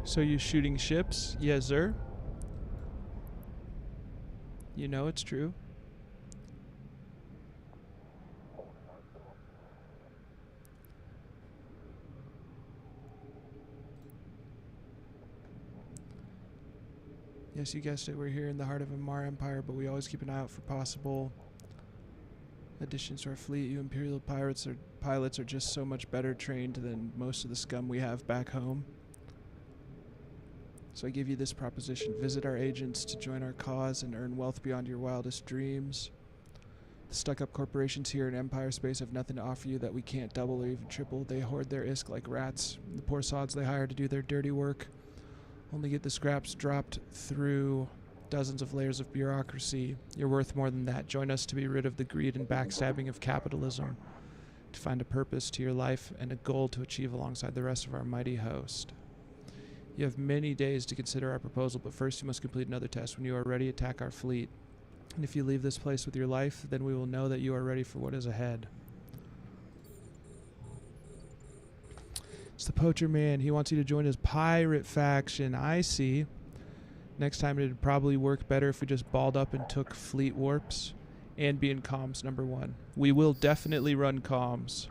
So you shooting ships? Yes, sir. You know it's true. Yes, you guessed it. We're here in the heart of Amar Empire, but we always keep an eye out for possible additions to our fleet. You Imperial pilots are just so much better trained than most of the scum we have back home. So I give you this proposition. Visit our agents to join our cause and earn wealth beyond your wildest dreams. The stuck-up corporations here in Empire Space have nothing to offer you that we can't double or even triple. They hoard their isk like rats. The poor sods they hire to do their dirty work only get the scraps dropped through dozens of layers of bureaucracy. You're worth more than that. Join us to be rid of the greed and backstabbing of capitalism, to find a purpose to your life and a goal to achieve alongside the rest of our mighty host. You have many days to consider our proposal, but first you must complete another test. When you are ready, attack our fleet. And if you leave this place with your life, then we will know that you are ready for what is ahead. It's the Poacher Man. He wants you to join his pirate faction. I see. Next time it'd probably work better if we just balled up and took fleet warps and be in comms #1. We will definitely run comms.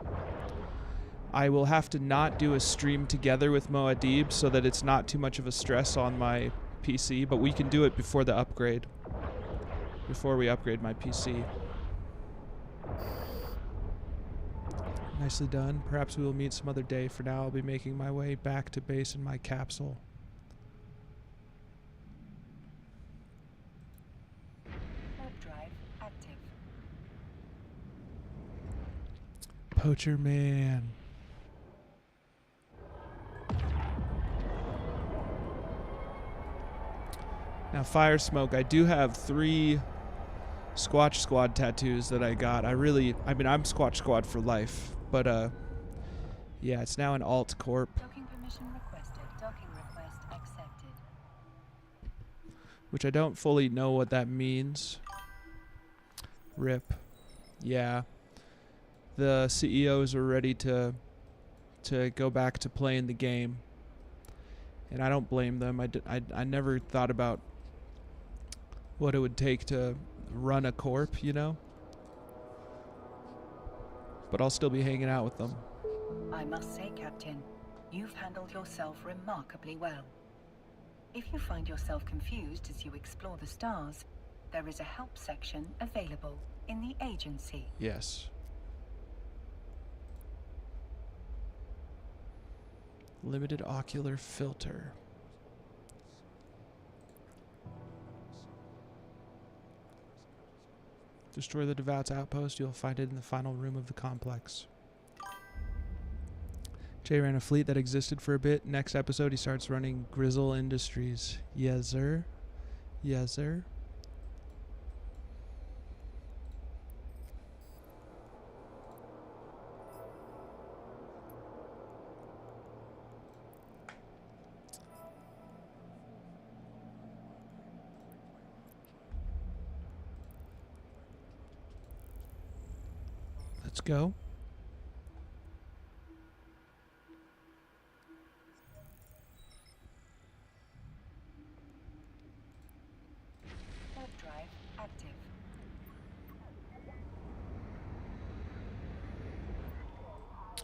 I will have to not do a stream together with Moadib so that it's not too much of a stress on my PC, but we can do it before the upgrade. Before we upgrade my PC. Nicely done. Perhaps we will meet some other day. For now, I'll be making my way back to base in my capsule. Warp drive active. Poacher Man. Now, Fire Smoke, I do have 3 Squatch Squad tattoos that I got. I'm Squatch Squad for life, but yeah, it's now an alt corp. Docking permission requested. Docking request accepted. Which I don't fully know what that means. RIP. Yeah. The CEOs are ready to go back to playing the game. And I don't blame them. I never thought about what it would take to run a corp, you know? But I'll still be hanging out with them. I must say, Captain, you've handled yourself remarkably well. If you find yourself confused as you explore the stars, there is a help section available in the agency. Yes. Limited ocular filter. Destroy the Devout's outpost. You'll find it in the final room of the complex. Jay ran a fleet that existed for a bit. Next episode, he starts running Grizzle Industries. Yes, sir. Yes, sir. Let's go. Warp drive active.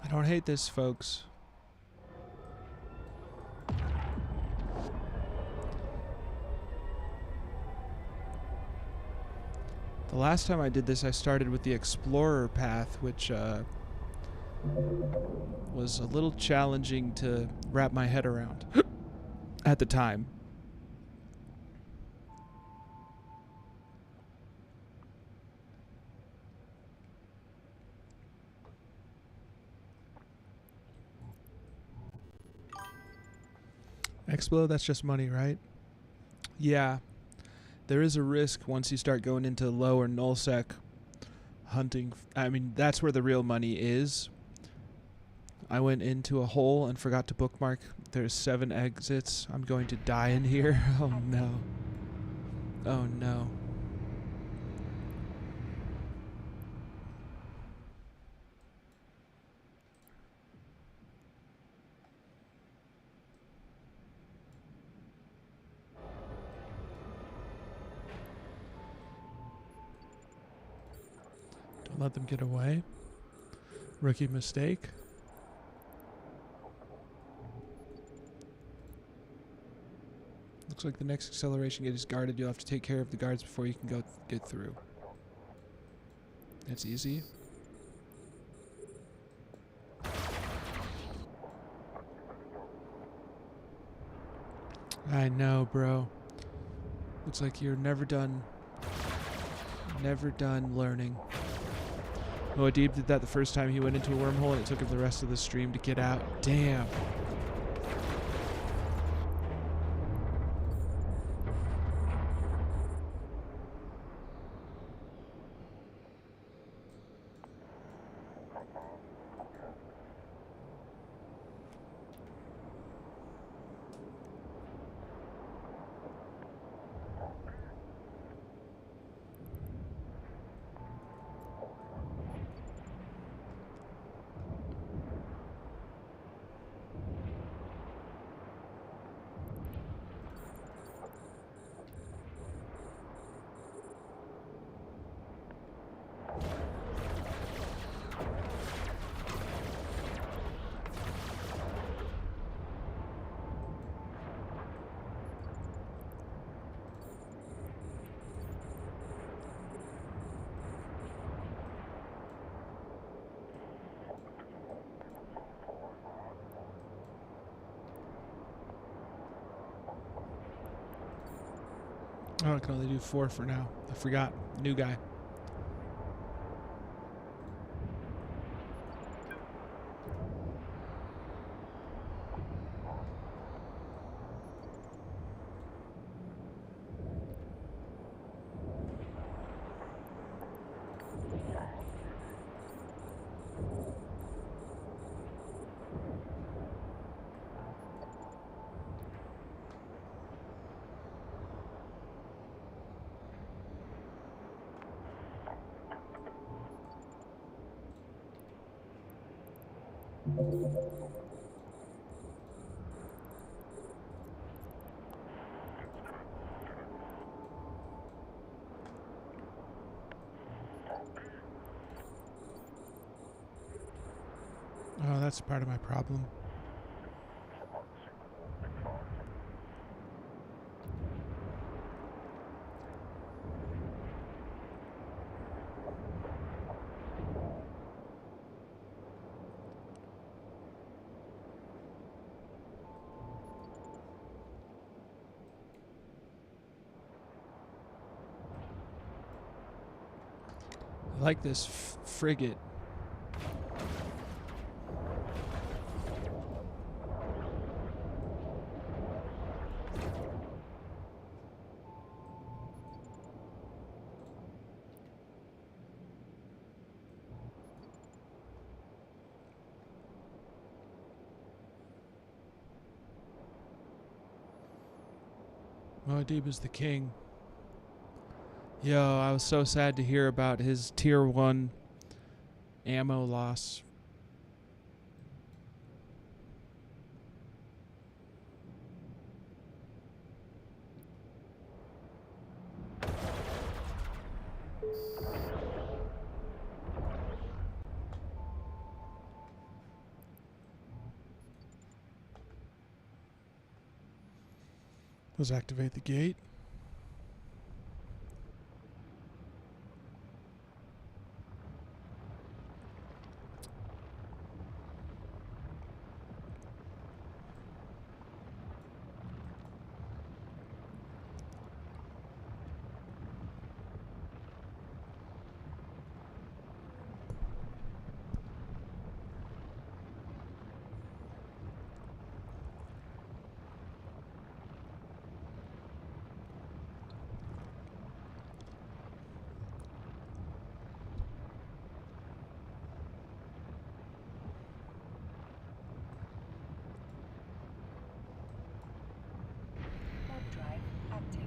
I don't hate this, folks. The last time I did this, I started with the Explorer path, which was a little challenging to wrap my head around at the time. Explo, that's just money, right? Yeah. There is a risk once you start going into low or nullsec hunting. I mean, that's where the real money is. I went into a hole and forgot to bookmark. There's 7 exits. I'm going to die in here. Oh no. Oh no. Don't let them get away. Rookie mistake. Looks like the next acceleration gate is guarded. You'll have to take care of the guards before you can get through. That's easy. I know, bro. Looks like you're never done learning. Moadib did that the first time he went into a wormhole, and it took him the rest of the stream to get out. Damn. Oh, I can only do 4 for now. I forgot. New guy. Oh, that's part of my problem. I like this frigate. Muad'Dib is the king. Yo, I was so sad to hear about his tier 1 ammo loss. Let's activate the gate. Warp drive active.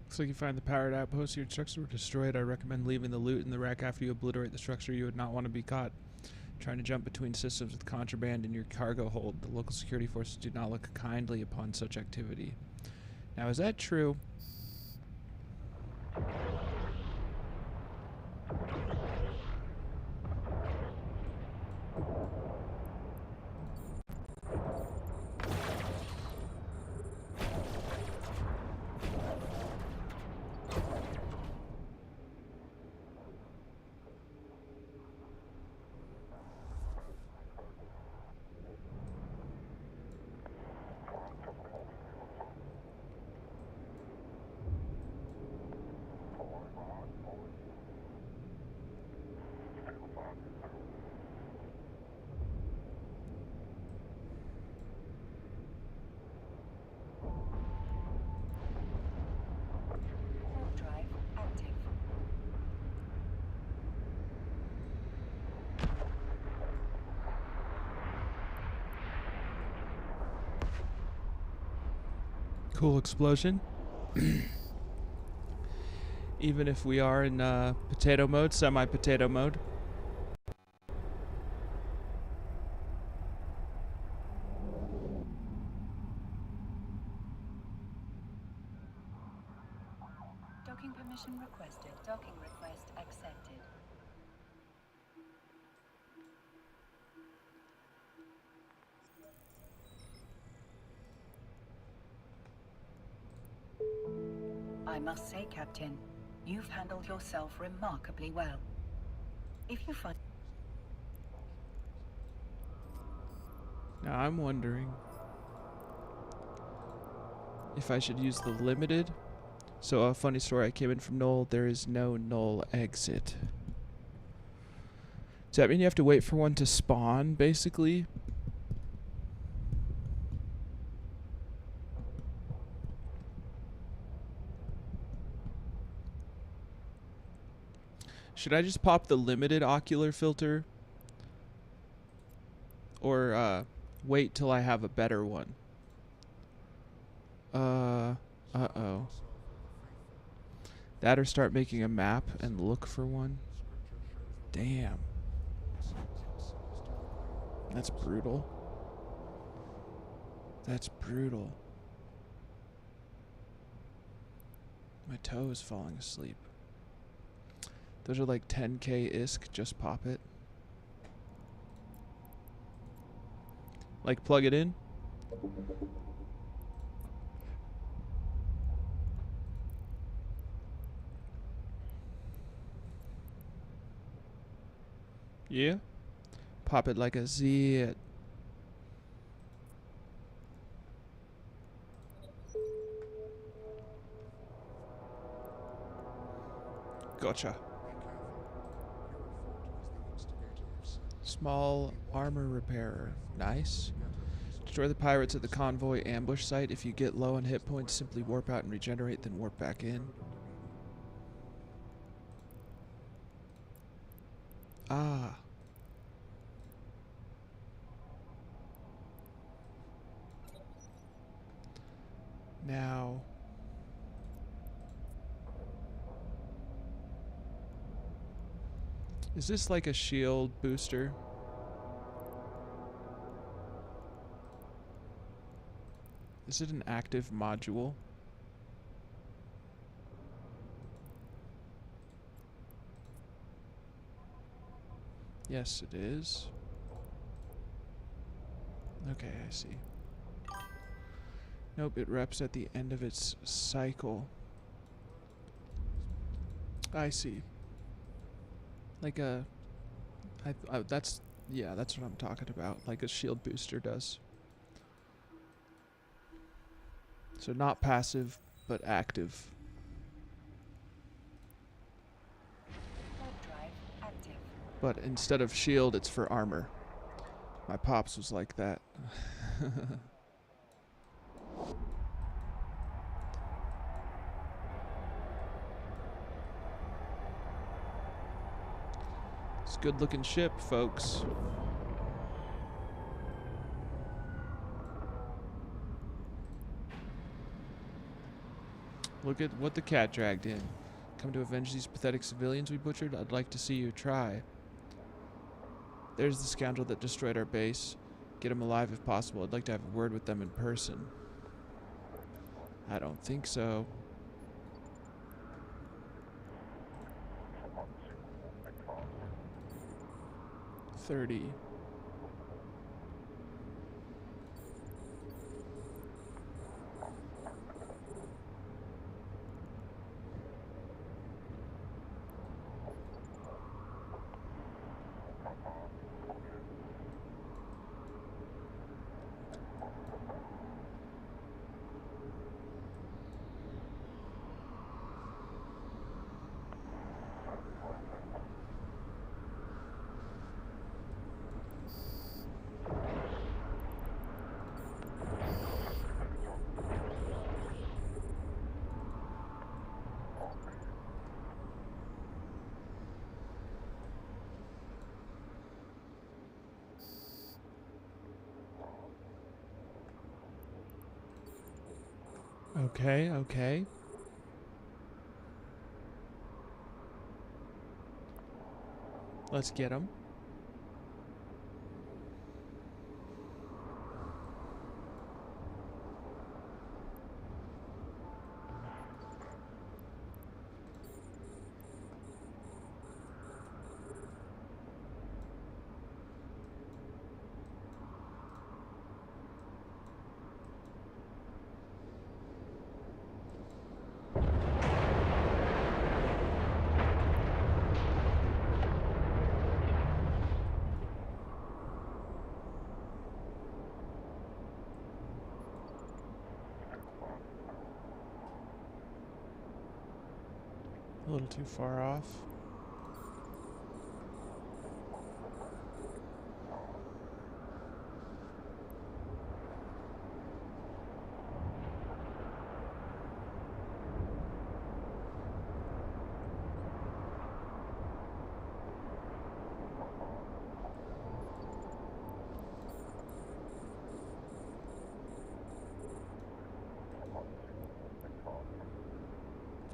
Looks like you find the powered outpost. Your structure were destroyed. I recommend leaving the loot in the rack after you obliterate the structure. You would not want to be caught trying to jump between systems with contraband in your cargo hold. The local security forces do not look kindly upon such activity. Now, is that true? Warp drive active. Cool explosion. Even if we are in potato mode, semi-potato mode. Docking permission requested. Docking request accepted. I must say, Captain, you've handled yourself remarkably well. If you find... Now I'm wondering if I should use the limited. So a funny story, I came in from null, there is no null exit. Does that mean you have to wait for one to spawn, basically? Should I just pop the limited ocular filter? Or wait till I have a better one? Uh-oh. That or start making a map and look for one? Damn. That's brutal. That's brutal. My toe is falling asleep. Those are like 10k ISK, just pop it. Like plug it in. Yeah. Pop it like a zit. Gotcha. Small armor repairer. Nice. Destroy the pirates at the convoy ambush site. If you get low on hit points, simply warp out and regenerate, then warp back in. Ah. Now. Is this like a shield booster? Is it an active module? Yes, it is. Okay, I see. Nope, it reps at the end of its cycle. I see. Like a... that's... Yeah, that's what I'm talking about. Like a shield booster does. So not passive, but active. Drive active. But instead of shield, it's for armor. My pops was like that. It's a good looking ship, folks. Look at what the cat dragged in. Come to avenge these pathetic civilians we butchered? I'd like to see you try. There's the scoundrel that destroyed our base. Get him alive if possible. I'd like to have a word with them in person. I don't think so. $30. Okay, okay. Let's get him. little too far off.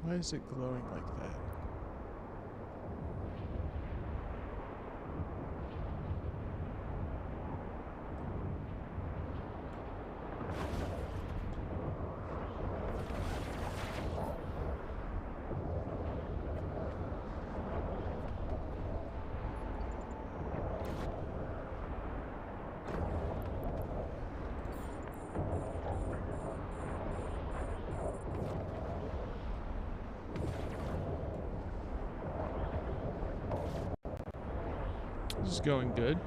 Why is it glowing like that? This is going good.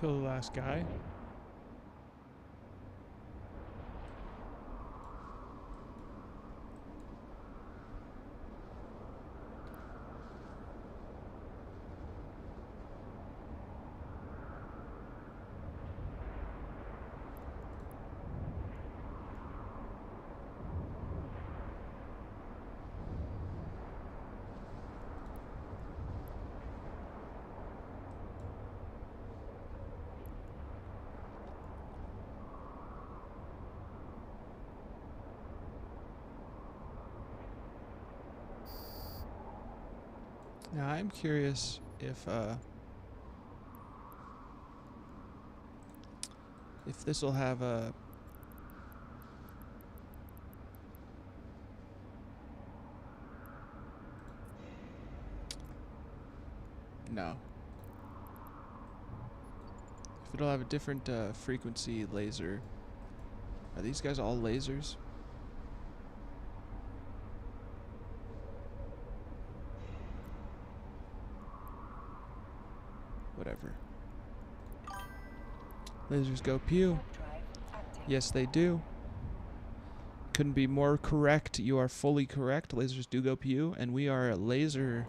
Kill the last guy. Now I'm curious if this will have a no. If it'll have a different frequency laser. Are these guys all lasers? Whatever. Lasers go pew. Yes, they do. Couldn't be more correct. You are fully correct. Lasers do go pew, and we are a laser.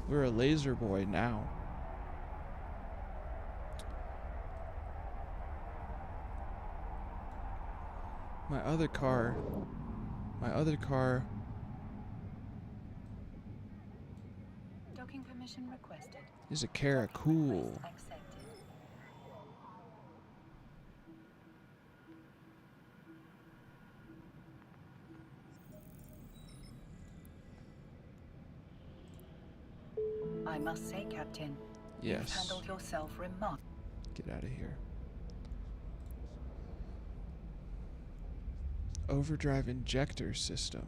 We're a laser boy now. My other car. Docking permission requested. Is a Kara. Cool. Request accepted. I must say, Captain, you've Yes. handled yourself remarkably. Get out of here. Overdrive injector system.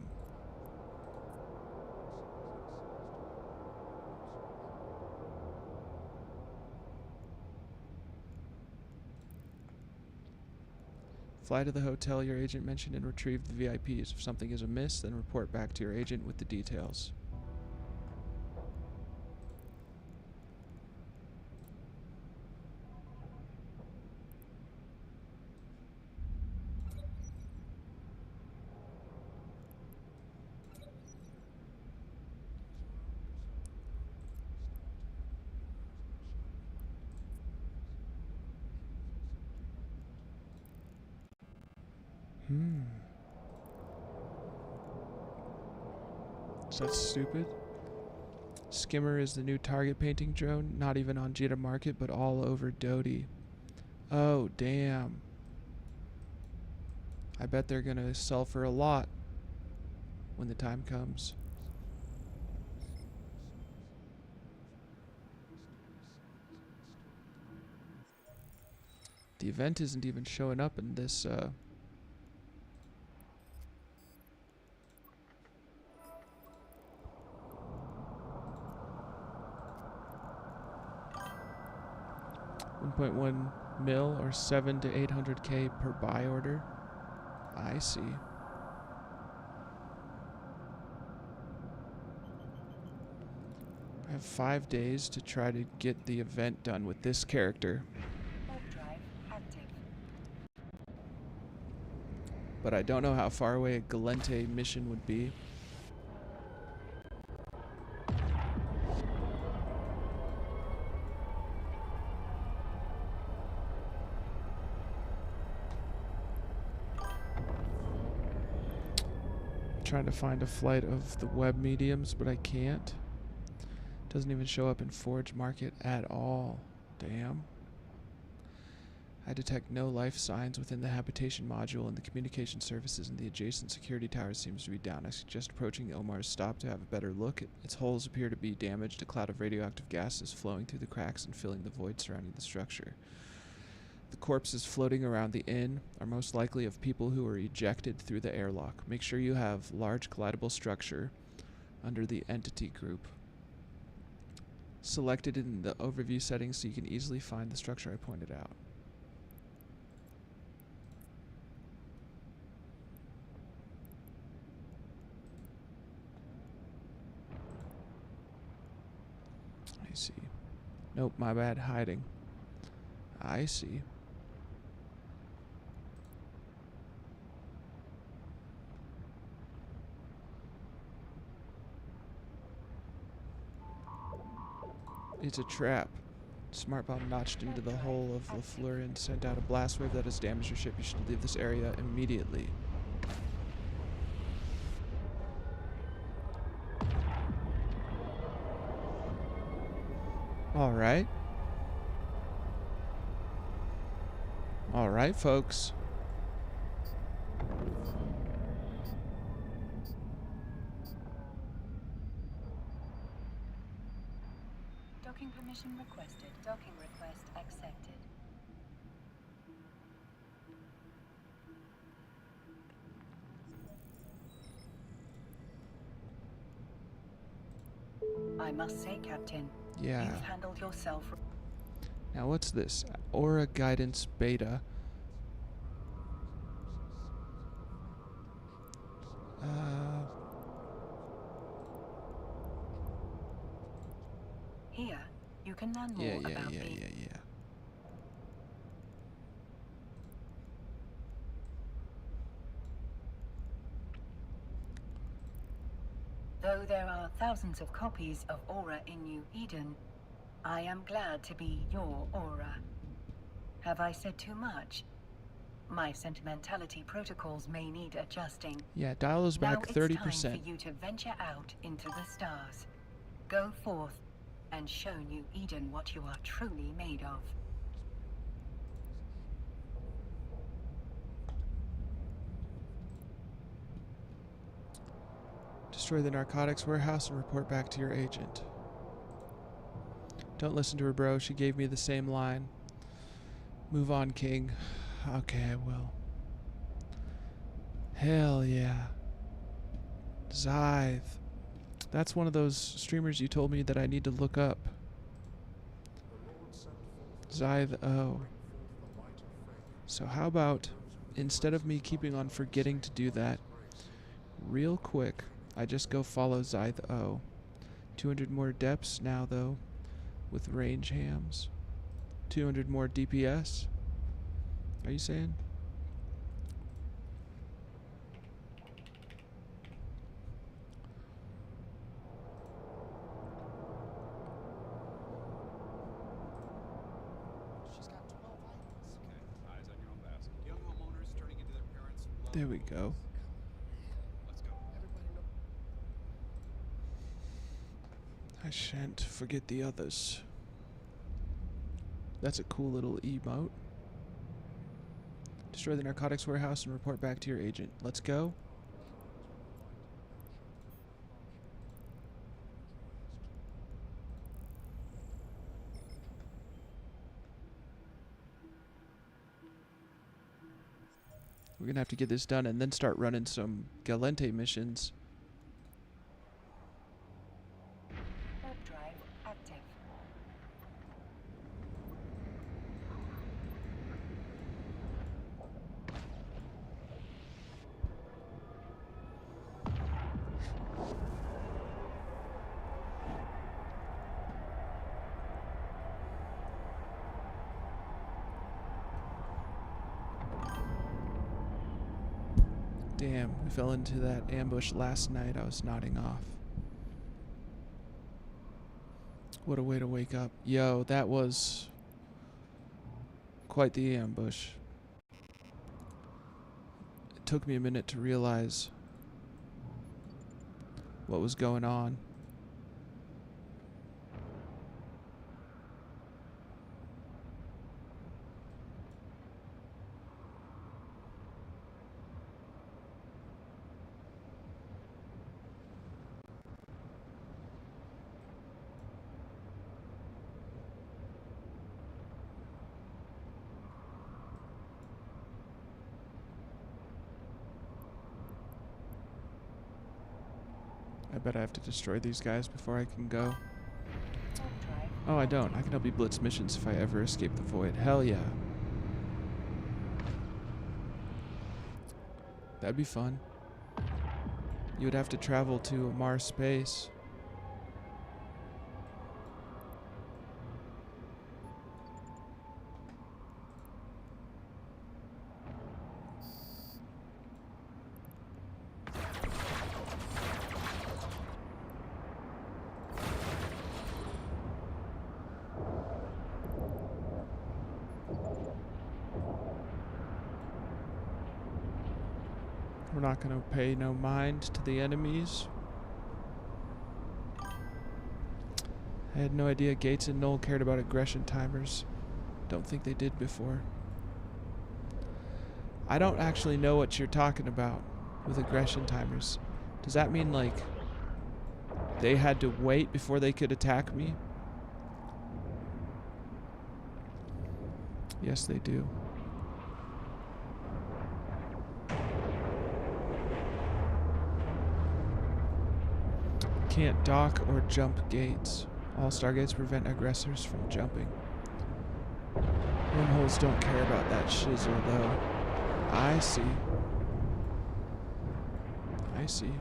Fly to the hotel your agent mentioned and retrieve the VIPs. If something is amiss, then report back to your agent with the details. Is that stupid? Skimmer is the new target painting drone, not even on Jita Market, but all over Dodie. Oh, damn. I bet they're gonna sell for a lot. when the time comes. The event isn't even showing up in this, 1.1 mil or 7 to 800K per buy order. I see. I have 5 days to try to get the event done with this character. Drive active. But I don't know how far away a Galente mission would be. Trying to find a flight of the web mediums, but I can't. Doesn't even show up in Forge Market at all. Damn. I detect no life signs within the habitation module, and the communication services in the adjacent security tower seems to be down. I suggest approaching Omar's stop to have a better look. Its holes appear to be damaged. A cloud of radioactive gas is flowing through the cracks and filling the void surrounding the structure. The corpses floating around the inn are most likely of people who were ejected through the airlock. Make sure you have large collidable structure under the entity group selected in the overview settings so you can easily find the structure I pointed out. I see. Nope, my bad, hiding. I see. It's a trap. Smart bomb notched into the hull of the Florian sent out a blast wave that has damaged your ship. You should leave this area immediately. Alright. Alright, folks. Docking permission requested. Docking request accepted. I must say, Captain, Yeah. you've handled yourself. Now what's this? Aura Guidance Beta. Here, you can learn more about me. Yeah. Though there are thousands of copies of Aura in New Eden, I am glad to be your Aura. Have I said too much? My sentimentality protocols may need adjusting. Yeah, dial is back now 30%. it's time for you to venture out into the stars. Go forth and show New Eden what you are truly made of. Destroy the narcotics warehouse and report back to your agent. Don't listen to her, bro. She gave me the same line. Move on, King. Okay, I will. Hell yeah. Zythe. That's one of those streamers you told me that I need to look up. Zythe O. So how about, instead of me keeping on forgetting to do that, real quick, I just go follow Zythe O. 200 more depths now, though, with range hams. 200 more DPS. Are you saying? There we go. I shan't forget the others. That's a cool little emote. Destroy the narcotics warehouse and report back to your agent. Let's go. We're gonna have to get this done and then start running some Galente missions. Warp drive active. Damn, we fell into that ambush last night. I was nodding off. What a way to wake up. Yo, that was quite the ambush. It took me a minute to realize what was going on. I bet I have to destroy these guys before I can go. Warp drive. Oh, I don't. I can help you blitz missions if I ever escape the void. Hell yeah. That'd be fun. You would have to travel to Mars space. We're not going to pay no mind to the enemies. I had no idea Gates and Knoll cared about aggression timers. Don't think they did before. I don't actually know what you're talking about with aggression timers. Does that mean, like, they had to wait before they could attack me? Yes, they do. Can't dock or jump gates. All stargates prevent aggressors from jumping. Wormholes don't care about that shizzle, though. I see. I see.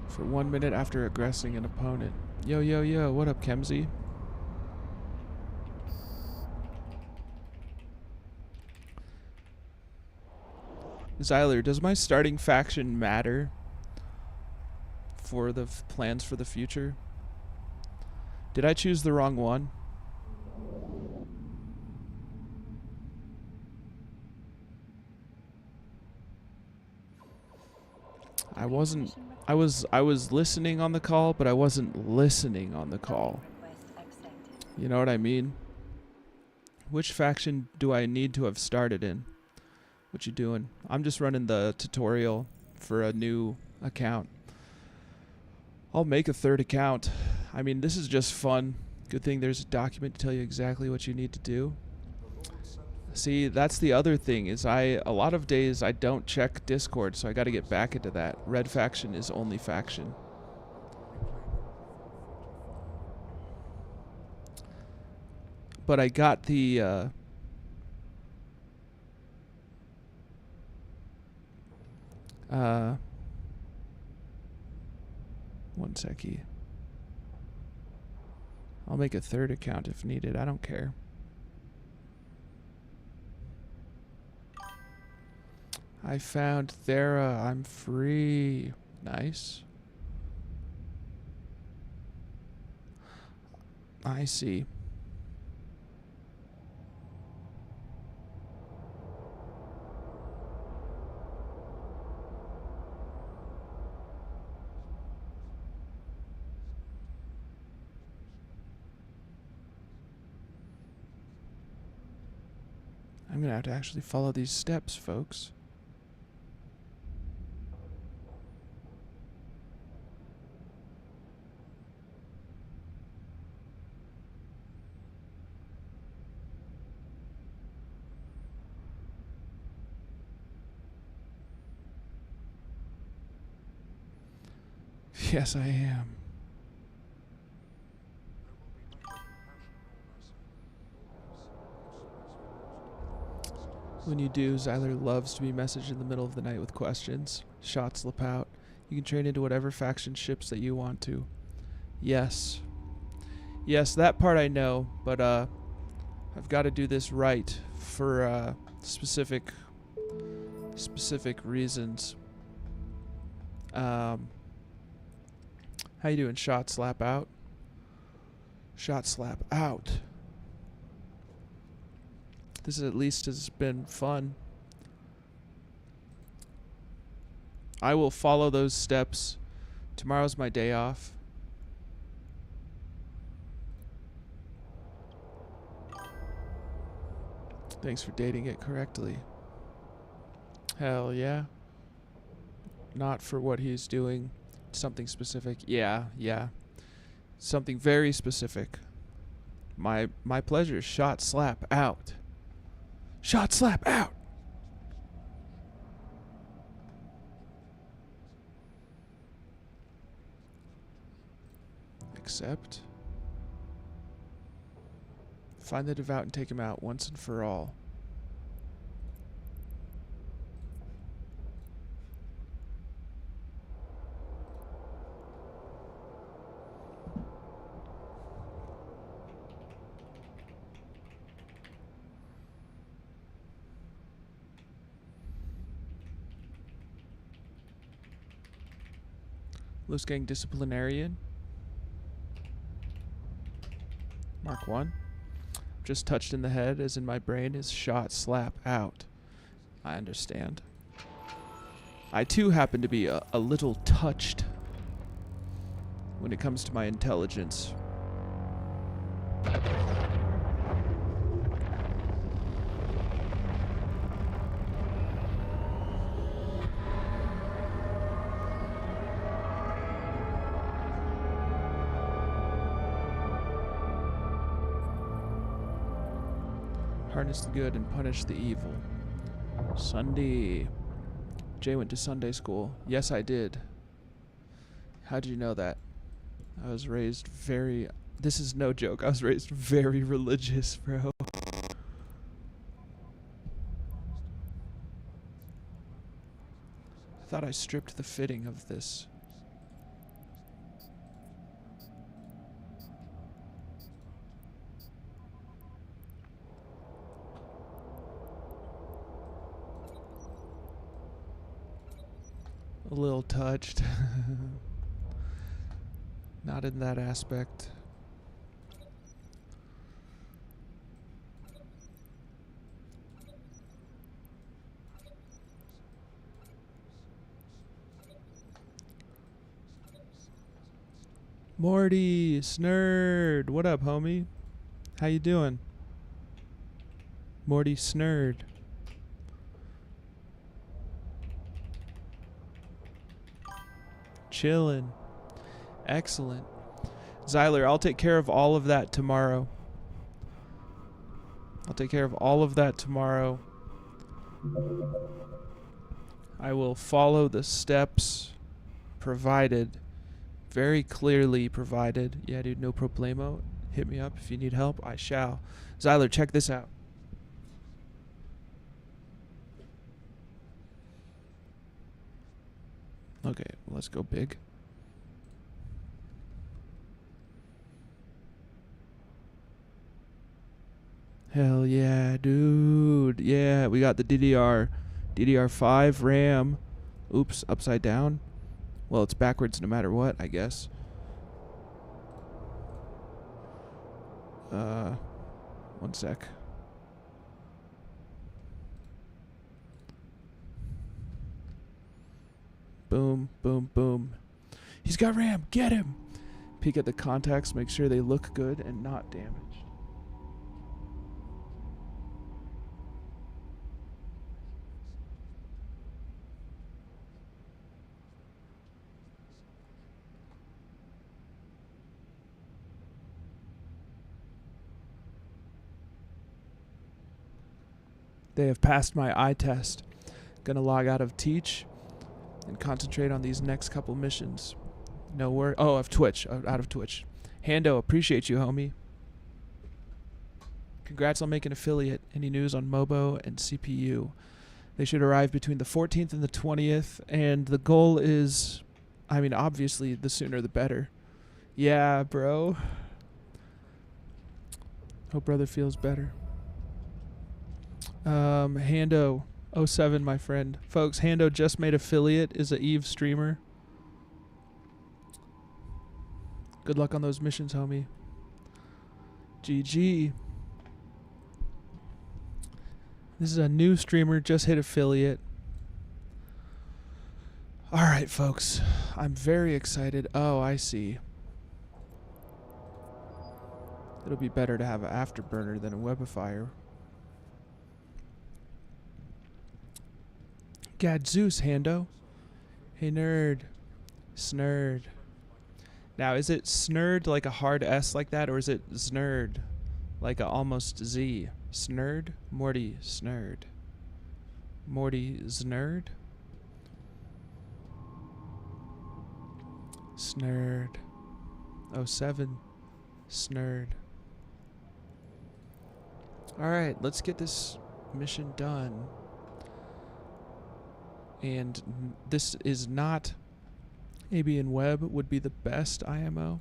For 1 minute after aggressing an opponent. Yo, yo, yo, what up, Kemsey? Zyler, does my starting faction matter for the plans for the future? Did I choose the wrong one? I wasn't. I was listening on the call, but I wasn't listening on the call. Request accepted. You know what I mean? Which faction do I need to have started in? What you doing? I'm just running the tutorial for a new account. I'll make a third account. I mean, this is just fun. Good thing there's a document to tell you exactly what you need to do. See, that's the other thing is a lot of days I don't check Discord, so I got to get back into that. Red faction is only faction. But I got the 1 seckie. I'll make a third account if needed. I don't care. I found Thera. I'm free. Nice. I see. I'm gonna have to actually follow these steps, folks. Yes, I am. When you do, Zyler loves to be messaged in the middle of the night with questions. Shots slip out. You can train into whatever faction ships that you want to. Yes. Yes, that part I know, but I've got to do this right for specific reasons. How you doing? Shot slap out. Shot slap out. This at least has been fun. I will follow those steps. Tomorrow's my day off. Thanks for dating it correctly. Hell yeah. Not for what he's doing. Something specific. Yeah. Something very specific. My pleasure. Shot slap out. Shot slap out. Accept. Find the devout and take him out once and for all. Loose gang disciplinarian. Mark 1. Just touched in the head, as in my brain is shot slap out. I understand. I too happen to be a little touched when it comes to my intelligence. Harness the good and punish the evil. Sunday. Jay went to Sunday school. Yes, I did. How did you know that? I was raised very... This is no joke. I was raised very religious, bro. I thought I stripped the fitting of this. A little touched. Not in that aspect. Morty, Snurd, what up, homie? How you doing? Morty Snurd. Chillin'. Excellent. Zyler, I'll take care of all of that tomorrow. I will follow the steps provided. Very clearly provided. Yeah, dude, no problemo. Hit me up if you need help. I shall. Zyler, check this out. Okay, let's go big. Hell yeah, dude. Yeah, we got the DDR5 RAM. Oops, upside down. Well, it's backwards no matter what, I guess. One sec. Boom, boom, boom. He's got RAM. Get him. Peek at the contacts. Make sure they look good and not damaged. They have passed my eye test. Gonna log out of Teach and concentrate on these next couple missions. No word. Oh, of Twitch. Out of Twitch. Hando, appreciate you, homie. Congrats on making affiliate. Any news on Mobo and CPU? They should arrive between the 14th and the 20th, and the goal is, I mean, obviously, the sooner the better. Yeah, bro. Hope brother feels better. Hando 07, my friend. Folks, Hando just made affiliate, is a Eve streamer. Good luck on those missions, homie. GG. This is a new streamer, just hit affiliate. Alright, folks. I'm very excited. Oh, I see. It'll be better to have an afterburner than a Webifier. Gadzooks, Hando. Hey, nerd. Snurd. Now, is it snurd like a hard S like that, or is it znerd like a almost Z? Snurd? Morty snurd. Morty znerd? Snurd. 07. Snurd. Alright, let's get this mission done. And this is not AB and Web would be the best IMO.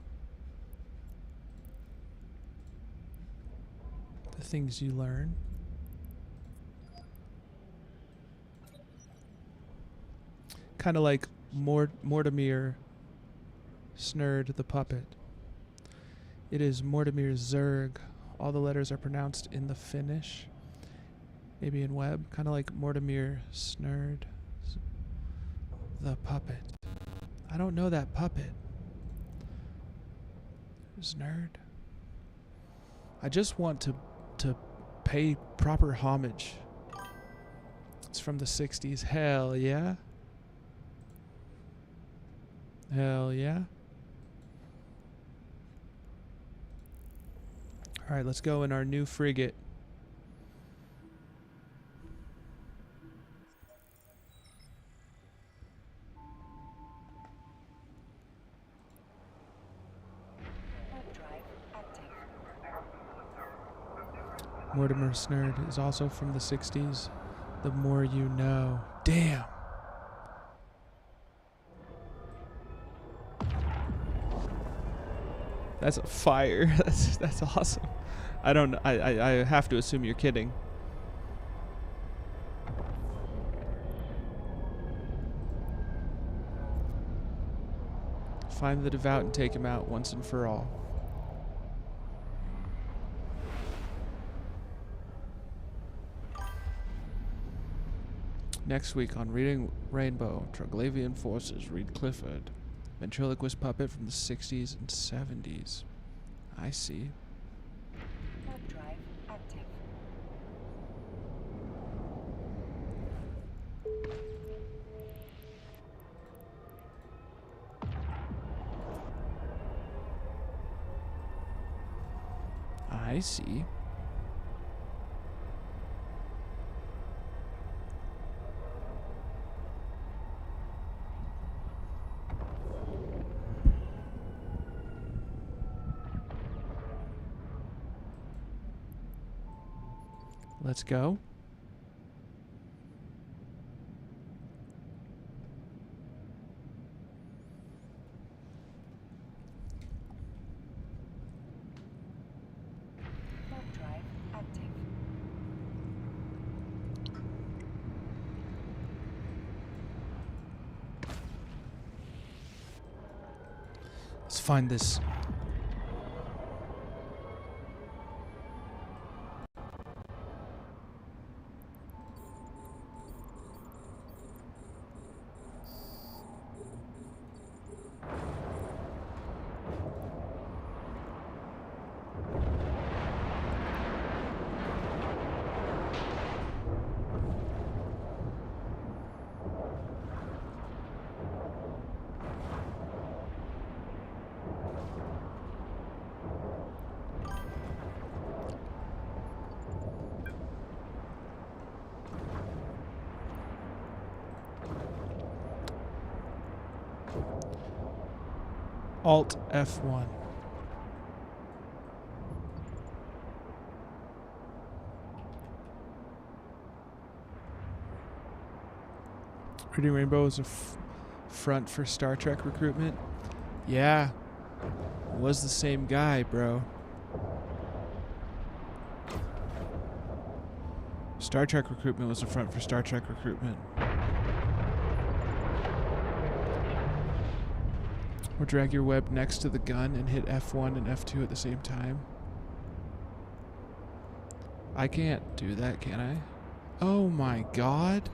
The things you learn. Kind of like Mortimer Snurd the puppet. It is Mortimer Zerg. All the letters are pronounced in the Finnish. AB and Web. Kind of like Mortimer Snurd the puppet. I don't know that puppet. Snurd. I just want to pay proper homage. It's from the 60s. Hell yeah. Hell yeah. Alright, let's go in our new frigate. Mortimer Snurd is also from the 60s. The more you know. Damn. That's a fire. That's awesome. I have to assume you're kidding. Find the devout and take him out once and for all. Next week on Reading Rainbow, Troglavian Forces read Clifford. Ventriloquist puppet from the 60s and 70s. I see. Warp drive active. I see. Let's go. Warp drive active. Let's find this. Alt F1. Reading Rainbow is a front for Star Trek recruitment. Yeah, it was the same guy, bro. Star Trek recruitment was a front for Star Trek recruitment. Or drag your web next to the gun and hit F1 and F2 at the same time. I can't do that, can I? Oh my god.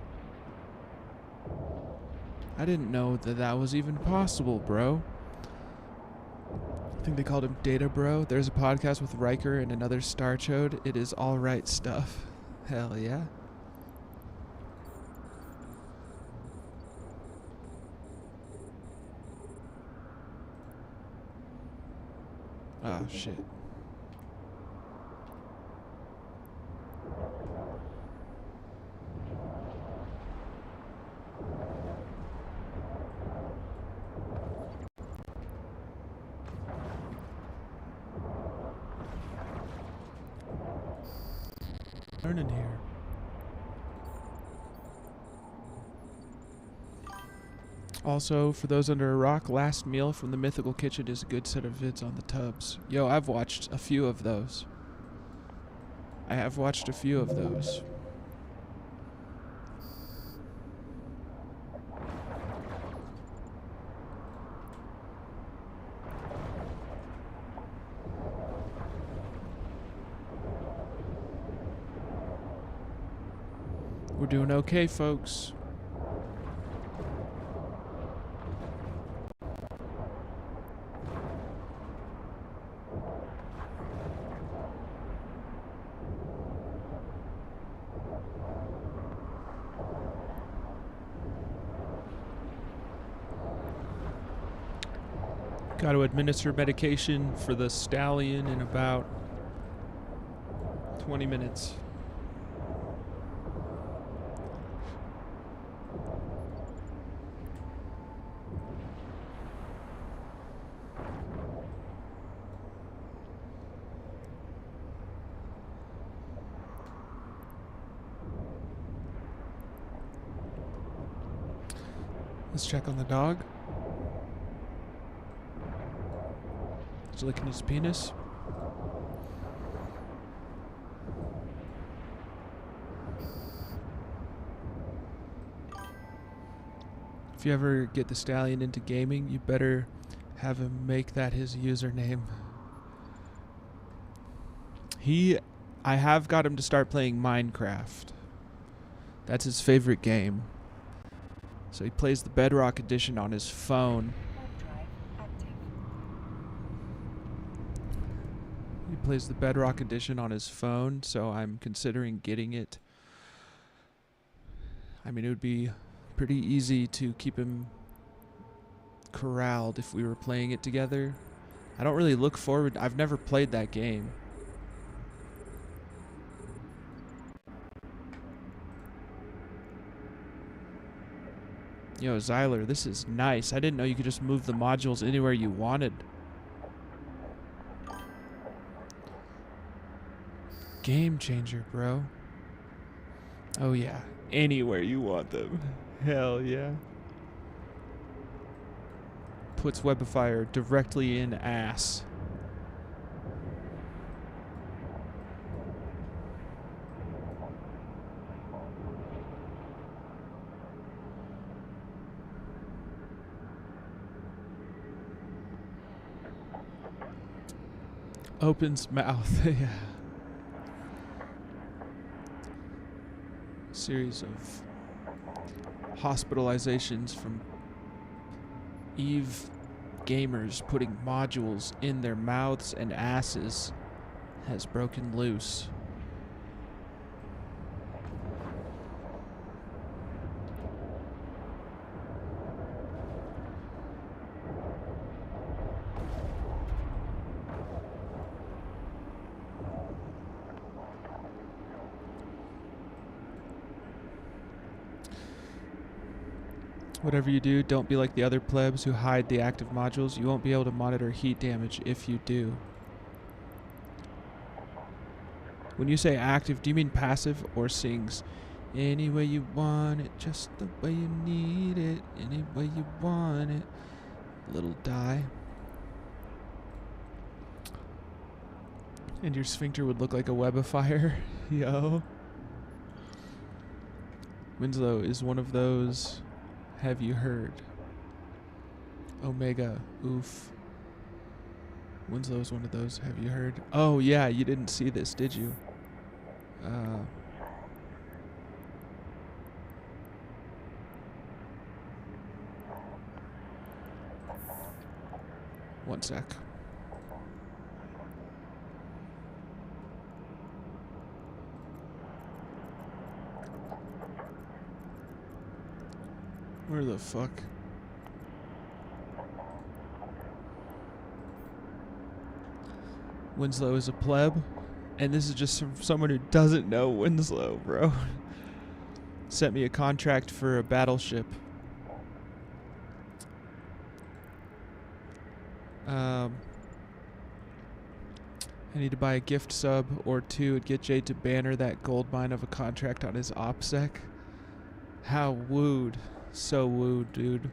I didn't know that that was even possible, bro. I think they called him Data Bro. There's a podcast with Riker and another Star Chode. It is alright stuff. Hell yeah. Oh shit. Learning here. Also, for those under a rock, Last Meal from the Mythical Kitchen is a good set of vids on the tubs. Yo, I've watched a few of those. I have watched a few of those. We're doing okay, folks. Got to administer medication for the stallion in about 20 minutes. Let's check on the dog. He's licking his penis. If you ever get the stallion into gaming, you better have him make that his username. I have got him to start playing Minecraft. That's his favorite game. So he plays the Bedrock Edition on his phone. He plays the Bedrock Edition on his phone, so I'm considering getting it. I mean, it would be pretty easy to keep him corralled if we were playing it together. I don't really look forward. I've never played that game. Yo, Zyler, this is nice. I didn't know you could just move the modules anywhere you wanted. Game changer, bro. Oh yeah, anywhere you want them. Hell yeah. Puts Webifier directly in ass. Opens mouth. Yeah. Series of hospitalizations from Eve gamers putting modules in their mouths and asses has broken loose. Whatever you do, don't be like the other plebs who hide the active modules. You won't be able to monitor heat damage if you do. When you say active, do you mean passive or sings? Any way you want it, just the way you need it. Any way you want it. Little die. And your sphincter would look like a web of fire. Yo. Winslow is one of those. Have you heard? Omega. Oof. Winslow is one of those. Have you heard? Oh, yeah. You didn't see this, did you? One sec. Where the fuck? Winslow is a pleb, and this is just from someone who doesn't know Winslow, bro. Sent me a contract for a battleship. I need to buy a gift sub or two and get Jade to banner that gold mine of a contract on his OPSEC. How wooed. So wooed, dude.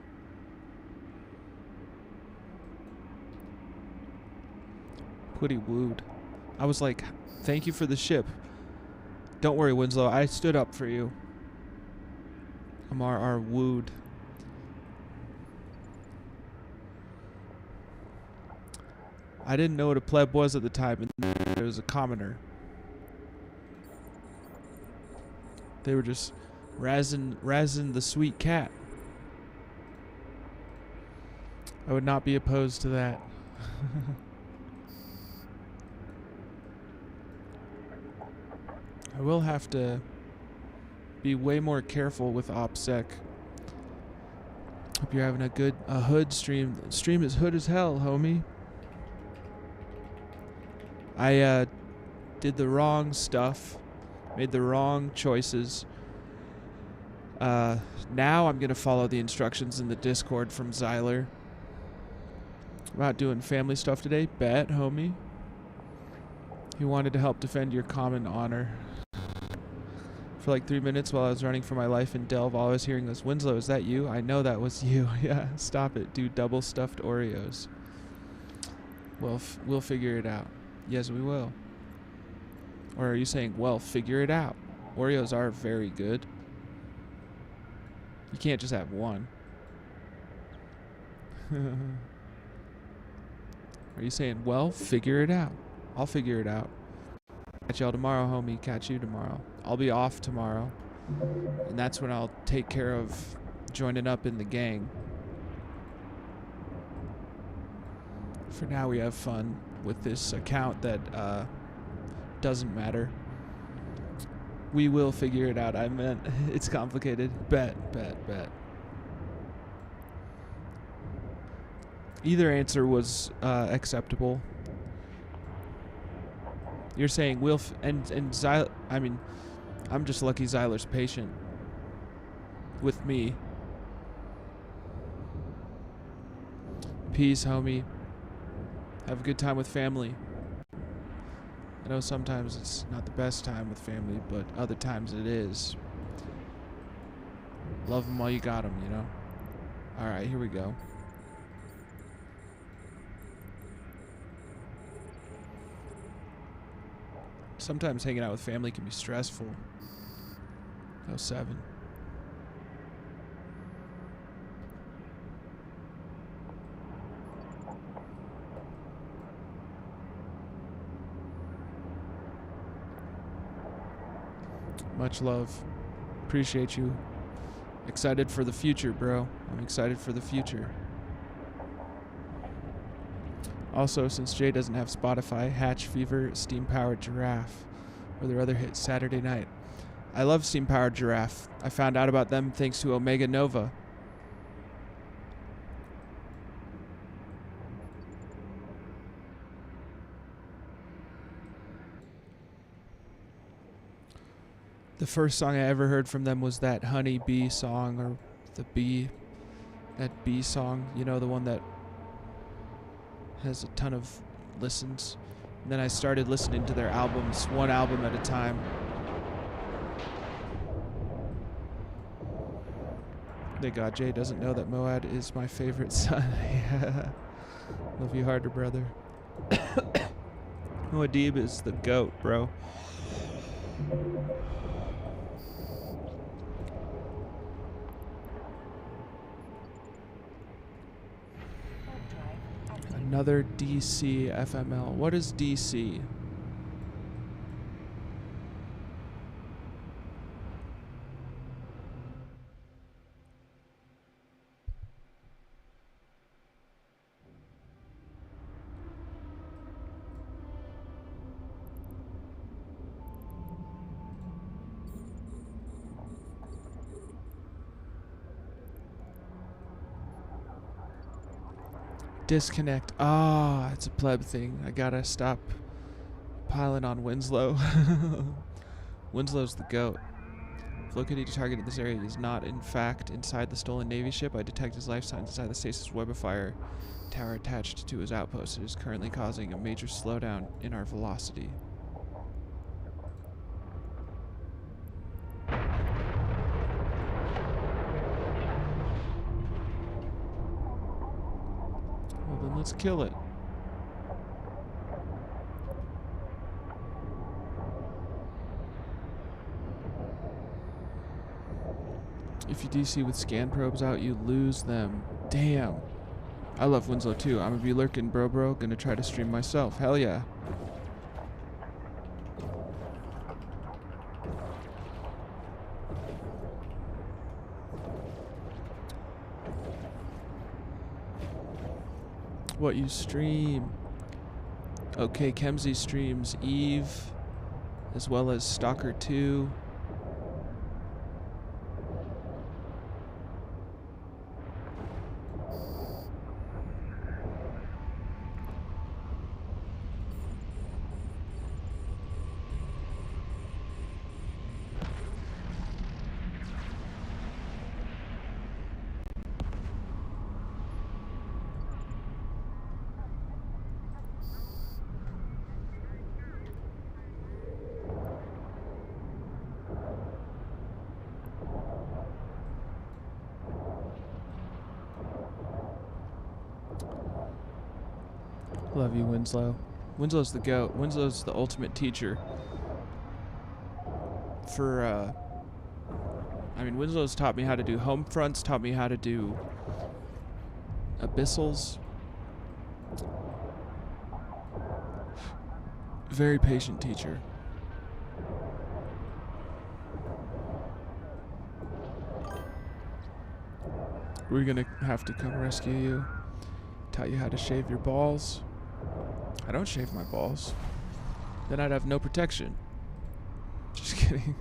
Pretty wooed. I was like, thank you for the ship. Don't worry, Winslow. I stood up for you. I'm our wooed. I didn't know what a pleb was at the time, and it was a commoner. They were just razzing the sweet cat. I would not be opposed to that. I will have to be way more careful with OPSEC. Hope you're having a hood stream. Stream is hood as hell, homie. I did the wrong stuff, made the wrong choices. Now I'm going to follow the instructions in the Discord from Zyler. I'm not doing family stuff today. Bet, homie. He wanted to help defend your common honor. For like 3 minutes while I was running for my life in Delve, all I was hearing was, Winslow, is that you? I know that was you. Yeah, stop it. Do double stuffed Oreos. Well, we'll figure it out. Yes, we will. Or are you saying, well, figure it out? Oreos are very good. You can't just have one. Are you saying, well, figure it out? I'll figure it out. Catch y'all tomorrow, homie. Catch you tomorrow. I'll be off tomorrow. And that's when I'll take care of joining up in the gang. For now, we have fun with this account that doesn't matter. We will figure it out. I meant, it's complicated. Bet. Either answer was acceptable. You're saying we'll and Zyler. I mean, I'm just lucky Zyler's patient with me. Peace, homie. Have a good time with family. I know sometimes it's not the best time with family, but other times it is. Love them while you got them, you know? Alright, here we go. Sometimes hanging out with family can be stressful. 07. Much love. Appreciate you. Excited for the future, bro. I'm excited for the future. Also, since Jay doesn't have Spotify, Hatch Fever, Steam Powered Giraffe were their other hits Saturday night. I love Steam Powered Giraffe. I found out about them thanks to Omega Nova. The first song I ever heard from them was that Honey Bee song, or the bee. That B song, you know, the one that has a ton of listens. And then I started listening to their albums, one album at a time. Thank God Jay doesn't know that Moad is my favorite son. Yeah. Love you harder, brother. Muad'Dib is the GOAT, bro. Another DC FML. What is DC? Disconnect. Ah, it's a pleb thing. I gotta stop piling on Winslow. Winslow's the GOAT. If located target in this area is not, in fact, inside the stolen Navy ship, I detect his life signs inside the stasis web of fire tower attached to his outpost. It is currently causing a major slowdown in our velocity. Well, then let's kill it. If you DC with scan probes out, you lose them. Damn. I love Winslow too. I'm gonna be lurking, bro. Gonna try to stream myself. Hell yeah. What you stream? Okay, Kemsey streams Eve, as well as Stalker 2. Love you, Winslow. Winslow's the GOAT. Winslow's the ultimate teacher. I mean, Winslow's taught me how to do home fronts, taught me how to do abyssals. Very patient teacher. We're gonna have to come rescue you. Taught you how to shave your balls. I don't shave my balls. Then I'd have no protection. Just kidding.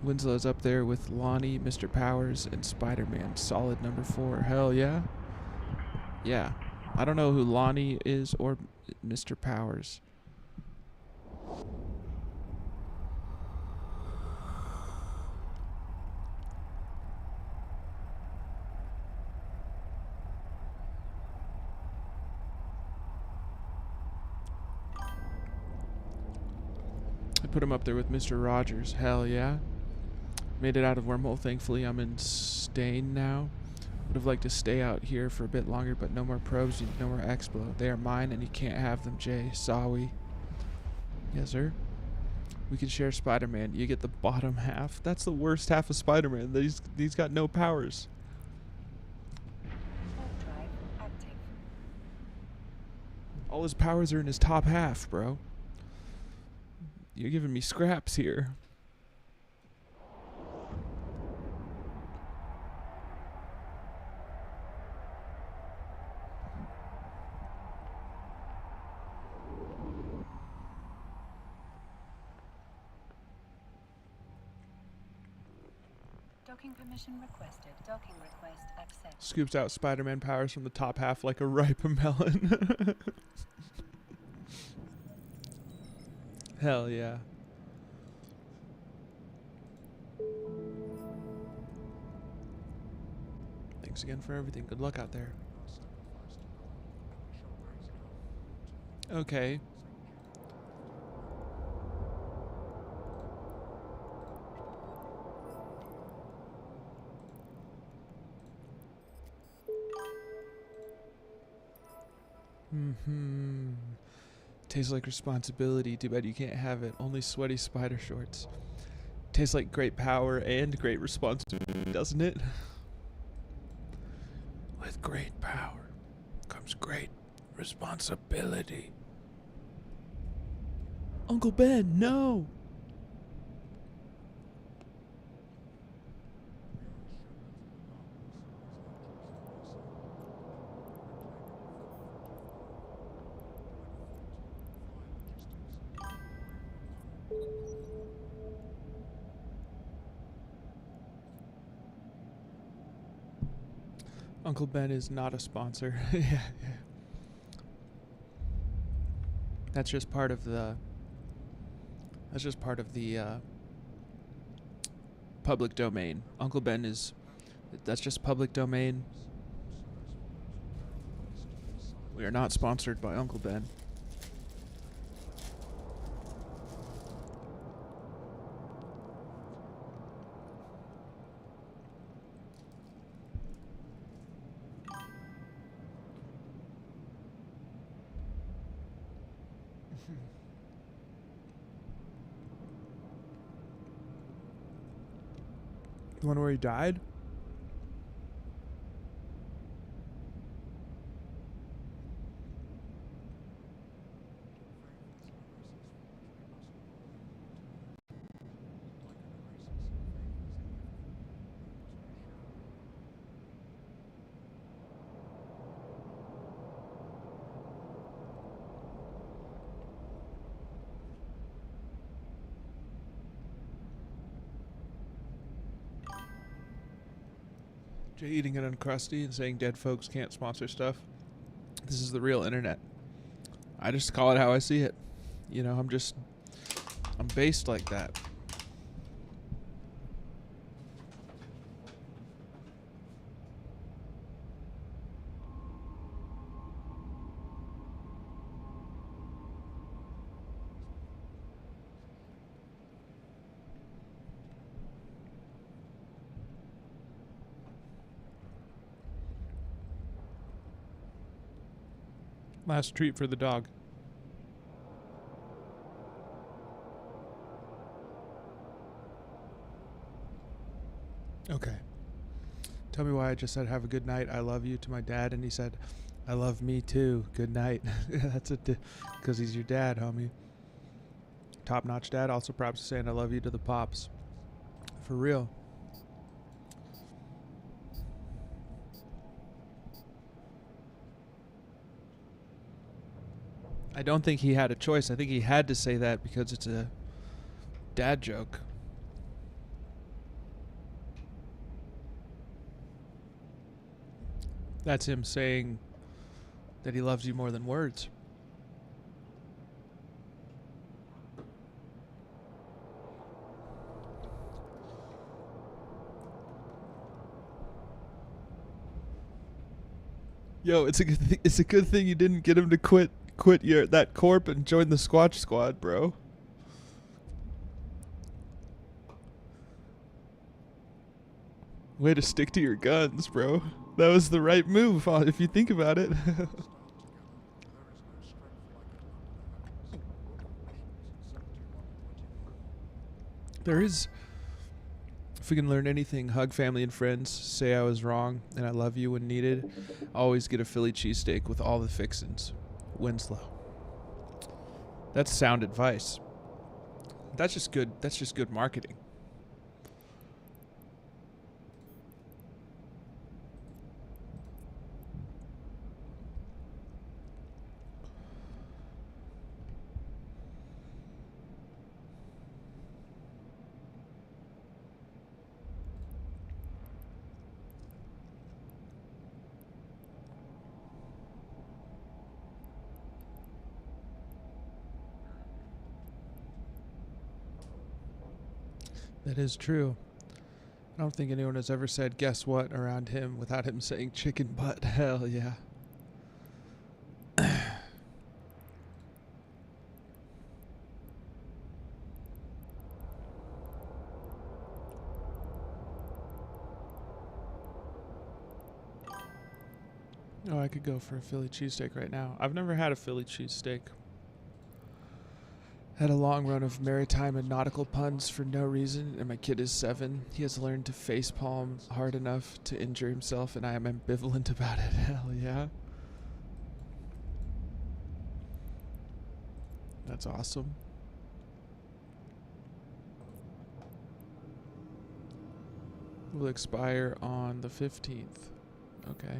Winslow's up there with Lonnie, Mr. Powers, and Spider-Man. Solid number 4. Hell yeah. Yeah. I don't know who Lonnie is or Mr. Powers. Put him up there with Mr. Rogers. Hell yeah. Made it out of wormhole. Thankfully, I'm in Stain now. Would have liked to stay out here for a bit longer, but no more probes, no more Explo. They are mine, and you can't have them, Jay. Sorry. Yes, sir. We can share Spider-Man. You get the bottom half. That's the worst half of Spider-Man. He's got no powers. All his powers are in his top half, bro. You're giving me scraps here. Docking permission requested. Docking request accepted. Scoops out Spider-Man powers from the top half like a ripe melon. Hell yeah. Thanks again for everything. Good luck out there. Okay. Tastes like responsibility. Too bad you can't have it. Only sweaty spider shorts. Tastes like great power and great responsibility, doesn't it? With great power comes great responsibility. Uncle Ben, no! Uncle Ben is not a sponsor. Yeah. That's just part of the public domain. Uncle Ben that's just public domain. We are not sponsored by Uncle Ben. The one where he died? Jay eating it uncrusty and saying dead folks can't sponsor stuff. This is the real internet. I just call it how I see it. You know, I'm based like that. Last treat for the dog. Okay. Tell me why I just said have a good night. I love you to my dad, and he said, I love me too. Good night. That's it. Because he's your dad, homie. Top-notch dad. Also props to saying I love you to the pops. For real. I don't think he had a choice. I think he had to say that because it's a dad joke. That's him saying that he loves you more than words. Yo, it's a good thing you didn't get him to quit that corp and join the Squatch Squad, bro. Way to stick to your guns, bro. That was the right move, if you think about it. There is, if we can learn anything, hug family and friends, say I was wrong, and I love you when needed. Always get a Philly cheesesteak with all the fixins. Winslow. That's sound advice. That's just good marketing. That is true. don't think anyone has ever said "guess what" around him without him saying "chicken butt." Hell yeah. Oh, I could go for a Philly cheesesteak right now. I've never had a Philly cheesesteak. Had a long run of maritime and nautical puns for no reason, and my kid is 7. He has learned to facepalm hard enough to injure himself, and I am ambivalent about it. Hell yeah. That's awesome. Will expire on the 15th. Okay.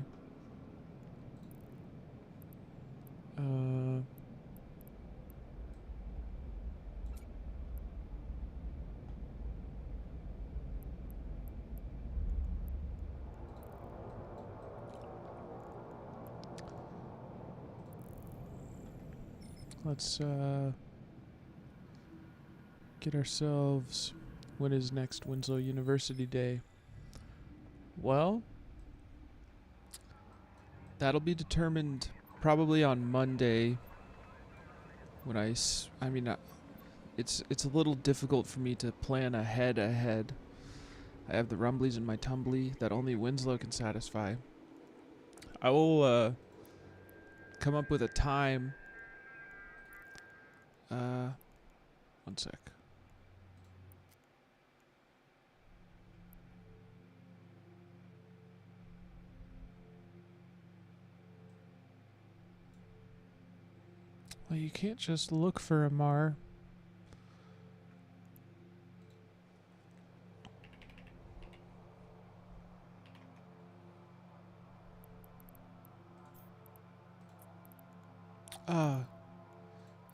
Let's get ourselves. When is next Winslow University Day? Well, that'll be determined probably on Monday. When it's a little difficult for me to plan ahead. I have the rumblies in my tumbly that only Winslow can satisfy. I will come up with a time. One sec. Well, you can't just look for Amar.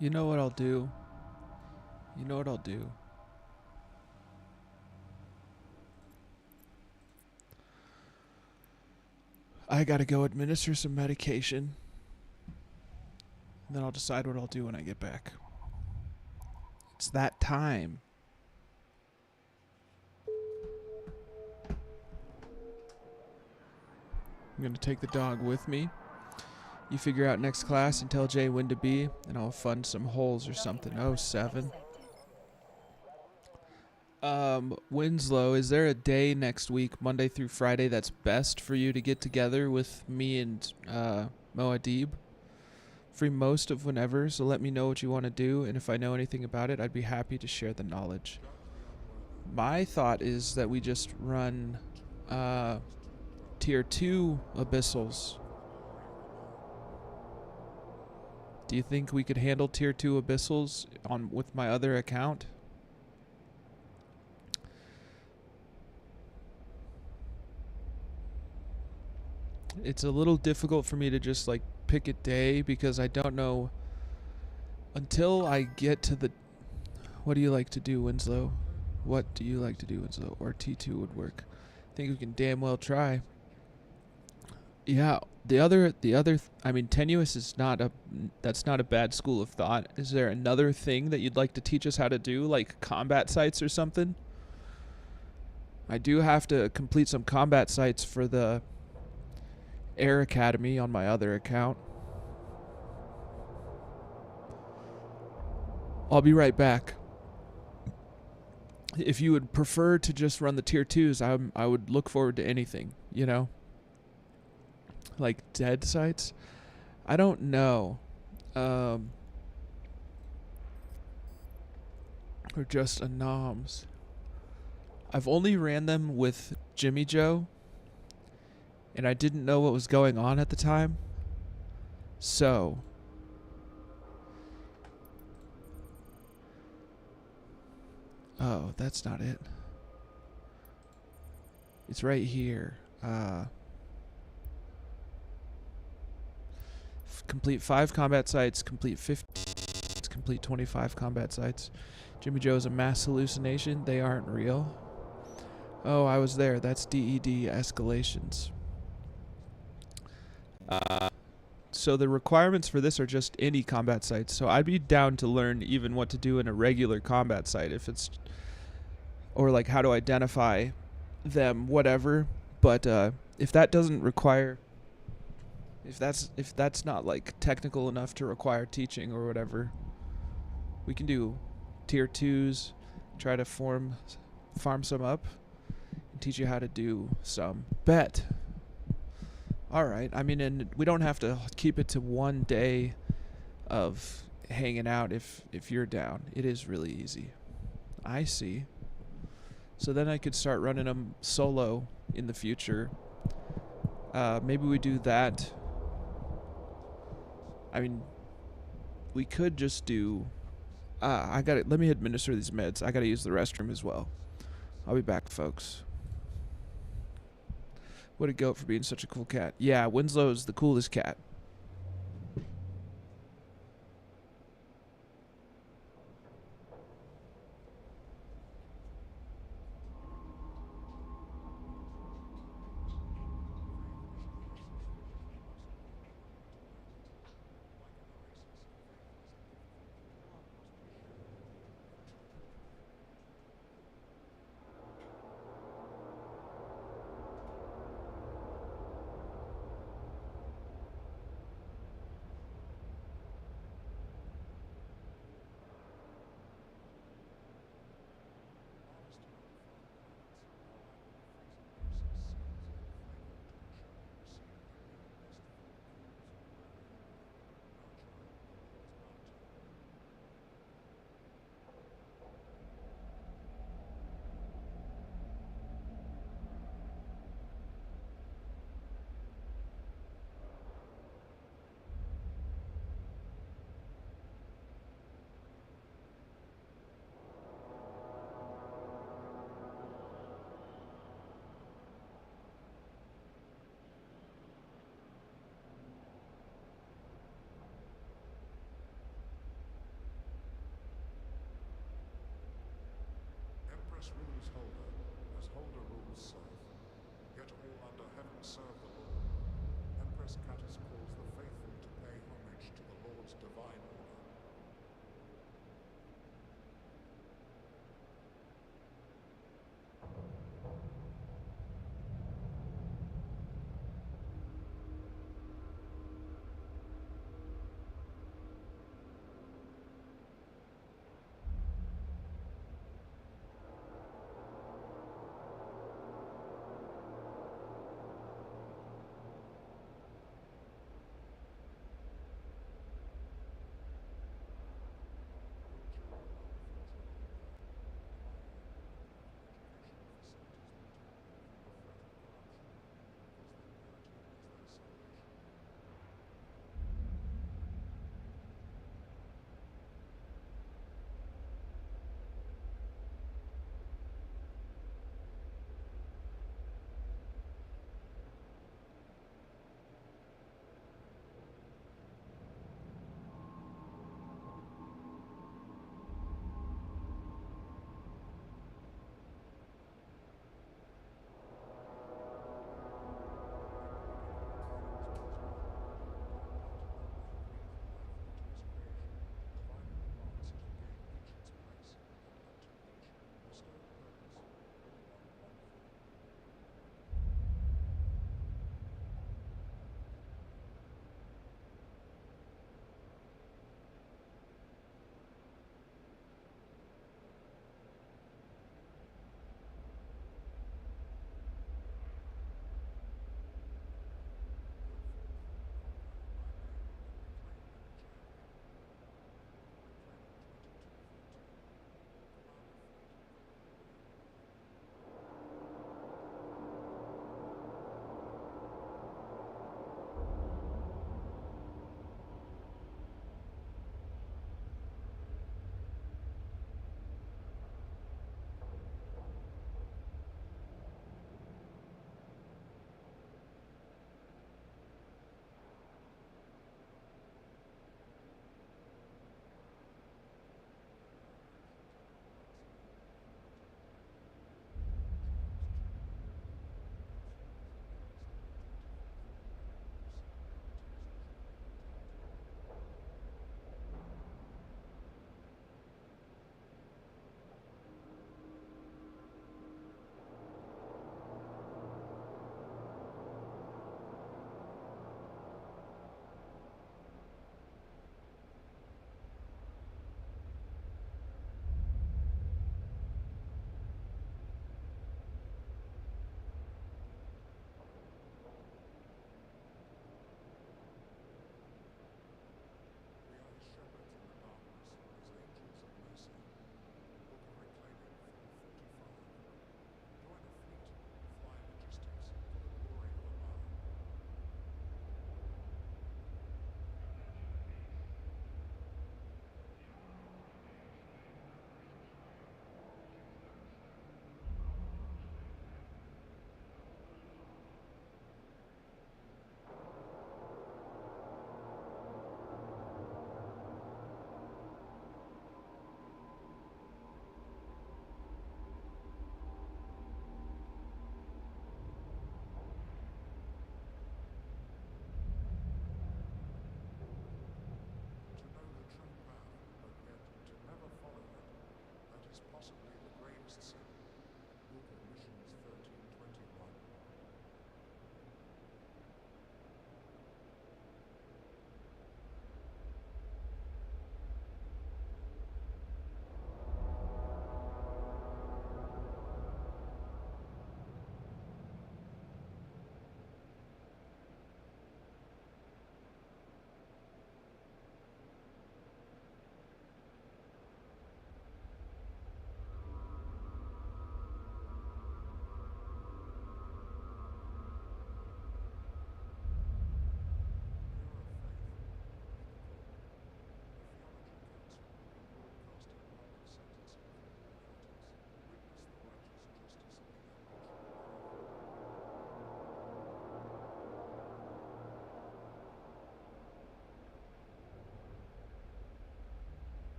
You know what I'll do? I gotta go administer some medication. And then I'll decide what I'll do when I get back. It's that time. I'm gonna take the dog with me. You figure out next class and tell Jay when to be, and I'll fund some holes or something. Oh, 7. Winslow, is there a day next week, Monday through Friday, that's best for you to get together with me and Moadib? Free most of whenever, so let me know what you want to do, and if I know anything about it, I'd be happy to share the knowledge. My thought is that we just run Tier 2 Abyssals. Do you think we could handle Tier 2 Abyssals with my other account? It's a little difficult for me to just like pick a day because I don't know until I get to the... What do you like to do, Winslow? What do you like to do, Winslow? Or T2 would work. I think we can damn well try. Yeah, I mean, Tenuous is that's not a bad school of thought. Is there another thing that you'd like to teach us how to do, like combat sites or something? I do have to complete some combat sites for the Air Academy on my other account. I'll be right back. If you would prefer to just run the Tier 2s, I would look forward to anything, you know? Like dead sites? I don't know. Or just anoms. I've only ran them with Jimmy Joe, and I didn't know what was going on at the time. So oh, that's not it. It's right here. Complete 5 combat sites, complete 50, complete 25 combat sites. Jimmy Joe is a mass hallucination. They aren't real. Oh, I was there. That's DED escalations. So the requirements for this are just any combat sites. So I'd be down to learn even what to do in a regular combat site if it's... Or like how to identify them whatever, but if that doesn't require, if that's not like technical enough to require teaching or whatever, we can do tier 2s, try to farm some up and teach you how to do some. Bet. All right. I mean, and we don't have to keep it to one day of hanging out if you're down. It is really easy. I see. So then I could start running them solo in the future. Maybe we do that. I mean, we could just do... let me administer these meds. I gotta use the restroom as well. I'll be back, folks. What a goat for being such a cool cat. Yeah, Winslow's the coolest cat. Empress rules Holder, as Holder rules Serf. Yet all under heaven serve the Lord. Empress Catus calls the faithful to pay homage to the Lord's divine order.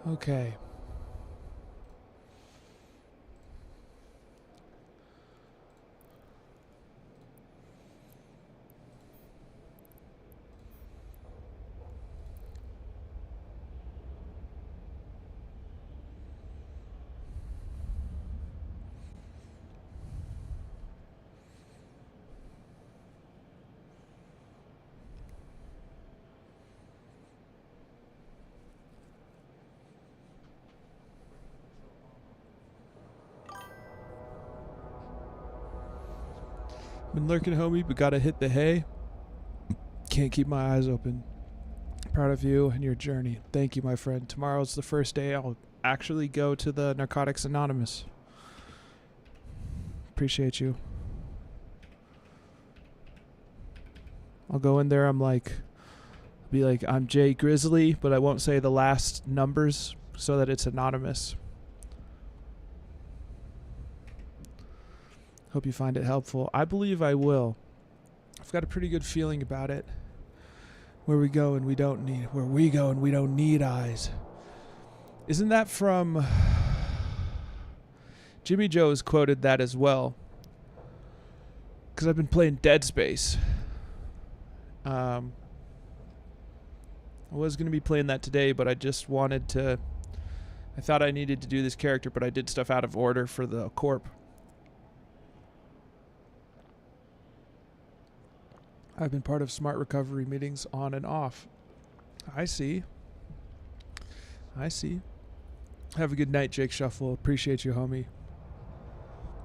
Okay. Been lurking, homie, but gotta hit the hay. Can't keep my eyes open. Proud of you and your journey. Thank you, my friend. Tomorrow's the first day I'll actually go to the Narcotics Anonymous. Appreciate you. I'll go in there, be like, I'm Jay Grizzly, but I won't say the last numbers so that it's anonymous. Hope you find it helpful. I believe I will. I've got a pretty good feeling about it. Where we go and we don't need eyes. Isn't that from Jimmy Joe's quoted that as well? Because I've been playing Dead Space. I was going to be playing that today, but I just wanted to... I thought I needed to do this character, but I did stuff out of order for the corp. I've been part of smart recovery meetings on and off. I see. Have a good night, Jake Shuffle. Appreciate you, homie.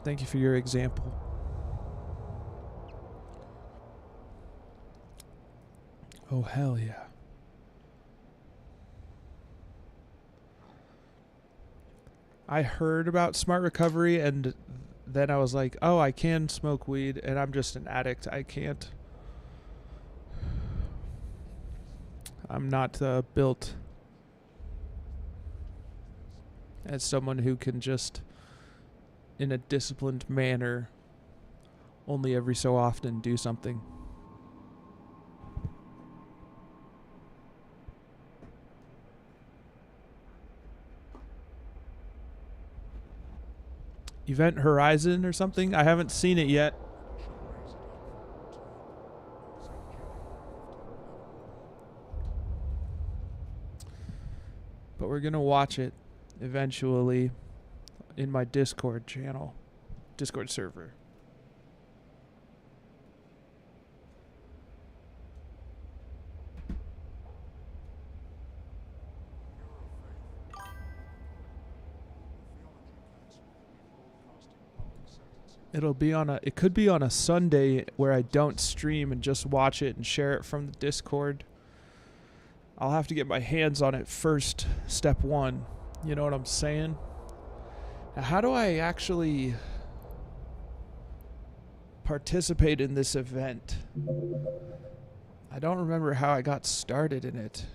Thank you for your example. Oh, hell yeah. I heard about smart recovery, and then I was like, oh, I can smoke weed, and I'm just an addict. I can't. I'm not built as someone who can just, in a disciplined manner, only every so often do something. Event Horizon or something? I haven't seen it yet. But we're going to watch it eventually in my Discord channel, Discord server. It could be on a Sunday where I don't stream and just watch it and share it from the Discord. I'll have to get my hands on it first, step one. You know what I'm saying? Now, how do I actually participate in this event? I don't remember how I got started in it.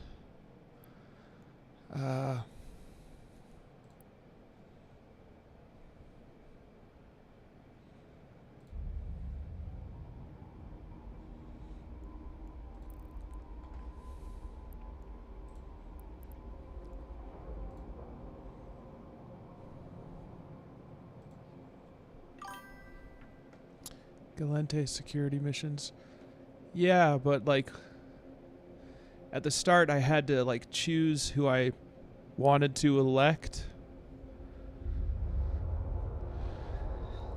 Galente security missions. Yeah, but like at the start I had to like choose who I wanted to elect.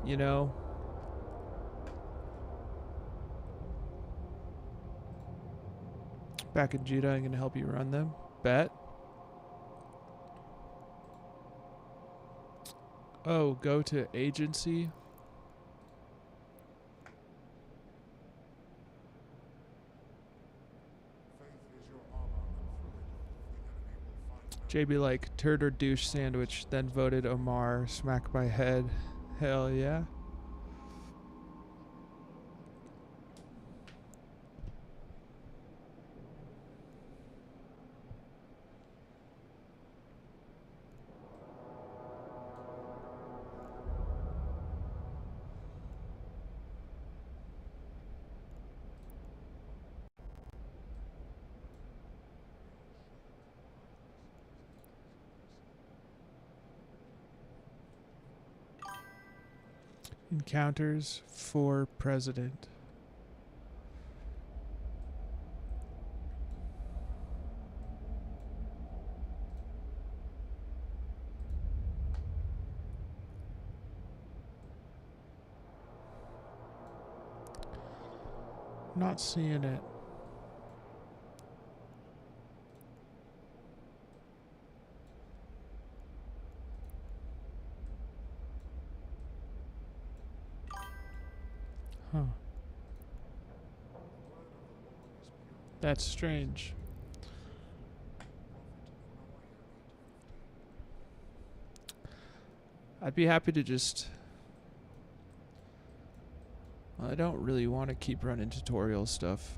You know? Back in Judah, I'm going to help you run them. Bet. Oh, go to agency. JB like turd or douche sandwich, then voted Omar, smack my head. Hell yeah. Encounters for president. Not seeing it. Huh. That's strange. I'd be happy to just... I don't really want to keep running tutorial stuff.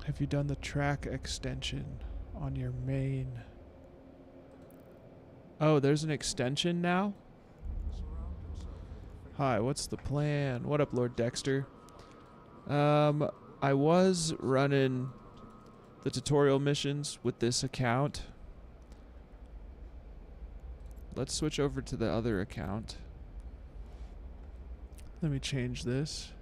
Have you done the track extension on your main? Oh, there's an extension now? Hi, what's the plan? What up, Lord Dexter? I was running the tutorial missions with this account. Let's switch over to the other account. Let me change this.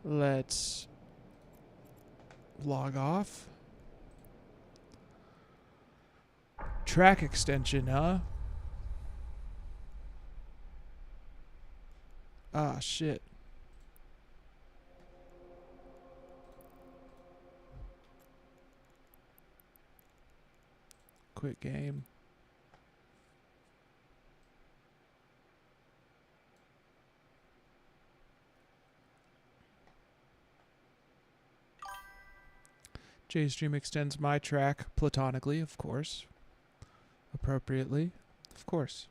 Let's log off. Track extension, huh? Ah, shit. Quit game. JStream extends my track platonically, of course. Appropriately, of course.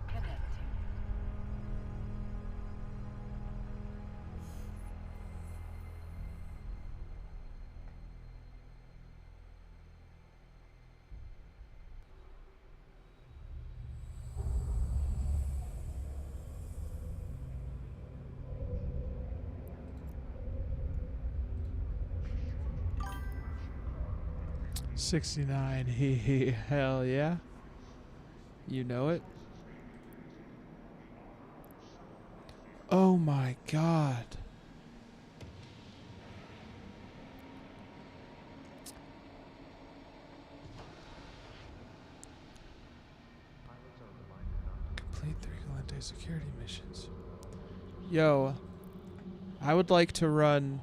Connecting. '69, hee hee, hell yeah. You know it. Oh my god. Complete 3 Galente security missions. Yo, I would like to run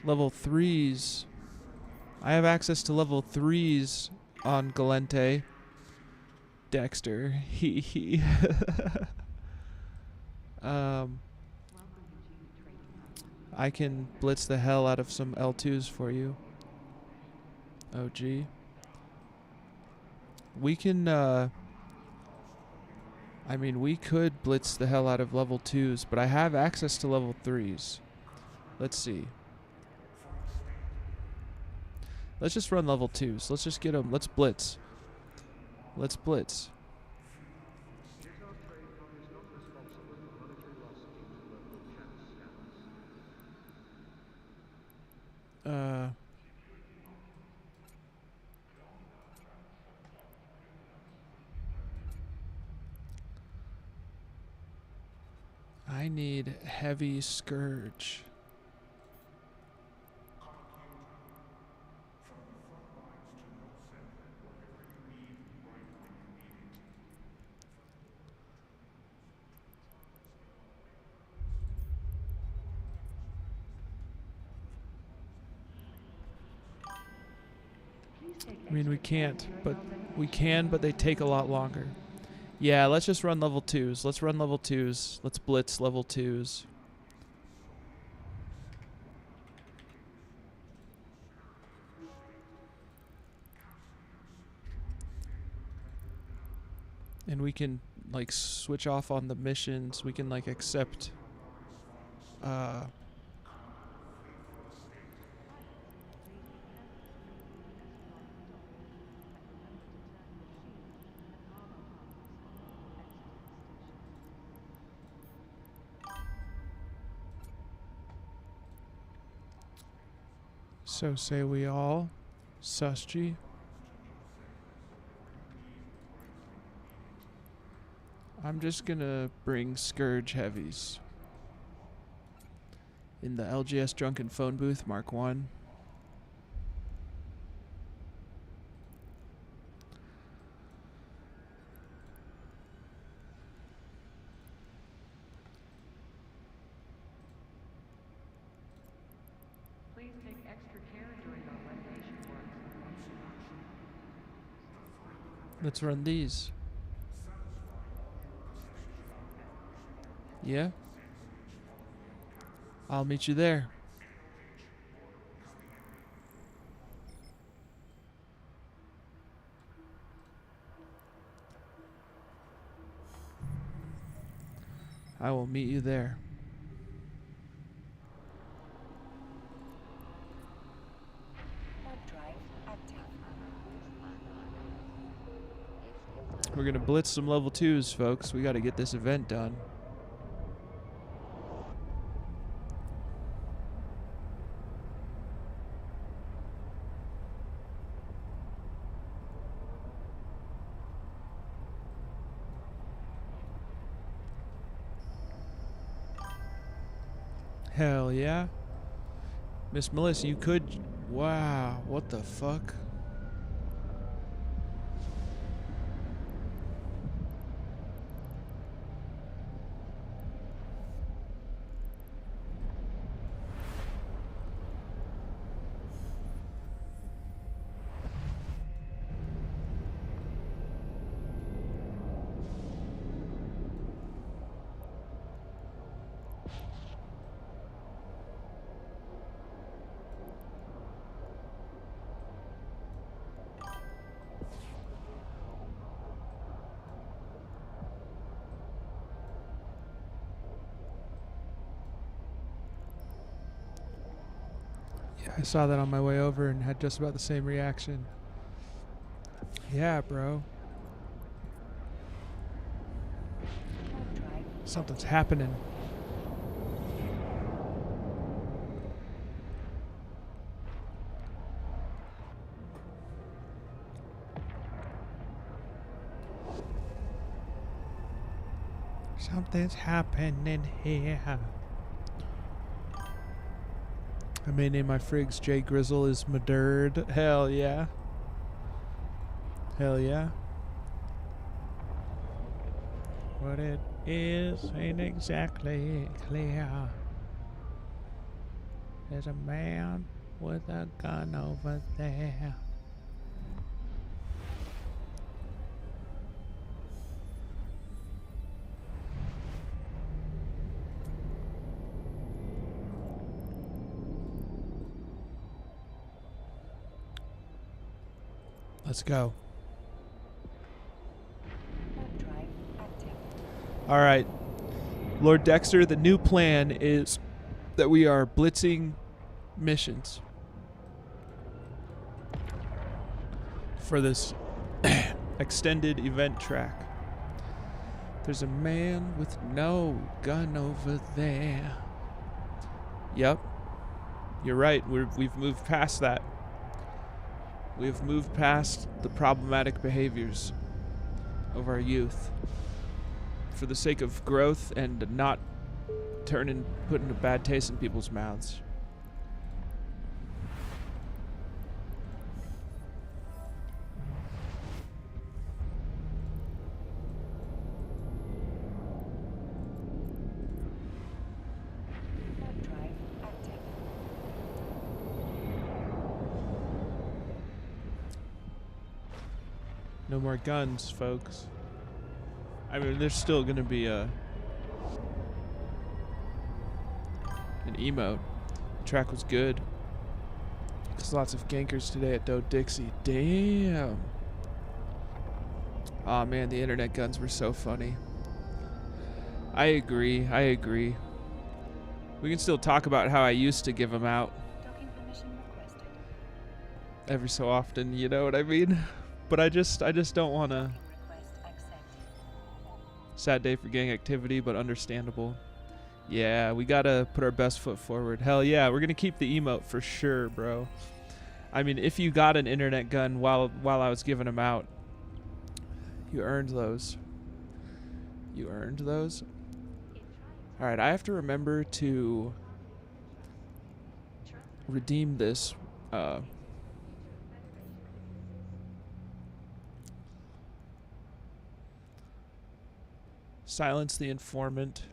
level 3s. I have access to level 3s on Galente. Dexter. Hee hee. I can blitz the hell out of some L2s for you. OG. We can, I mean, we could blitz the hell out of level 2s, but I have access to level 3s. Let's see. Let's just run level 2s. Let's just get them. Let's blitz. Let's blitz. I need heavy scourge. I mean, we can't, but we can, but they take a lot longer. Yeah, let's just run level 2s. Let's run level 2s. Let's blitz level 2s. And we can, like, switch off on the missions. We can, like, accept... So say we all, Susji. I'm just gonna bring Scourge Heavies. In the LGS Drunken Phone Booth, Mark 1. Please take extra care during the renovation work. Let's run these. Yeah? I'll meet you there. I will meet you there. We're gonna blitz some level 2s, folks. We gotta get this event done. Hell yeah. Miss Melissa, you could... Wow, what the fuck? Yeah, I saw that on my way over and had just about the same reaction. Yeah, bro. Something's happening. Something's happening here. I may name my frigs Jay Grizzle is Madurd. Hell yeah. Hell yeah. What it is ain't exactly clear. There's a man with a gun over there. Let's go. All right. Lord Dexter, the new plan is that we are blitzing missions for this extended event track. There's a man with no gun over there. Yep. You're right. We've moved past that. We've moved past the problematic behaviors of our youth for the sake of growth and not putting a bad taste in people's mouths. No more guns, folks. I mean, there's still gonna be an emote. The track was good. There's lots of gankers today at Doe Dixie. Damn. Aw, man, the internet guns were so funny. I agree. We can still talk about how I used to give them out Docking permission requested. every so often, you know what I mean? But I just don't want to. Request accepted. Sad day for gang activity, but understandable. Yeah, we gotta put our best foot forward. Hell yeah, we're gonna keep the emote for sure, bro. I mean, if you got an internet gun while I was giving them out, you earned those. You earned those. All right, I have to remember to redeem this. Silence the informant.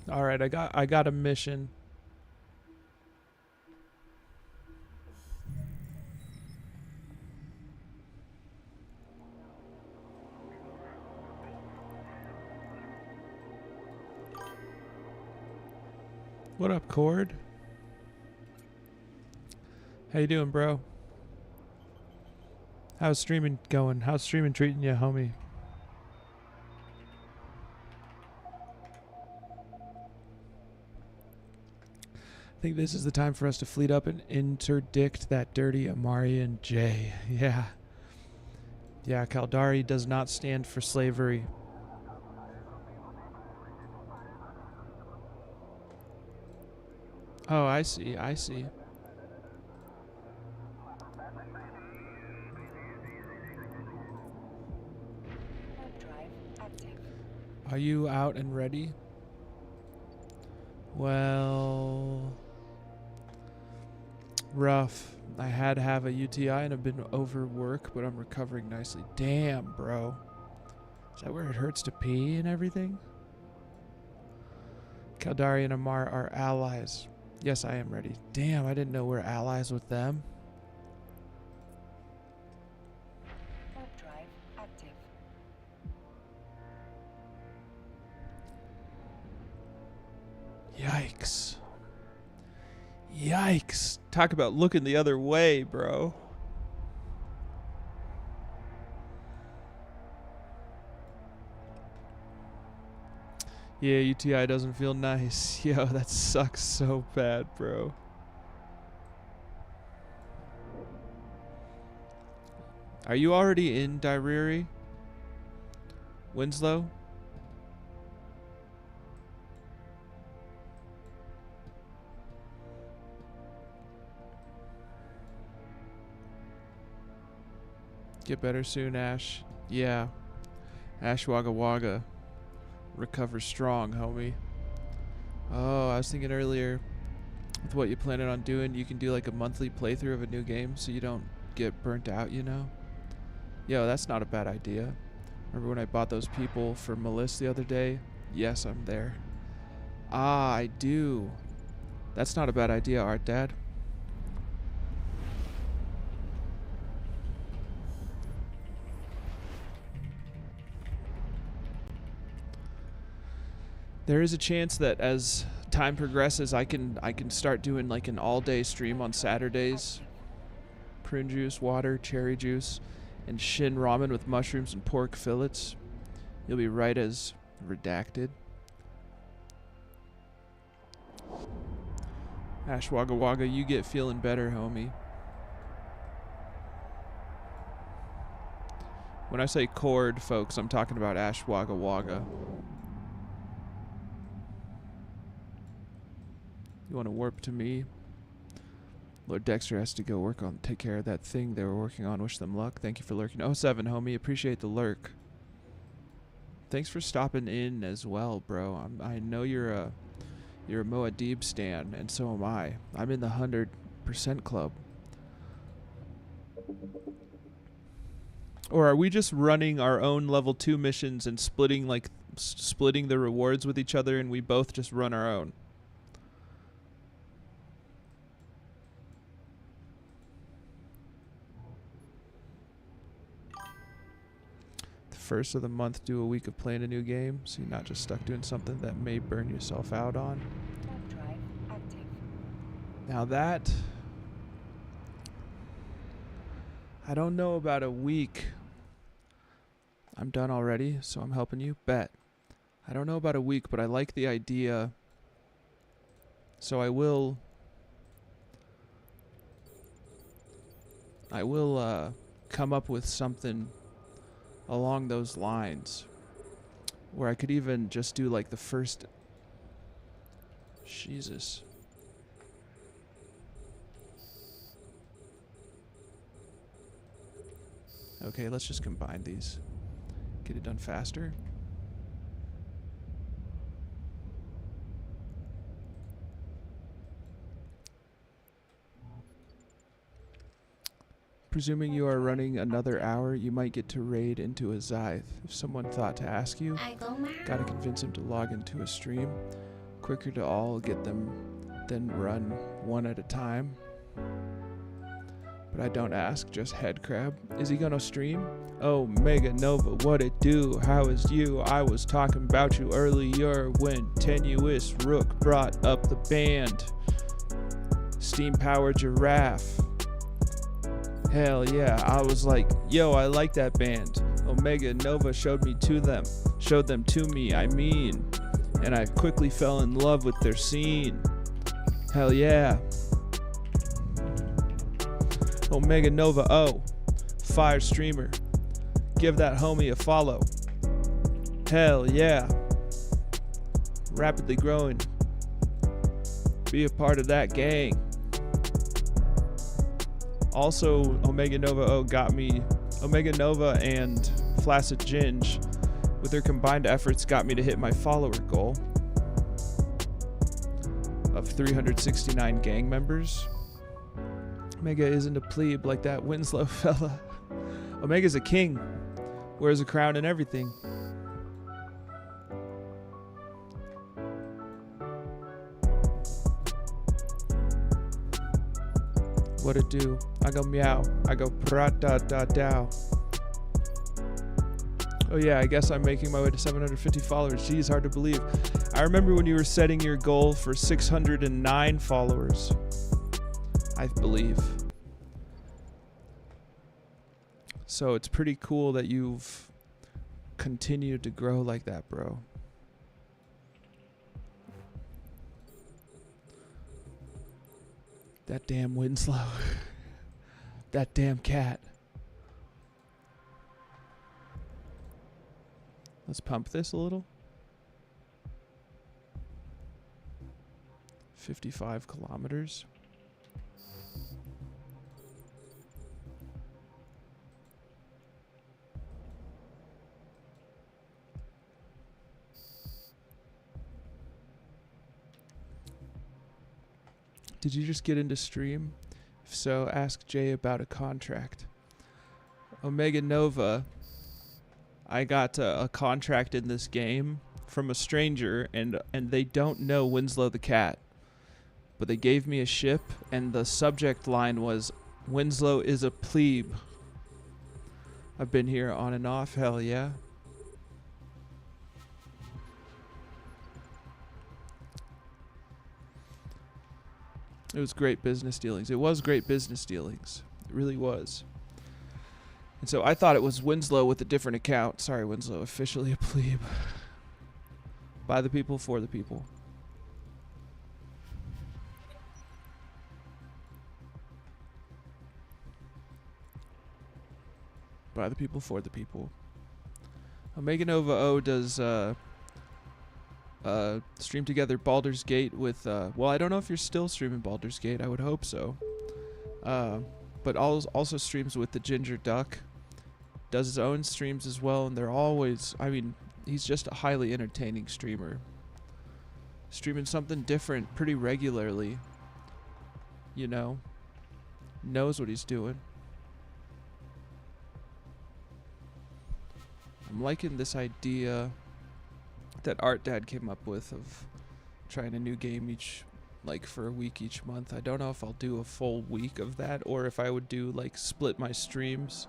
All right, I got a mission. What up, Cord? How you doing, bro? How's streaming going? How's streaming treating you, homie? I think this is the time for us to fleet up and interdict that dirty Amarian J. Yeah. Yeah, Caldari does not stand for slavery. Oh, I see. Drive active. Are you out and ready? Well, rough. I had to have a UTI and have been overwork, but I'm recovering nicely. Damn, bro. Is that where it hurts to pee and everything? Caldari and Amar are allies. Yes, I am ready. Damn, I didn't know we're allies with them. Drive active. Yikes. Yikes. Talk about looking the other way, bro. Yeah, UTI doesn't feel nice. Yo, that sucks so bad, bro. Are you already in Dairiri? Winslow? Get better soon, Ash. Yeah. Ash Wagga Wagga. Recover strong, homie. Oh, I was thinking earlier, with what you planning on doing, you can do like a monthly playthrough of a new game so you don't get burnt out, you know? Yo, that's not a bad idea. Remember when I bought those people for Melissa the other day? Yes, I'm there. Ah, I do. That's not a bad idea, Art Dad. There is a chance that as time progresses, I can start doing like an all-day stream on Saturdays. Prune juice, water, cherry juice, and shin ramen with mushrooms and pork fillets. You'll be right as redacted. Ash Wagga Wagga, you get feeling better, homie. When I say cord, folks, I'm talking about Ash Wagga Wagga. You want to warp to me? Lord Dexter has to go take care of that thing they were working on. Wish them luck. Thank you for lurking. 07, homie. Appreciate the lurk. Thanks for stopping in as well, bro. I know you're a Moadib stan, and so am I. I'm in the 100% club. Or are we just running our own level 2 missions and splitting the rewards with each other, and we both just run our own? first of the month, do a week of playing a new game, so you're not just stuck doing something that may burn yourself out on. Warp drive active. Now that, I don't know about a week. I'm done already, so I'm helping you. Bet. I don't know about a week, but I like the idea. So I will come up with something along those lines where I could even just do like the first. Jesus. Okay, let's just combine these. Get it done faster. Presuming you are running another hour, you might get to raid into a Zythe. If someone thought to ask you, gotta convince him to log into a stream. Quicker to all get them than run one at a time. But I don't ask, just head crab. Is he gonna stream? Oh, Mega Nova, what it do? How is you? I was talking about you earlier when Tenuous Rook brought up the band. Steam Power Giraffe. Hell yeah, I was like, yo, I like that band. Omega Nova showed them to me, I mean. And I quickly fell in love with their scene. Hell yeah. Omega Nova O, fire streamer. Give that homie a follow. Hell yeah. Rapidly growing. Be a part of that gang. Also, Omega Nova O got me. Omega Nova and Flaccid Ginge, with their combined efforts, got me to hit my follower goal of 369 gang members. Omega isn't a plebe like that Winslow fella. Omega's a king. Wears a crown and everything. What it do? I go meow. I go pra-da-da-dow. Oh yeah, I guess I'm making my way to 750 followers. Geez, hard to believe. I remember when you were setting your goal for 609 followers. I believe. So it's pretty cool that you've continued to grow like that, bro. That damn Winslow. That damn cat. Let's pump this a little. 55 kilometers. Did you just get into stream? If so, ask Jay about a contract. Omega Nova, I got a contract in this game from a stranger, and they don't know Winslow the cat. But they gave me a ship, and the subject line was, Winslow is a plebe. I've been here on and off, hell yeah. It was great business dealings. It was great business dealings. It really was. And so I thought it was Winslow with a different account. Sorry, Winslow, officially a plebe. By the people, for the people. By the people, for the people. Omega Nova O does stream together Baldur's Gate with well, I don't know if you're still streaming Baldur's Gate. I would hope so. But also streams with the Ginger Duck. Does his own streams as well, and they're always, I mean, he's just a highly entertaining streamer. Streaming something different pretty regularly. You know, knows what he's doing. I'm liking this idea that Art Dad came up with of trying a new game for a week each month. I don't know if I'll do a full week of that or if I would do split my streams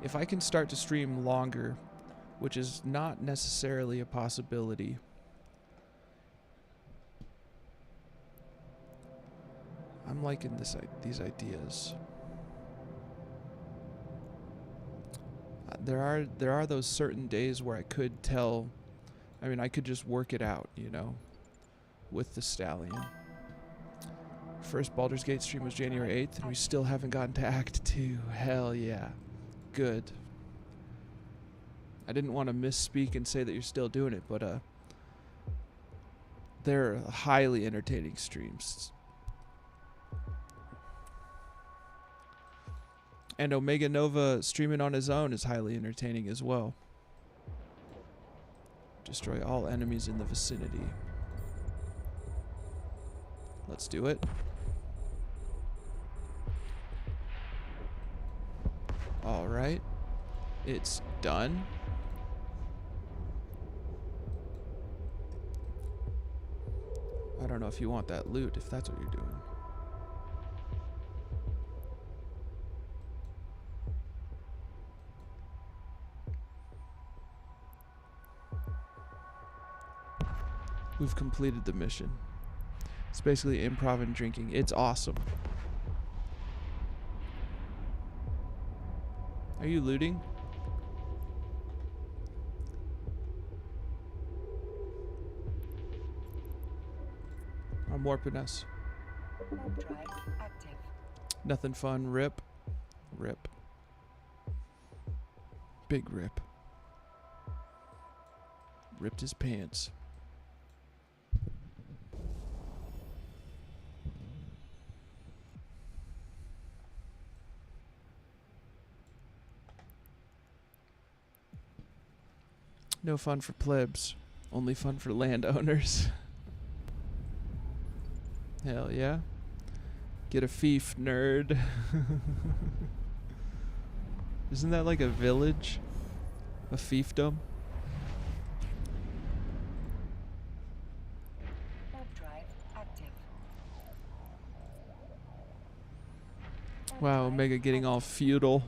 If I can start to stream longer, which is not necessarily a possibility. I'm liking these ideas. There are those certain days where I could tell, I mean, I could just work it out, you know, with the stallion. First Baldur's Gate stream was January 8th, and we still haven't gotten to Act 2. Hell yeah. Good. I didn't want to misspeak and say that you're still doing it, but they're highly entertaining streams. And Omega Nova streaming on his own is highly entertaining as well. Destroy all enemies in the vicinity. Let's do it. Alright. It's done. I don't know if you want that loot, if that's what you're doing. We've completed the mission. It's basically improv and drinking. It's awesome. Are you looting? I'm warping us. Warp drive active. Nothing fun. Rip. Rip. Big rip. Ripped his pants. No fun for plebs. Only fun for landowners. Hell yeah. Get a fief, nerd. Isn't that like a village? A fiefdom? Warp drive active. Wow, Omega getting all feudal.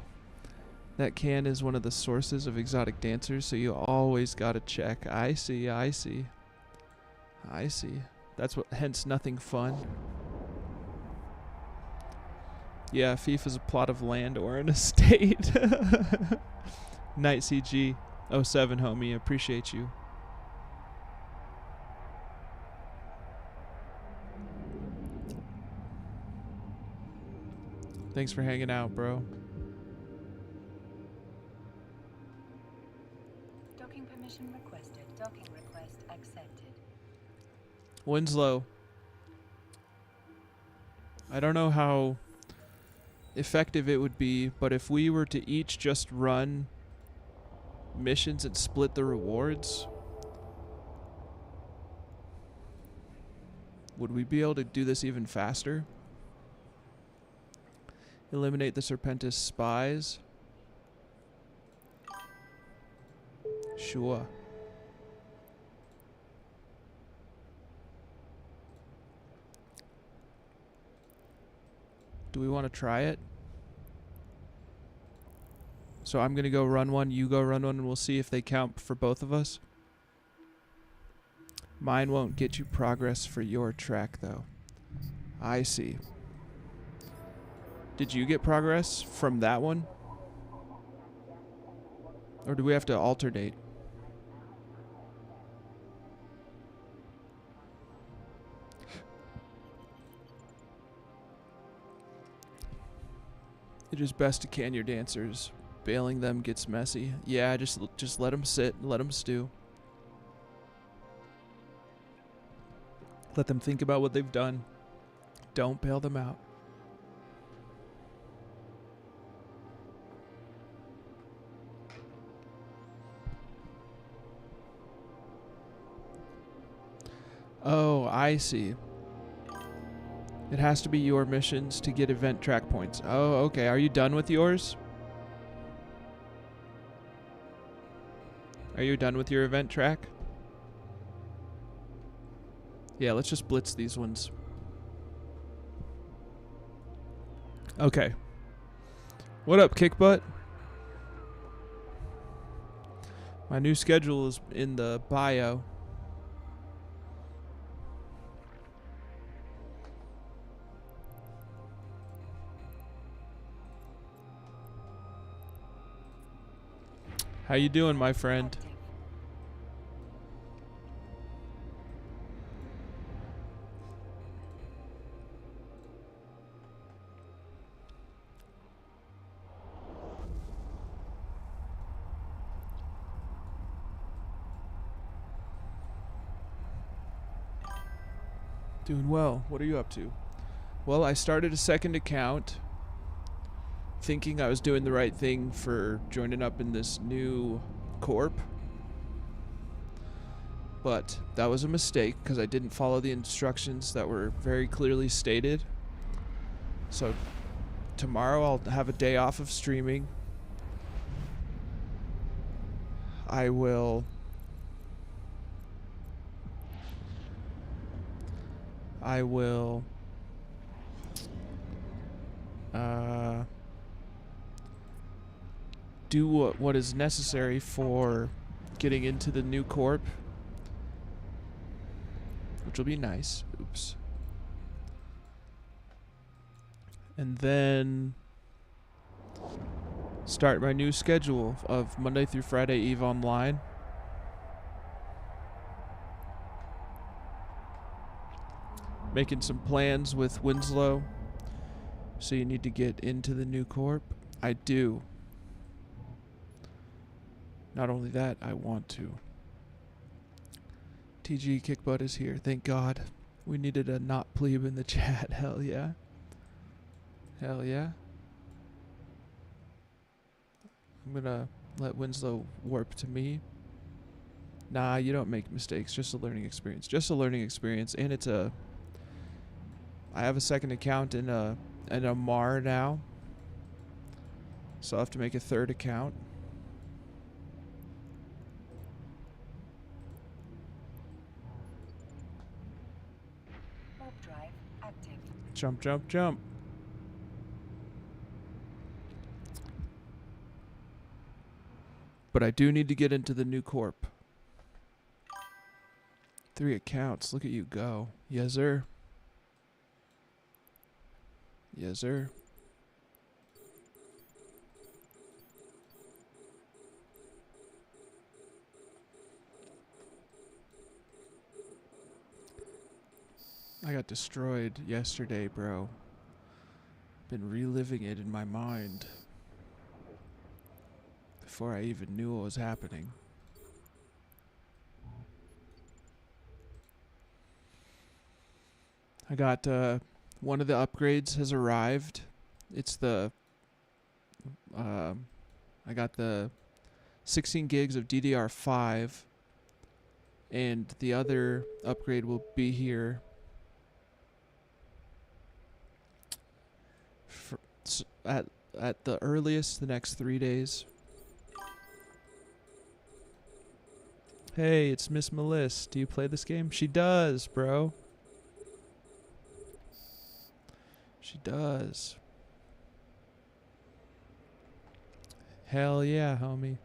That can is one of the sources of exotic dancers, so you always gotta check. I see, I see. I see. That's what, hence nothing fun. Yeah, fief is a plot of land or an estate. Night CG 07, homie, appreciate you. Thanks for hanging out, bro. Docking permission requested. Docking request accepted. Winslow. I don't know how effective it would be, but if we were to each just run missions and split the rewards, would we be able to do this even faster? Eliminate the Serpentis spies. Sure. Do we want to try it? So I'm going to go run one, you go run one, and we'll see if they count for both of us. Mine won't get you progress for your track, though. I see. Did you get progress from that one? Or do we have to alternate? It is best to can your dancers. Bailing them gets messy. Yeah, just let them sit, let them stew. Let them think about what they've done. Don't bail them out. Oh, I see. It has to be your missions to get event track points. Oh, okay. Are you done with yours? Are you done with your event track? Yeah, let's just blitz these ones. Okay. What up, Kickbutt? My new schedule is in the bio. How you doing, my friend? Active. Doing well. What are you up to? Well, I started a second account thinking I was doing the right thing for joining up in this new corp. But that was a mistake because I didn't follow the instructions that were very clearly stated. So tomorrow I'll have a day off of streaming. I will do what is necessary for getting into the new corp, which will be nice. Oops. And then start my new schedule of Monday through Friday EVE Online. Making some plans with Winslow. So you need to get into the new corp? I do. Not only that, I want to. TG Kickbutt is here. Thank God. We needed a not plebe in the chat. Hell yeah. Hell yeah. I'm gonna let Winslow warp to me. Nah, you don't make mistakes. Just a learning experience. Just a learning experience. And it's a... I have a second account in a MAR now. So I'll have to make a third account. Warp drive active. Jump, jump, jump. But I do need to get into the new corp. 3 accounts. Look at you go. Yes, sir. Yes, sir. I got destroyed yesterday, bro. Been reliving it in my mind before I even knew what was happening. I got one of the upgrades has arrived. It's the I got the 16 gigs of DDR5, and the other upgrade will be here at the earliest the next 3 days. Hey, it's Miss Melissa. Do you play this game? She does, bro. She does. Hell yeah, homie.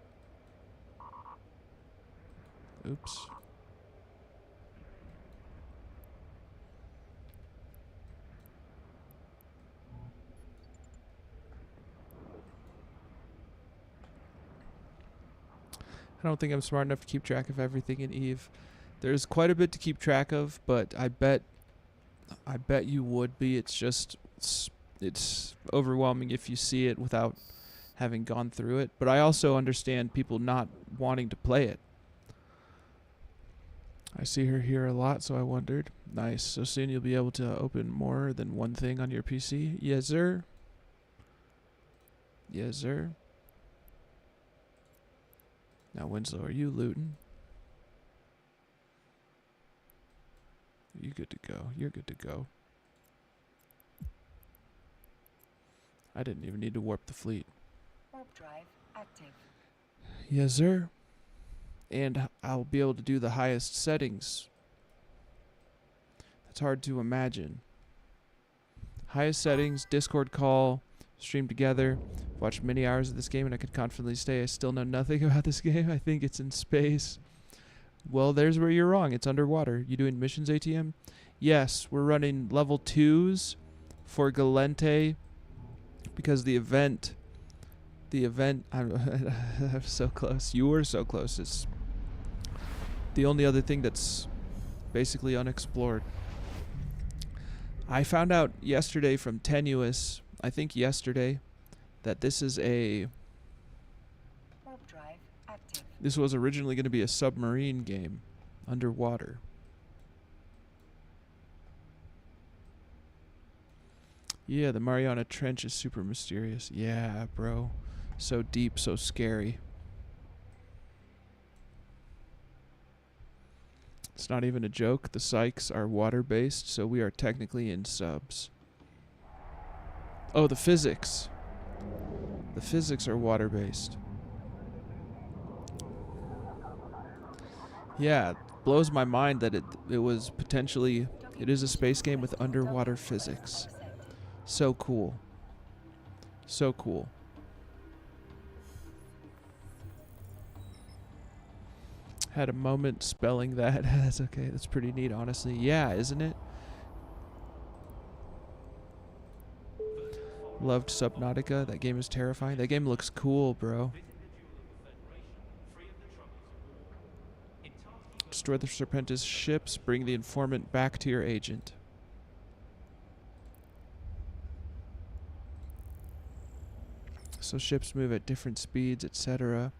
Oops. I don't think I'm smart enough to keep track of everything in EVE. There's quite a bit to keep track of, but I bet you would be. It's just it's overwhelming if you see it without having gone through it. But I also understand people not wanting to play it. I see her here a lot, so I wondered. Nice. So soon you'll be able to open more than one thing on your PC? Yes, sir. Yes, sir. Now, Winslow, are you looting? You good to go. You're good to go. I didn't even need to warp the fleet. Warp drive active. Yes, sir. And I'll be able to do the highest settings. That's hard to imagine. Highest settings, Discord call, stream together. Watched many hours of this game, and I could confidently say I still know nothing about this game. I think it's in space. Well, there's where you're wrong. It's underwater. You doing missions, ATM? Yes, we're running level 2s for Galente because the event, I'm so close. You were so close. It's the only other thing that's basically unexplored. I found out yesterday from Tenuous, I think yesterday, that this is Warp drive active. this was originally going to be a submarine game underwater. Yeah, the Mariana Trench is super mysterious. Yeah, bro. So deep, so scary. It's not even a joke. The Sykes are water-based, so we are technically in subs. Oh, the physics. The physics are water-based. Yeah, it blows my mind that it was potentially... It is a space game with underwater physics. So cool. So cool. Had a moment spelling that. That's okay. That's pretty neat, honestly. Yeah, isn't it? Loved Subnautica. That game is terrifying. That game looks cool, bro. Destroy the Serpentis ships. Bring the informant back to your agent. So ships move at different speeds, etc.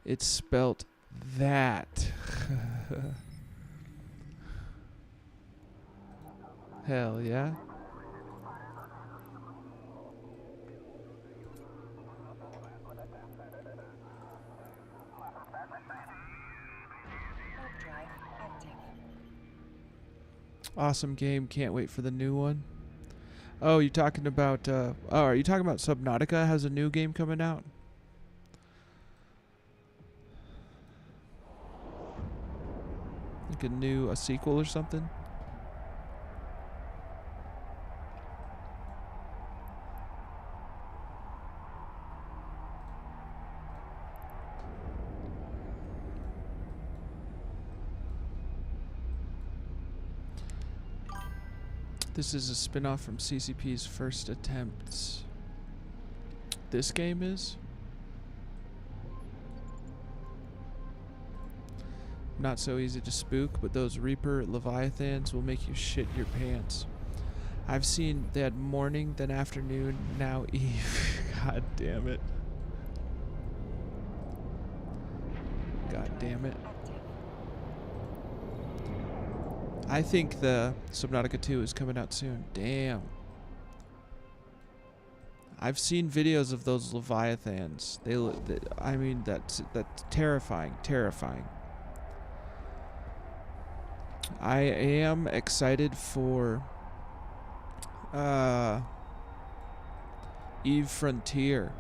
It's spelt that. Hell yeah. Warp drive active. Awesome game. Can't wait for the new one. Oh, you're talking about are you talking about Subnautica has a new game coming out? Like a sequel or something? This is a spin-off from CCP's first attempts. This game is? Not so easy to spook, but those Reaper Leviathans will make you shit your pants. I've seen they had morning, then afternoon, now eve. God damn it. God damn it. I think the Subnautica 2 is coming out soon. Damn. I've seen videos of those Leviathans. I mean, that's terrifying. Terrifying. I am excited for Eve Frontier.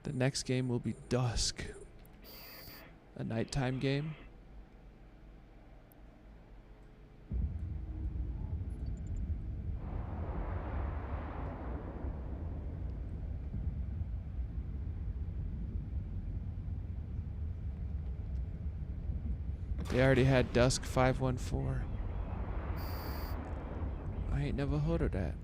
The next game will be Dusk. A nighttime game. They already had Dusk 514. I ain't never heard of that.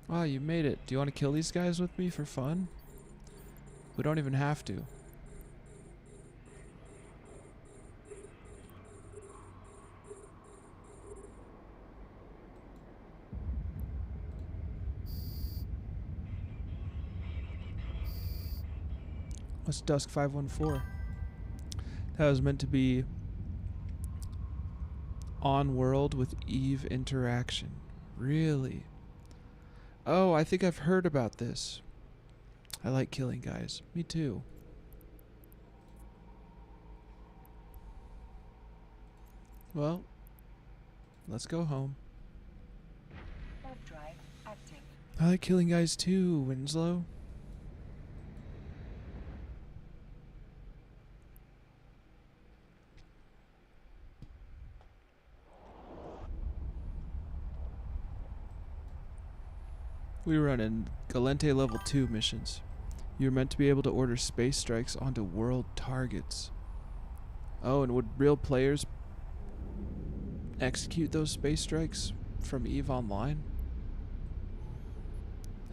Oh, you made it. Do you want to kill these guys with me for fun? We don't even have to. What's Dusk 514? That was meant to be on-world with Eve interaction. Really? Oh, I think I've heard about this. I like killing guys. Me too. Well, let's go home. active. I like killing guys too, Winslow. We run in Galente level 2 missions. You're meant to be able to order space strikes onto world targets. Oh, and would real players execute those space strikes from EVE Online?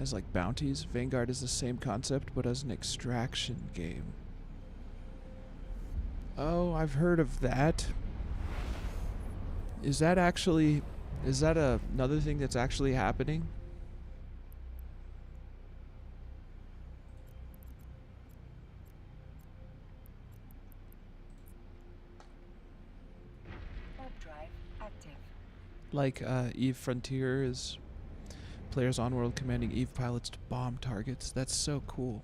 As like bounties? Vanguard is the same concept, but as an extraction game. Oh, I've heard of that. Is that another thing that's actually happening? Orb drive active. Like EVE Frontier is players on world commanding EVE pilots to bomb targets. That's so cool.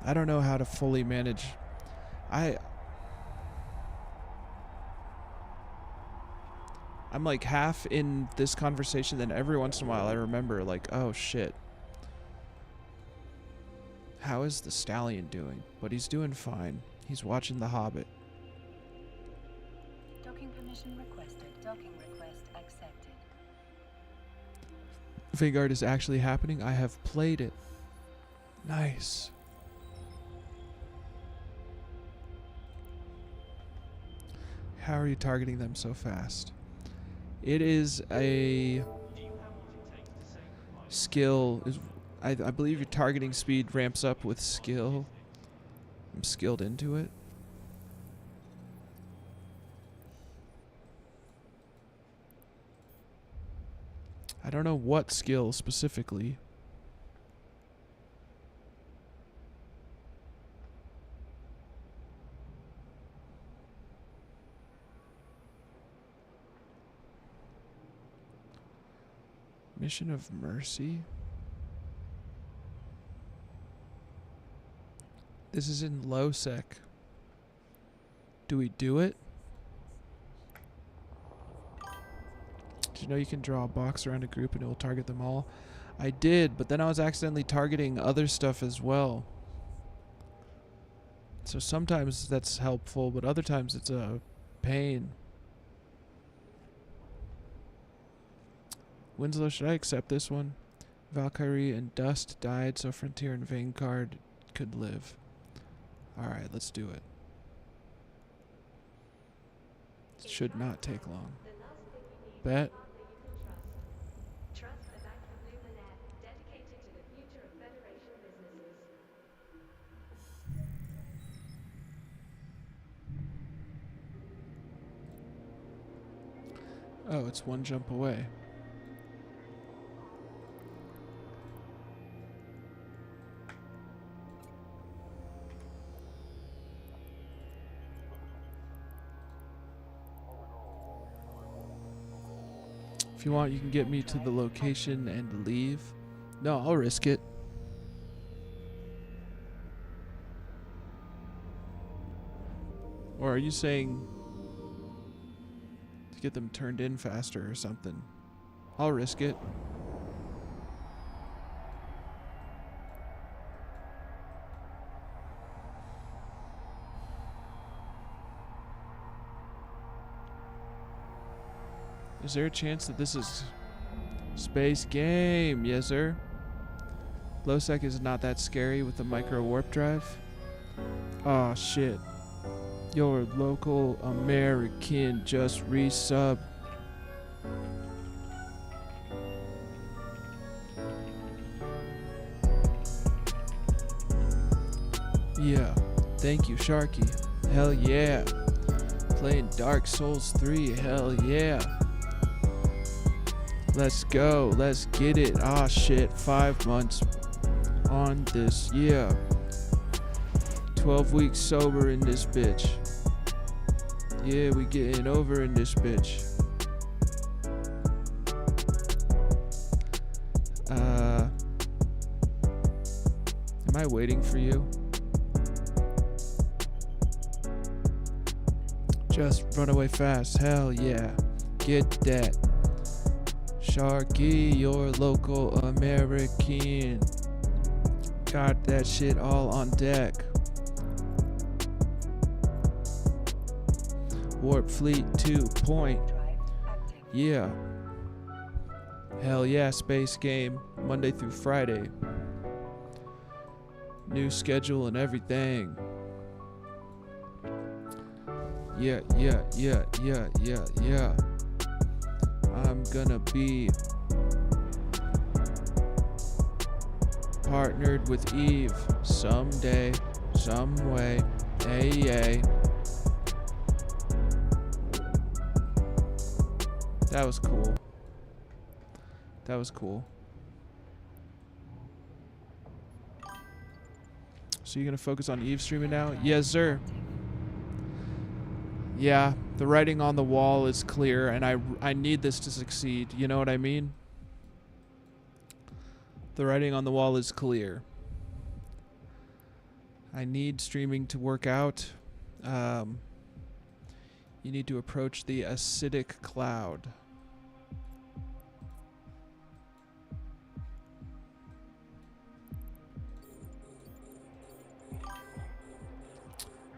I don't know how to fully manage. I'm like half in this conversation, then every once in a while I remember like, oh shit. How is the stallion doing? But he's doing fine. He's watching The Hobbit. Docking permission requested. Docking request accepted. Vanguard is actually happening. I have played it. Nice. How are you targeting them so fast? It is a skill. I believe your targeting speed ramps up with skill. I'm skilled into it. I don't know what skill specifically. Mission of Mercy. This is in low sec. Do we do it? Did you know you can draw a box around a group and it will target them all? I did, but then I was accidentally targeting other stuff as well. So sometimes that's helpful, but other times it's a pain. Winslow, should I accept this one? Valkyrie and Dust died so Frontier and Vanguard could live. Alright, let's do it. Should not take long. Bet. Oh, it's one jump away. If you want, you can get me to the location and leave. No, I'll risk it. Or are you saying to get them turned in faster or something? I'll risk it. Is there a chance that this is space game? Yes, sir. Lowsec is not that scary with the micro warp drive. Aw, shit. Your local American just resub. Yeah. Thank you, Sharky. Hell yeah. Playing Dark Souls 3. Hell yeah. Let's go. Let's get it. Ah, shit. 5 months on this. Yeah. 12 weeks sober in this bitch. Yeah, we getting over in this bitch. Am I waiting for you? Just run away fast. Hell yeah. Get that. Sharky, your local American. Got that shit all on deck. Warp Fleet 2 point. Yeah. Hell yeah, space game. Monday through Friday. New schedule and everything. Yeah. I'm gonna be partnered with Eve someday, some way. Hey. That was cool. That was cool. So you're gonna focus on Eve streaming now? Yes, sir. Yeah, the writing on the wall is clear, and I need this to succeed. You know what I mean? The writing on the wall is clear. I need streaming to work out. You need to approach the acidic cloud.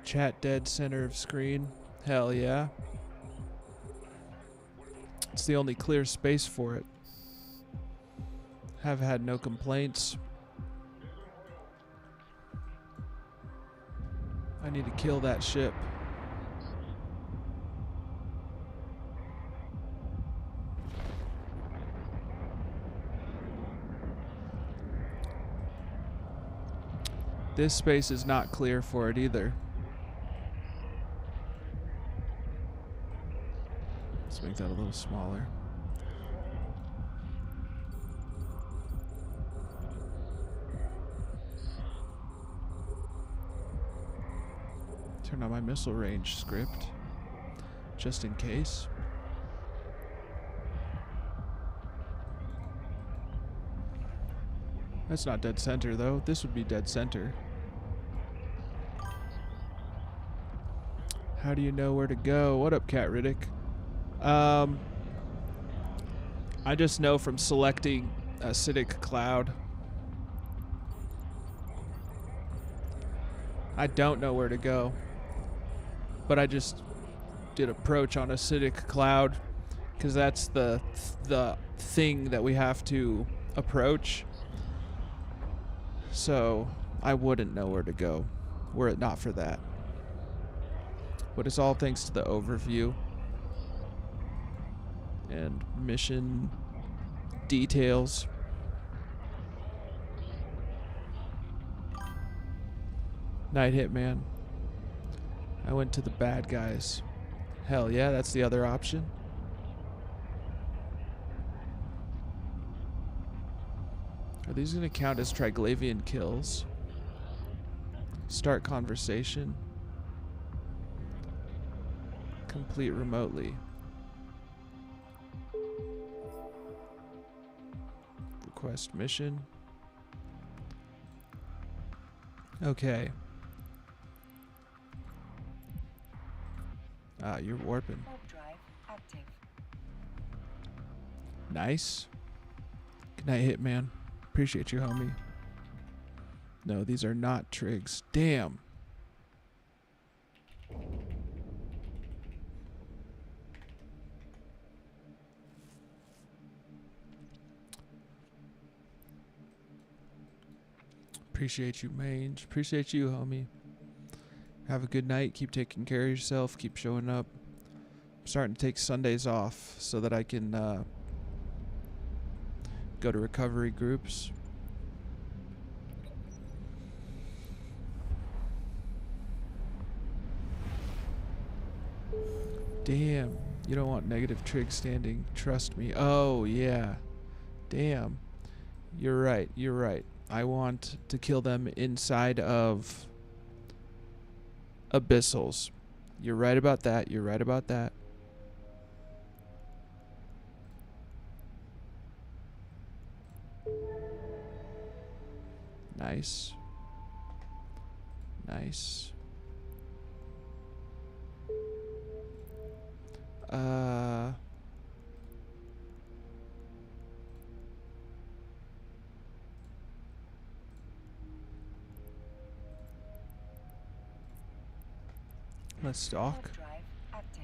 Chat dead center of screen. Hell yeah. It's the only clear space for it. Have had no complaints. I need to kill that ship. This space is not clear for it either. Let's make that a little smaller. Turn on my missile range script, just in case. That's not dead center though. This would be dead center. How do you know where to go? What up, Cat Riddick? I just know from selecting acidic cloud. I don't know where to go, but I just did approach on acidic cloud because that's the thing that we have to approach. So I wouldn't know where to go were it not for that. But it's all thanks to the overview and mission details. Night Hitman. I went to the bad guys. Hell yeah, that's the other option. Are these going to count as Triglavian kills? Start conversation. Complete remotely. Request mission. Okay. Ah, you're warping. Warp drive active. Nice. Good night, Hitman. Appreciate you, homie. No, these are not trigs. Damn. Appreciate you, Mange. Appreciate you, homie. Have a good night. Keep taking care of yourself. Keep showing up. I'm starting to take Sundays off so that I can go to recovery groups. Damn. You don't want negative trig standing. Trust me. Oh, yeah. Damn. You're right. You're right. I want to kill them inside of abyssals. You're right about that. You're right about that. Nice. Nice. Uh... Let's stalk. Warp drive active.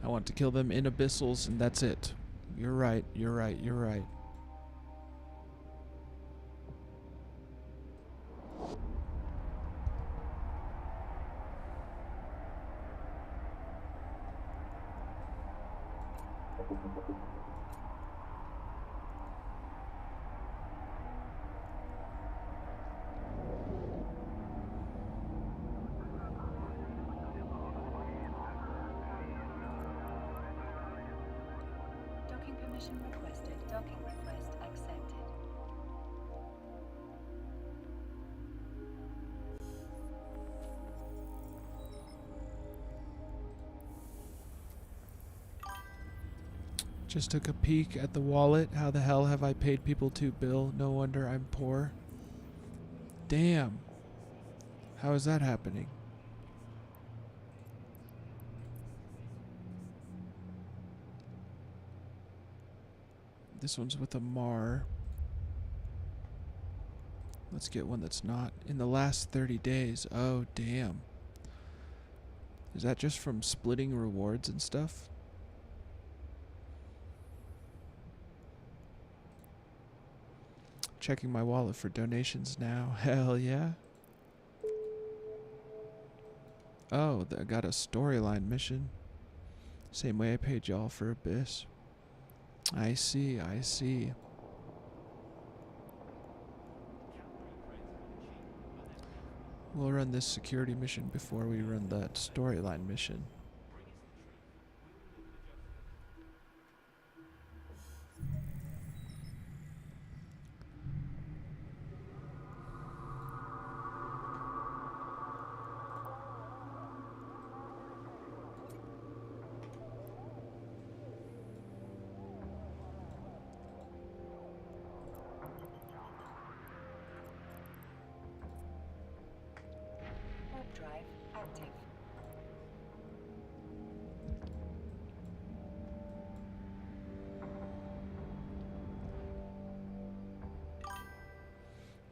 I want to kill them in abyssals, and that's it. You're right, you're right, you're right. Docking permission requested. Docking request accepted. Just took a peek at the wallet. How the hell have I paid people $2 bill? No wonder I'm poor. Damn. How is that happening? This one's with a Mar. Let's get one that's not. In the last 30 days. Oh, damn. Is that just from splitting rewards and stuff? Checking my wallet for donations now. Hell yeah. Oh, I got a storyline mission. Same way I paid y'all for Abyss. I see, I see. We'll run this security mission before we run that storyline mission. Warp drive active.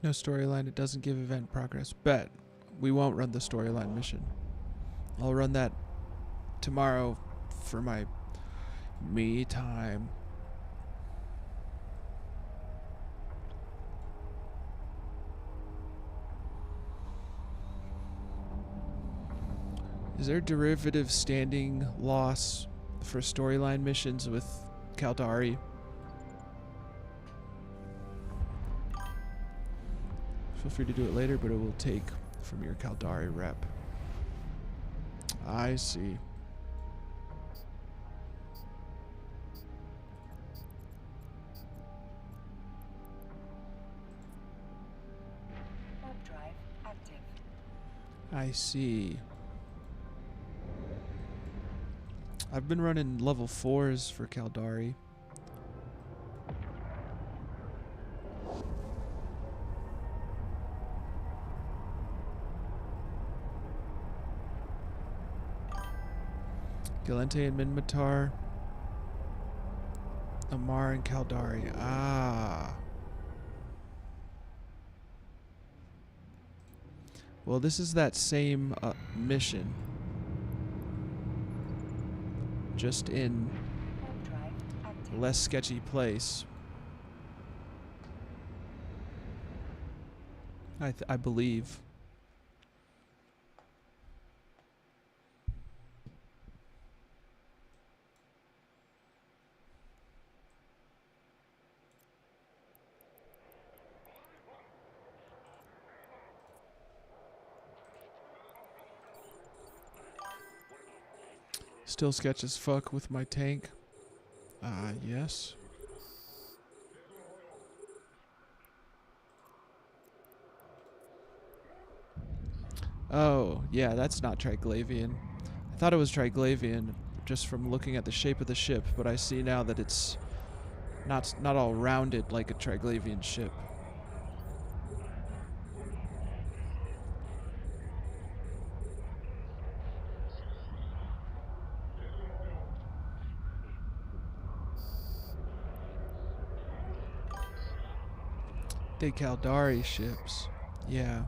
No storyline, it doesn't give event progress. Bet. We won't run the storyline mission. I'll run that tomorrow for my me time. Is there derivative standing loss for storyline missions with Caldari? Feel free to do it later, but it will take from your Caldari rep. I see. Warp drive active. I see. I've been running level 4s for Caldari. Galente and Minmatar. Amar and Caldari. Ah. Well, this is that same mission. Just in Warp drive active. less sketchy place. I believe. Still sketch as fuck with my tank. Yes. Oh, yeah, that's not Triglavian. I thought it was Triglavian just from looking at the shape of the ship, but I see now that it's not all rounded like a Triglavian ship. The Caldari ships. Yeah.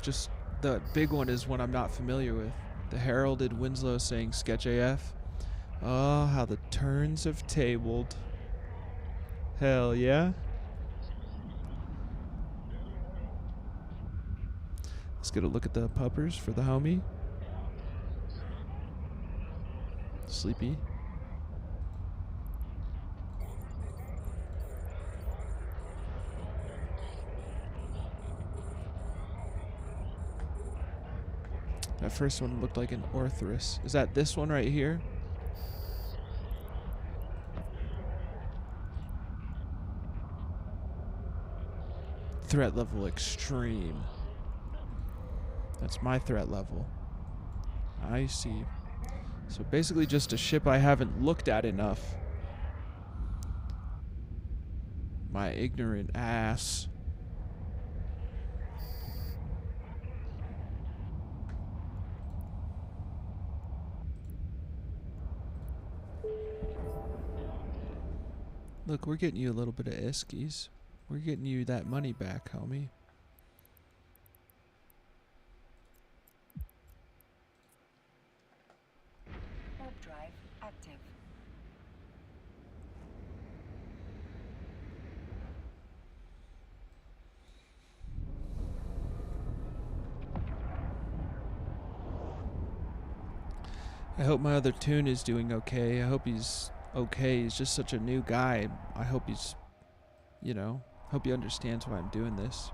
Just the big one is one I'm not familiar with. The heralded Winslow saying Sketch AF. Oh, how the turns have tabled. Hell yeah. Let's get a look at the puppers for the homie. Sleepy. That first one looked like an Orthrus. Is that this one right here? Threat level extreme. That's my threat level. I see. So basically just a ship I haven't looked at enough. My ignorant ass. Look, we're getting you a little bit of Iskies. We're getting you that money back, homie. Warp drive active. I hope my other tune is doing okay. I hope he's okay. He's just such a new guy. I hope he's, you know, hope he understands why I'm doing this.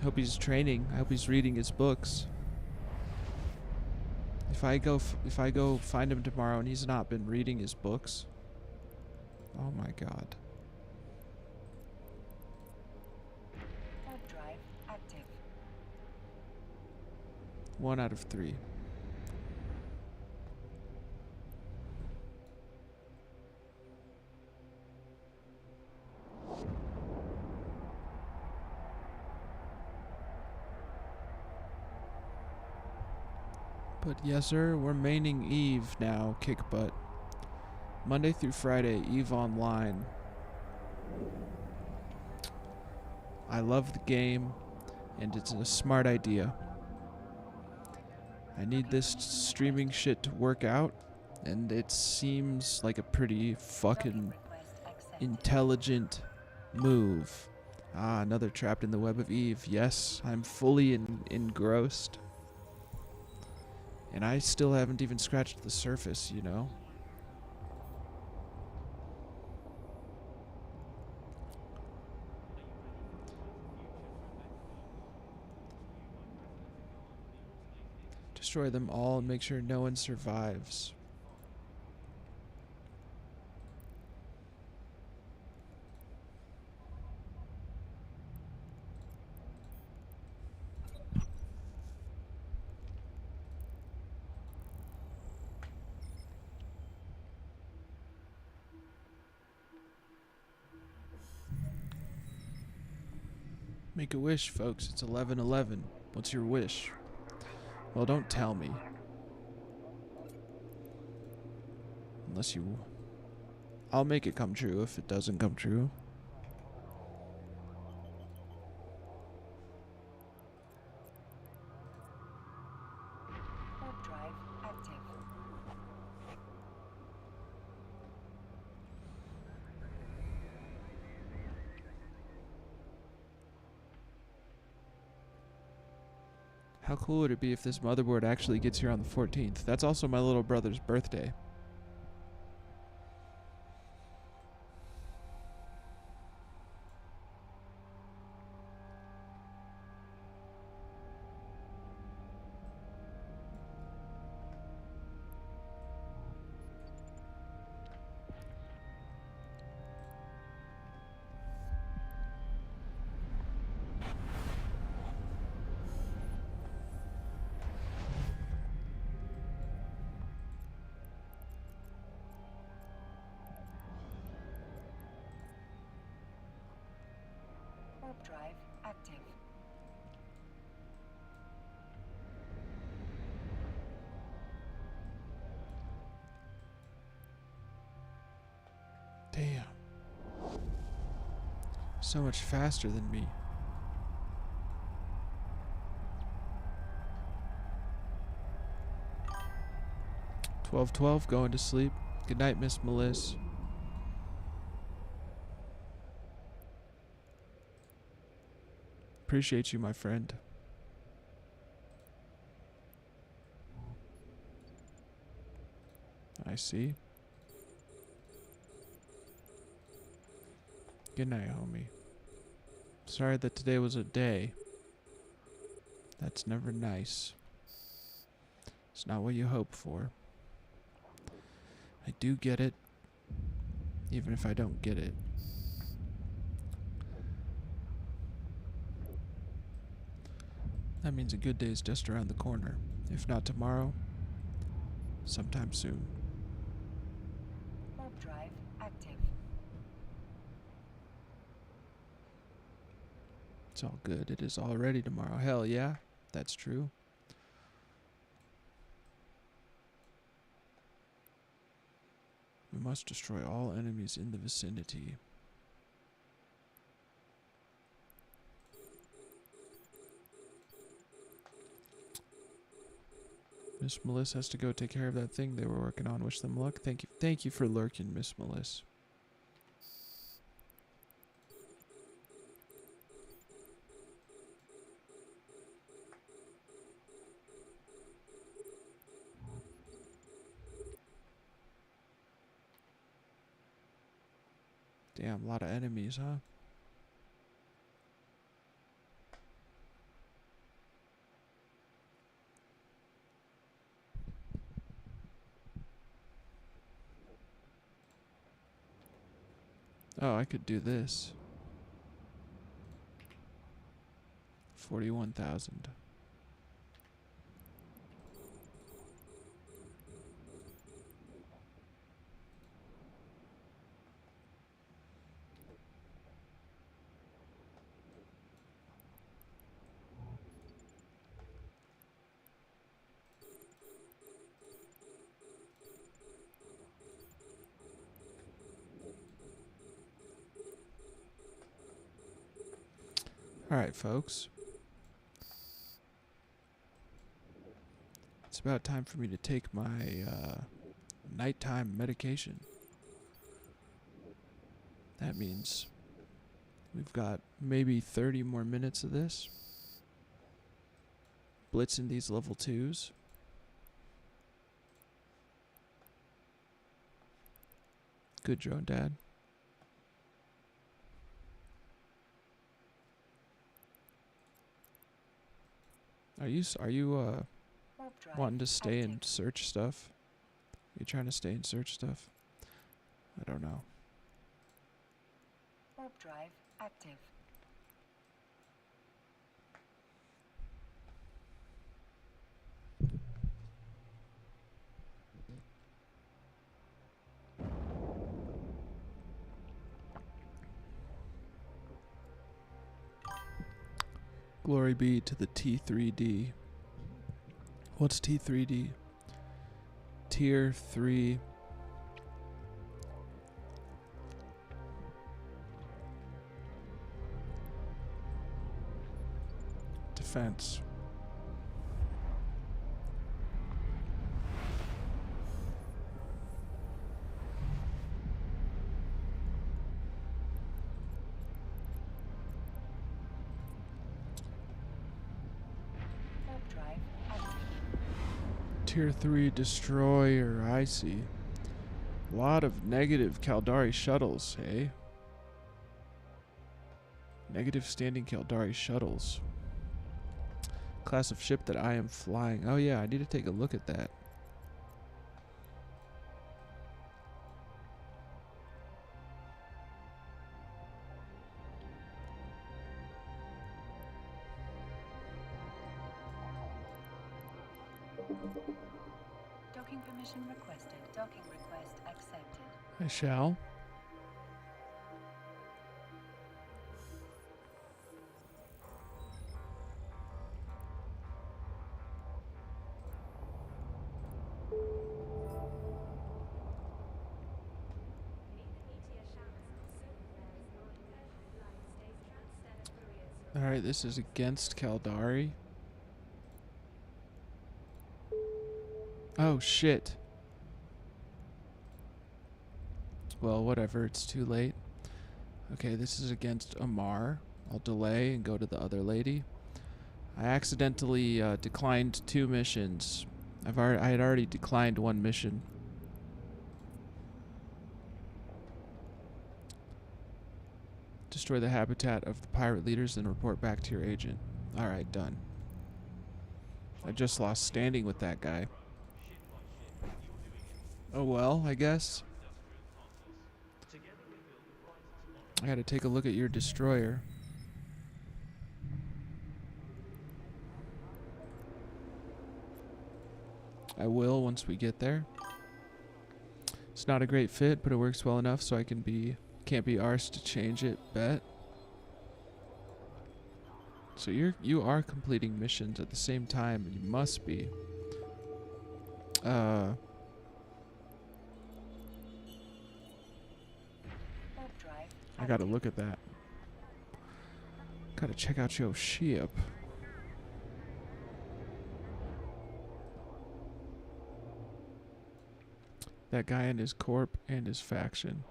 I hope he's training. I hope he's reading his books. If I go find him tomorrow and he's not been reading his books, oh my god. Warp drive active. 1 out of 3. But yes, sir, we're maining Eve now, kick butt. Monday through Friday, Eve Online. I love the game, and it's a smart idea. I need this streaming shit to work out, and it seems like a pretty fucking Request accepted. intelligent move. Ah, another trapped in the web of Eve. Yes, I'm fully engrossed. And I still haven't even scratched the surface, you know? Destroy them all and make sure no one survives. Make a wish, folks. It's 11:11. What's your wish? Well, don't tell me. Unless you... I'll make it come true if it doesn't come true. Warp drive active. How cool would it be if this motherboard actually gets here on the 14th? That's also my little brother's birthday. Warp drive active. Damn. So much faster than me. 12:12, going to sleep. Good night, Miss Melissa. Appreciate you, my friend. I see. Good night, homie. Sorry that today was a day. That's never nice. It's not what you hope for. I do get it, even if I don't get it. That means a good day is just around the corner. If not tomorrow, sometime soon. Warp drive active. It's all good. It is already tomorrow. Hell yeah, that's true. We must destroy all enemies in the vicinity. Miss Melissa has to go take care of that thing they were working on. Wish them luck. Thank you for lurking, Miss Melissa. Damn, a lot of enemies, huh? Oh, I could do this. 41,000. Alright, folks. It's about time for me to take my nighttime medication. That means we've got maybe 30 more minutes of this. Blitzing these level 2s. Good drone, Dad. Are you Warp drive wanting to stay active. and search stuff? Are you trying to stay and search stuff? I don't know. Warp drive active. Glory be to the T3D. What's T3D? Tier 3. Defense. Warp drive active. Tier 3 destroyer, I see. A lot of negative Caldari shuttles, eh? Negative standing Caldari shuttles. Class of ship that I am flying. Oh yeah, I need to take a look at that. Docking permission requested. Docking request accepted. I shall. Alright, this is against Kaldari. Oh, shit. Well, whatever, it's too late. Okay, this is against Amar. I'll delay and go to the other lady. I accidentally declined 2 missions. I had already declined 1 mission. Destroy the habitat of the pirate leaders and report back to your agent. Alright, done. I just lost standing with that guy. Oh well, I guess. I gotta take a look at your destroyer. I will once we get there. It's not a great fit, but it works well enough so I can't be arsed to change it, bet. So you are completing missions at the same time, and you must be. Warp drive. I gotta look at that. Gotta check out your ship. That guy and his corp and his faction.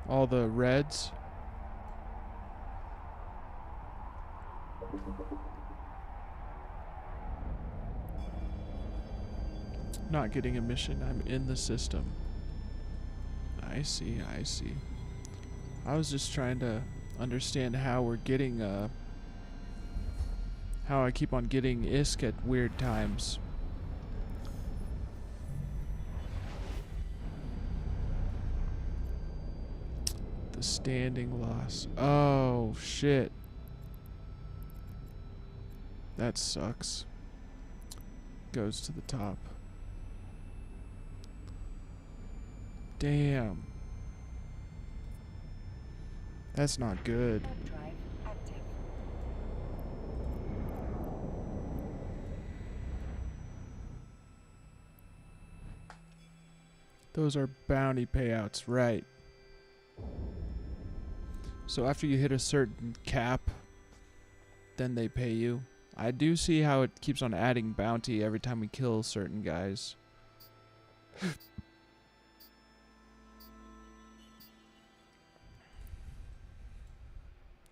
All the reds. Not getting a mission. I'm in the system. I see, I see. I was just trying to understand how we're getting, how I keep on getting ISK at weird times. The standing loss. Oh, shit. That sucks. Goes to the top. Damn. That's not good. Warp drive active. Those are bounty payouts, right? So after you hit a certain cap, then they pay you. I do see how it keeps on adding bounty every time we kill certain guys.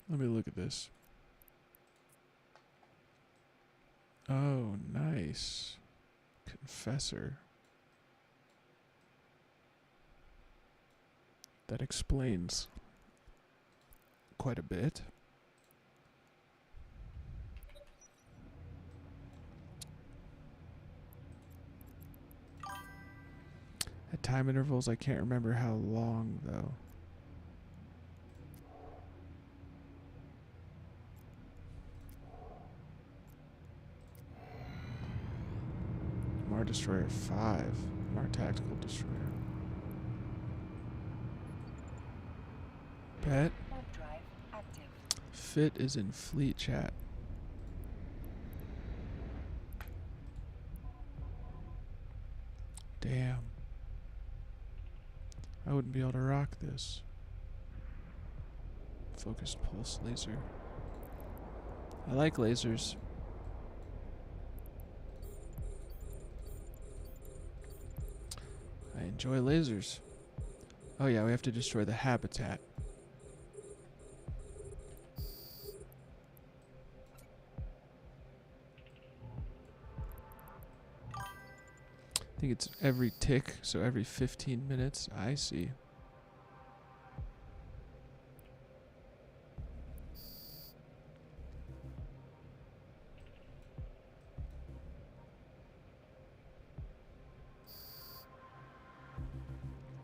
Let me look at this. Oh, nice. Confessor. That explains quite a bit. At time intervals, I can't remember how long, though. Mar Destroyer 5. Mar Tactical Destroyer. Bet. Warp drive active. Fit is in fleet chat. Damn. I wouldn't be able to rock this. Focused pulse laser. I like lasers. I enjoy lasers. Oh yeah, we have to destroy the habitat. I think it's every tick, so every 15 minutes. I see.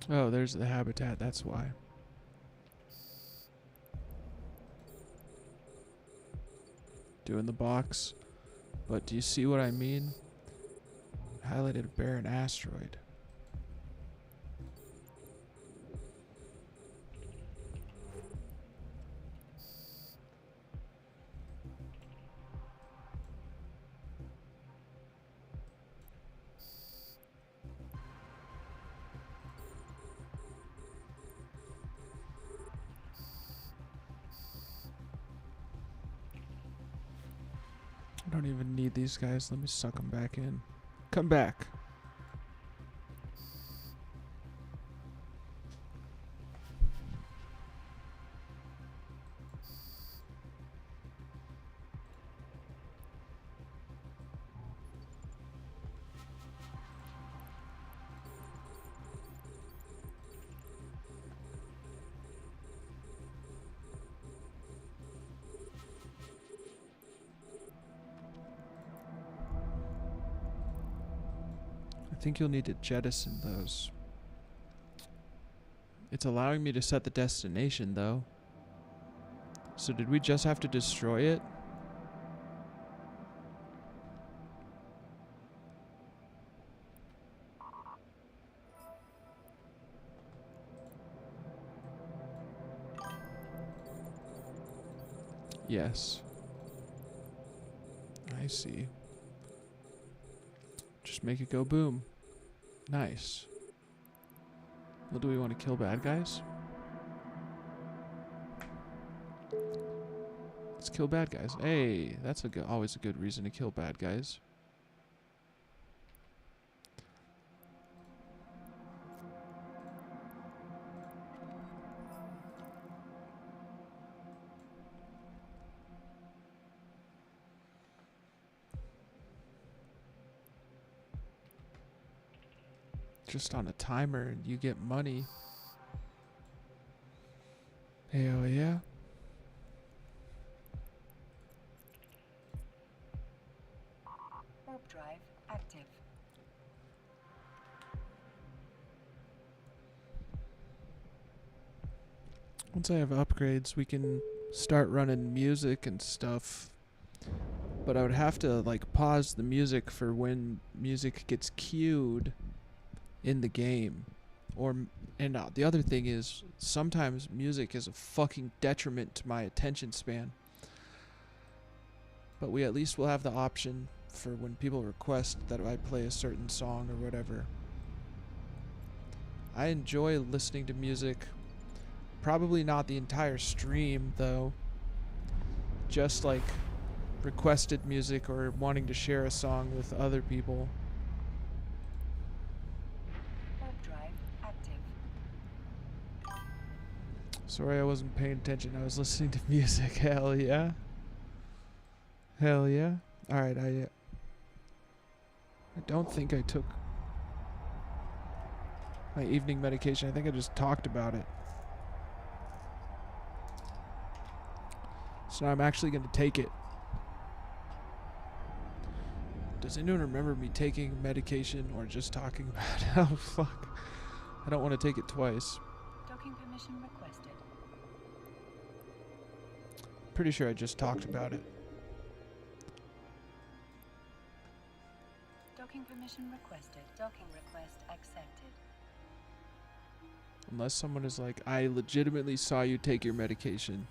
Oh, there's the habitat, that's why. Doing the box. But do you see what I mean? Highlighted a barren asteroid. I don't even need these guys. Let me suck them back in. Come back. I think you'll need to jettison those. It's allowing me to set the destination, though. So did we just have to destroy it? Yes. I see. Just make it go boom. Nice. Well, do we want to kill bad guys? Let's kill bad guys. Hey, that's always a good reason to kill bad guys. Just on a timer and you get money. Hell yeah. Warp drive active. Once I have upgrades, we can start running music and stuff. But I would have to like pause the music for when music gets queued in the game. The other thing is sometimes music is a fucking detriment to my attention span. But we at least will have the option for when people request that I play a certain song or whatever. I enjoy listening to music. Probably not the entire stream though. Just like requested music or wanting to share a song with other people. Sorry I wasn't paying attention. I was listening to music. Hell yeah. Hell yeah. Alright, I don't think I took my evening medication. I think I just talked about it. So now I'm actually going to take it. Does anyone remember me taking medication or just talking about it? Oh, fuck. I don't want to take it twice. Docking permission requested. Pretty sure I just talked about it. Docking permission requested. Docking request accepted. Unless someone is like, I legitimately saw you take your medication.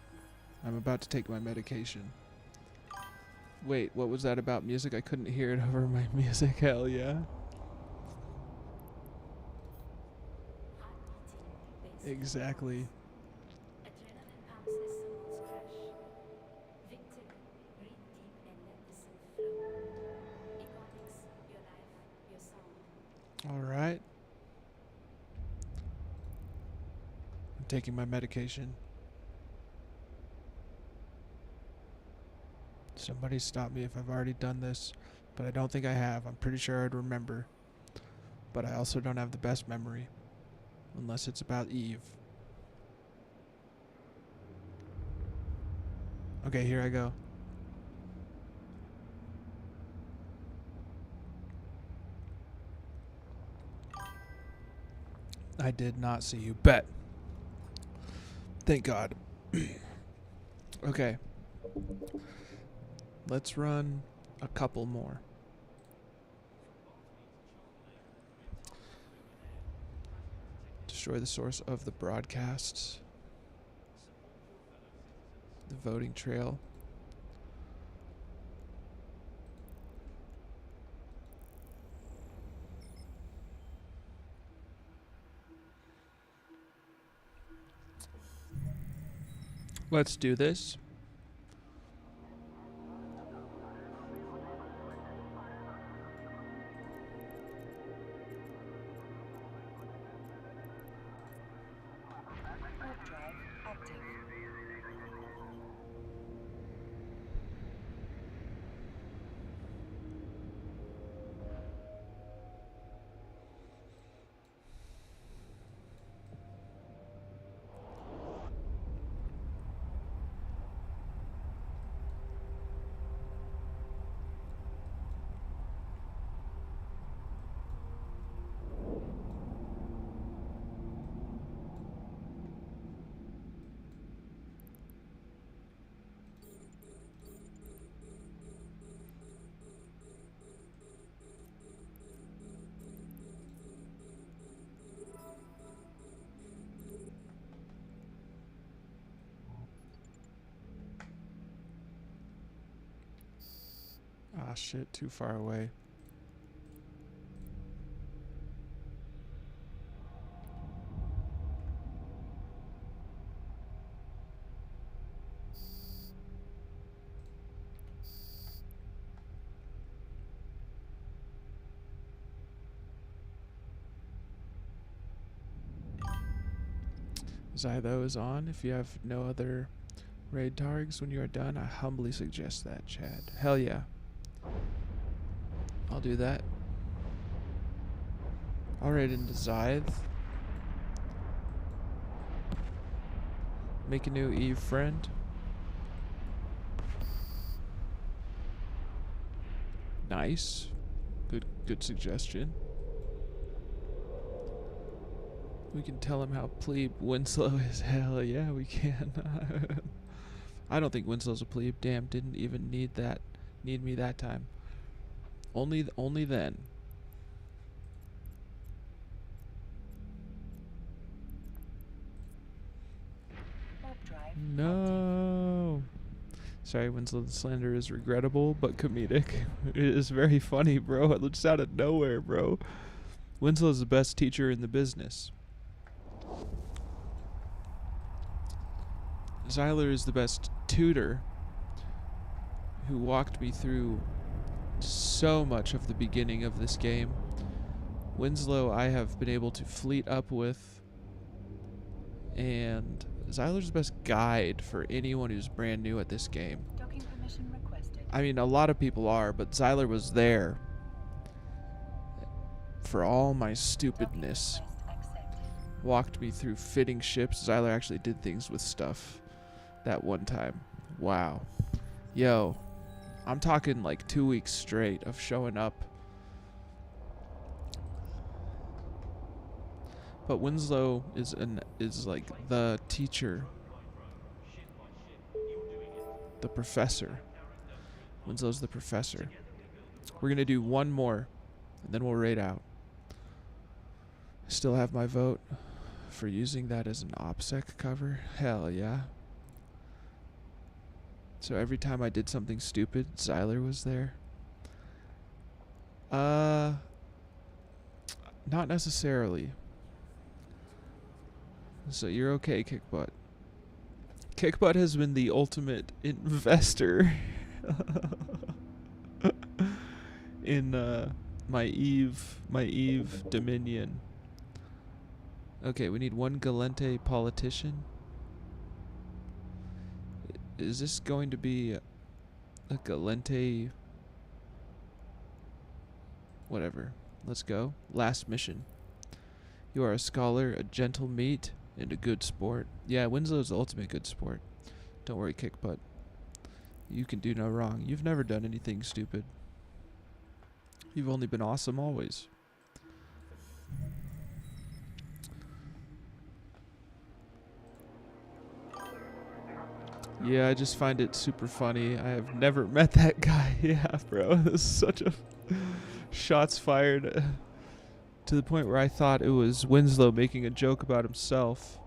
I'm about to take my medication. Wait, what was that about music? I couldn't hear it over my music. Hell yeah. Exactly. All right. I'm taking my medication. Somebody stop me if I've already done this, but I don't think I have. I'm pretty sure I'd remember. But I also don't have the best memory. Unless it's about Eve. Okay, here I go. I did not see you. Bet. Thank God. Okay. Let's run a couple more. Destroy the source of the broadcasts. The voting trail. Let's do this. Ah, shit, too far away. Zytho is on. If you have no other raid targs when you are done, I humbly suggest that, Chad. Hell yeah. I'll do that. I'll raid into Zythe. Make a new Eve friend. Nice. Good suggestion. We can tell him how plebe Winslow is. Hell yeah, we can. I don't think Winslow's a plebe. Damn, didn't even need me that time. Only then. No. Sorry, Winslow the slander is regrettable but comedic. It is very funny, bro. It just out of nowhere, bro. Winslow's the best teacher in the business. Zyler is the best tutor who walked me through so much of the beginning of this game. Winslow I have been able to fleet up with, and Zyler's the best guide for anyone who's brand new at this game. Docking permission requested. I mean, a lot of people are, but Zyler was there for all my stupidness. Walked me through fitting ships. Zyler actually did things with stuff that one time. Wow. Yo, I'm talking like 2 weeks straight of showing up. But Winslow is like the teacher, the professor. Winslow's the professor. We're gonna do one more, and then we'll raid out. I still have my vote for using that as an OPSEC cover. Hell yeah. So every time I did something stupid, Zyler was there. Not necessarily. So you're okay, Kickbutt. Kickbutt has been the ultimate investor in my Eve Dominion. Okay, we need one Galente politician. Is this going to be a Galente? Whatever. Let's go. Last mission. You are a scholar, a gentle meat, and a good sport. Yeah, Winslow's the ultimate good sport. Don't worry, Kickbutt. You can do no wrong. You've never done anything stupid. You've only been awesome always. Yeah, I just find it super funny. I have never met that guy. Yeah, bro. This is such a shots fired to the point where I thought it was Winslow making a joke about himself.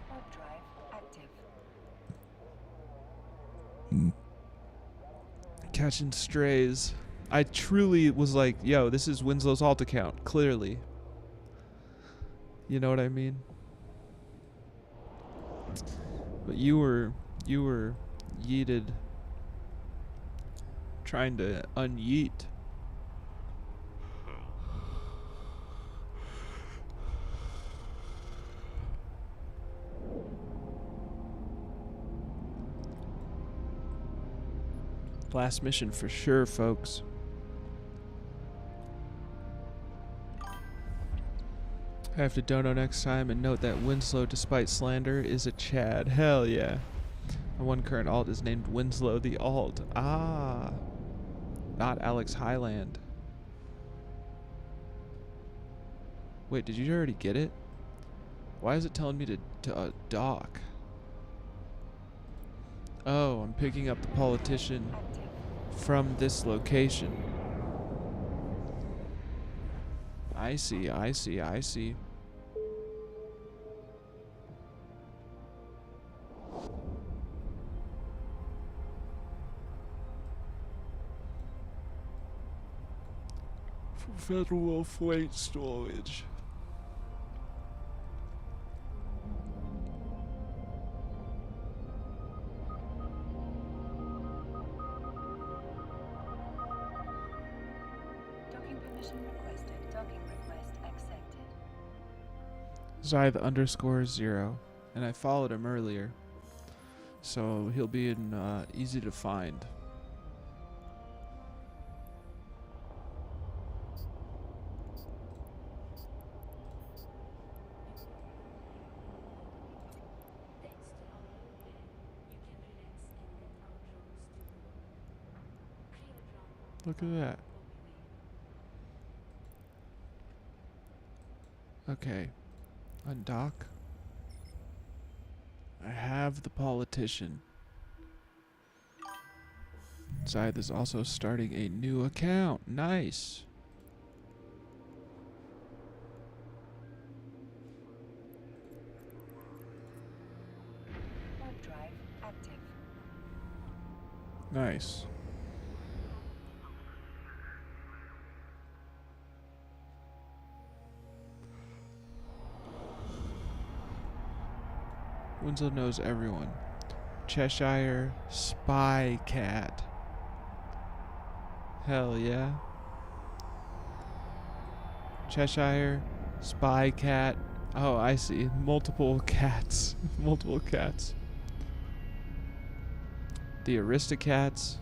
Warp drive active. Catching strays. I truly was like, yo, this is Winslow's alt account, clearly. You know what I mean? But you were yeeted, trying to unyeet. Last mission for sure, folks. I have to dono next time and note that Winslow, despite slander, is a Chad. Hell yeah. My one current alt is named Winslow the Alt. Ah. Not Alex Highland. Wait, did you already get it? Why is it telling me to dock? Oh, I'm picking up the politician from this location. I see. Federal freight storage. Docking permission requested. Docking request accepted. Zythe_0. And I followed him earlier. So he'll be in easy to find. Look at that. Okay. Undock. I have the politician. Zythe is also starting a new account. Nice. Warp drive active. Nice. Winslow knows everyone. Cheshire Spy Cat. Hell yeah. Cheshire Spy Cat. Oh, I see. Multiple cats. Multiple cats. The Aristocats.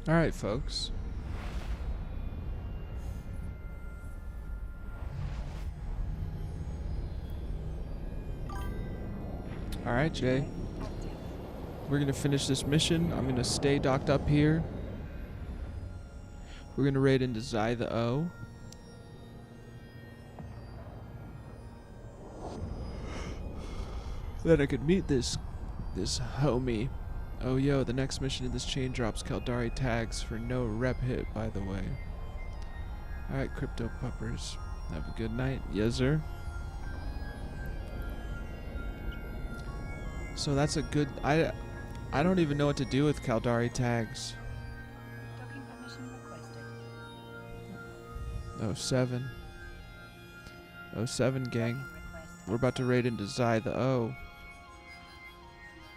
Alright, folks. Alright, Jay. We're going to finish this mission. I'm going to stay docked up here. We're going to raid into Zythe O. Then I could meet this homie. Oh, yo, the next mission in this chain drops Caldari tags for no rep hit, by the way. Alright, crypto puppers. Have a good night. Yes, sir. So that's a good... I don't even know what to do with Caldari tags. Docking permission requested. 07. 07, gang. Docking request We're about to raid into Zythe O.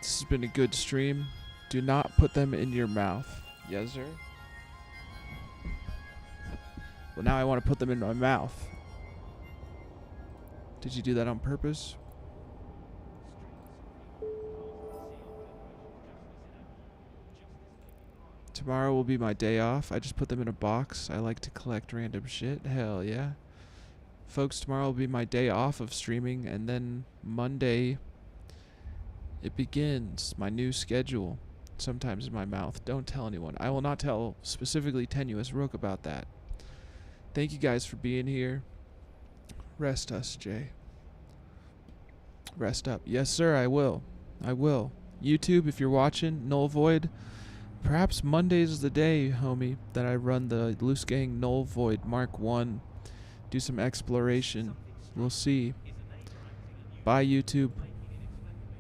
This has been a good stream. Do not put them in your mouth. Yes, sir? Well, now I want to put them in my mouth. Did you do that on purpose? Tomorrow will be my day off. I just put them in a box. I like to collect random shit. Hell yeah. Folks, tomorrow will be my day off of streaming, and then Monday it begins my new schedule. Sometimes in my mouth. Don't tell anyone. I will not tell specifically Tenuous Rook about that. Thank you guys for being here. Rest us, Jay. Rest up. Yes, sir, I will. I will. YouTube, if you're watching, Null Void. Perhaps Mondays is the day, homie, that I run the Loose Gang Null Void Mark 1. Do some exploration. We'll see. Bye, YouTube.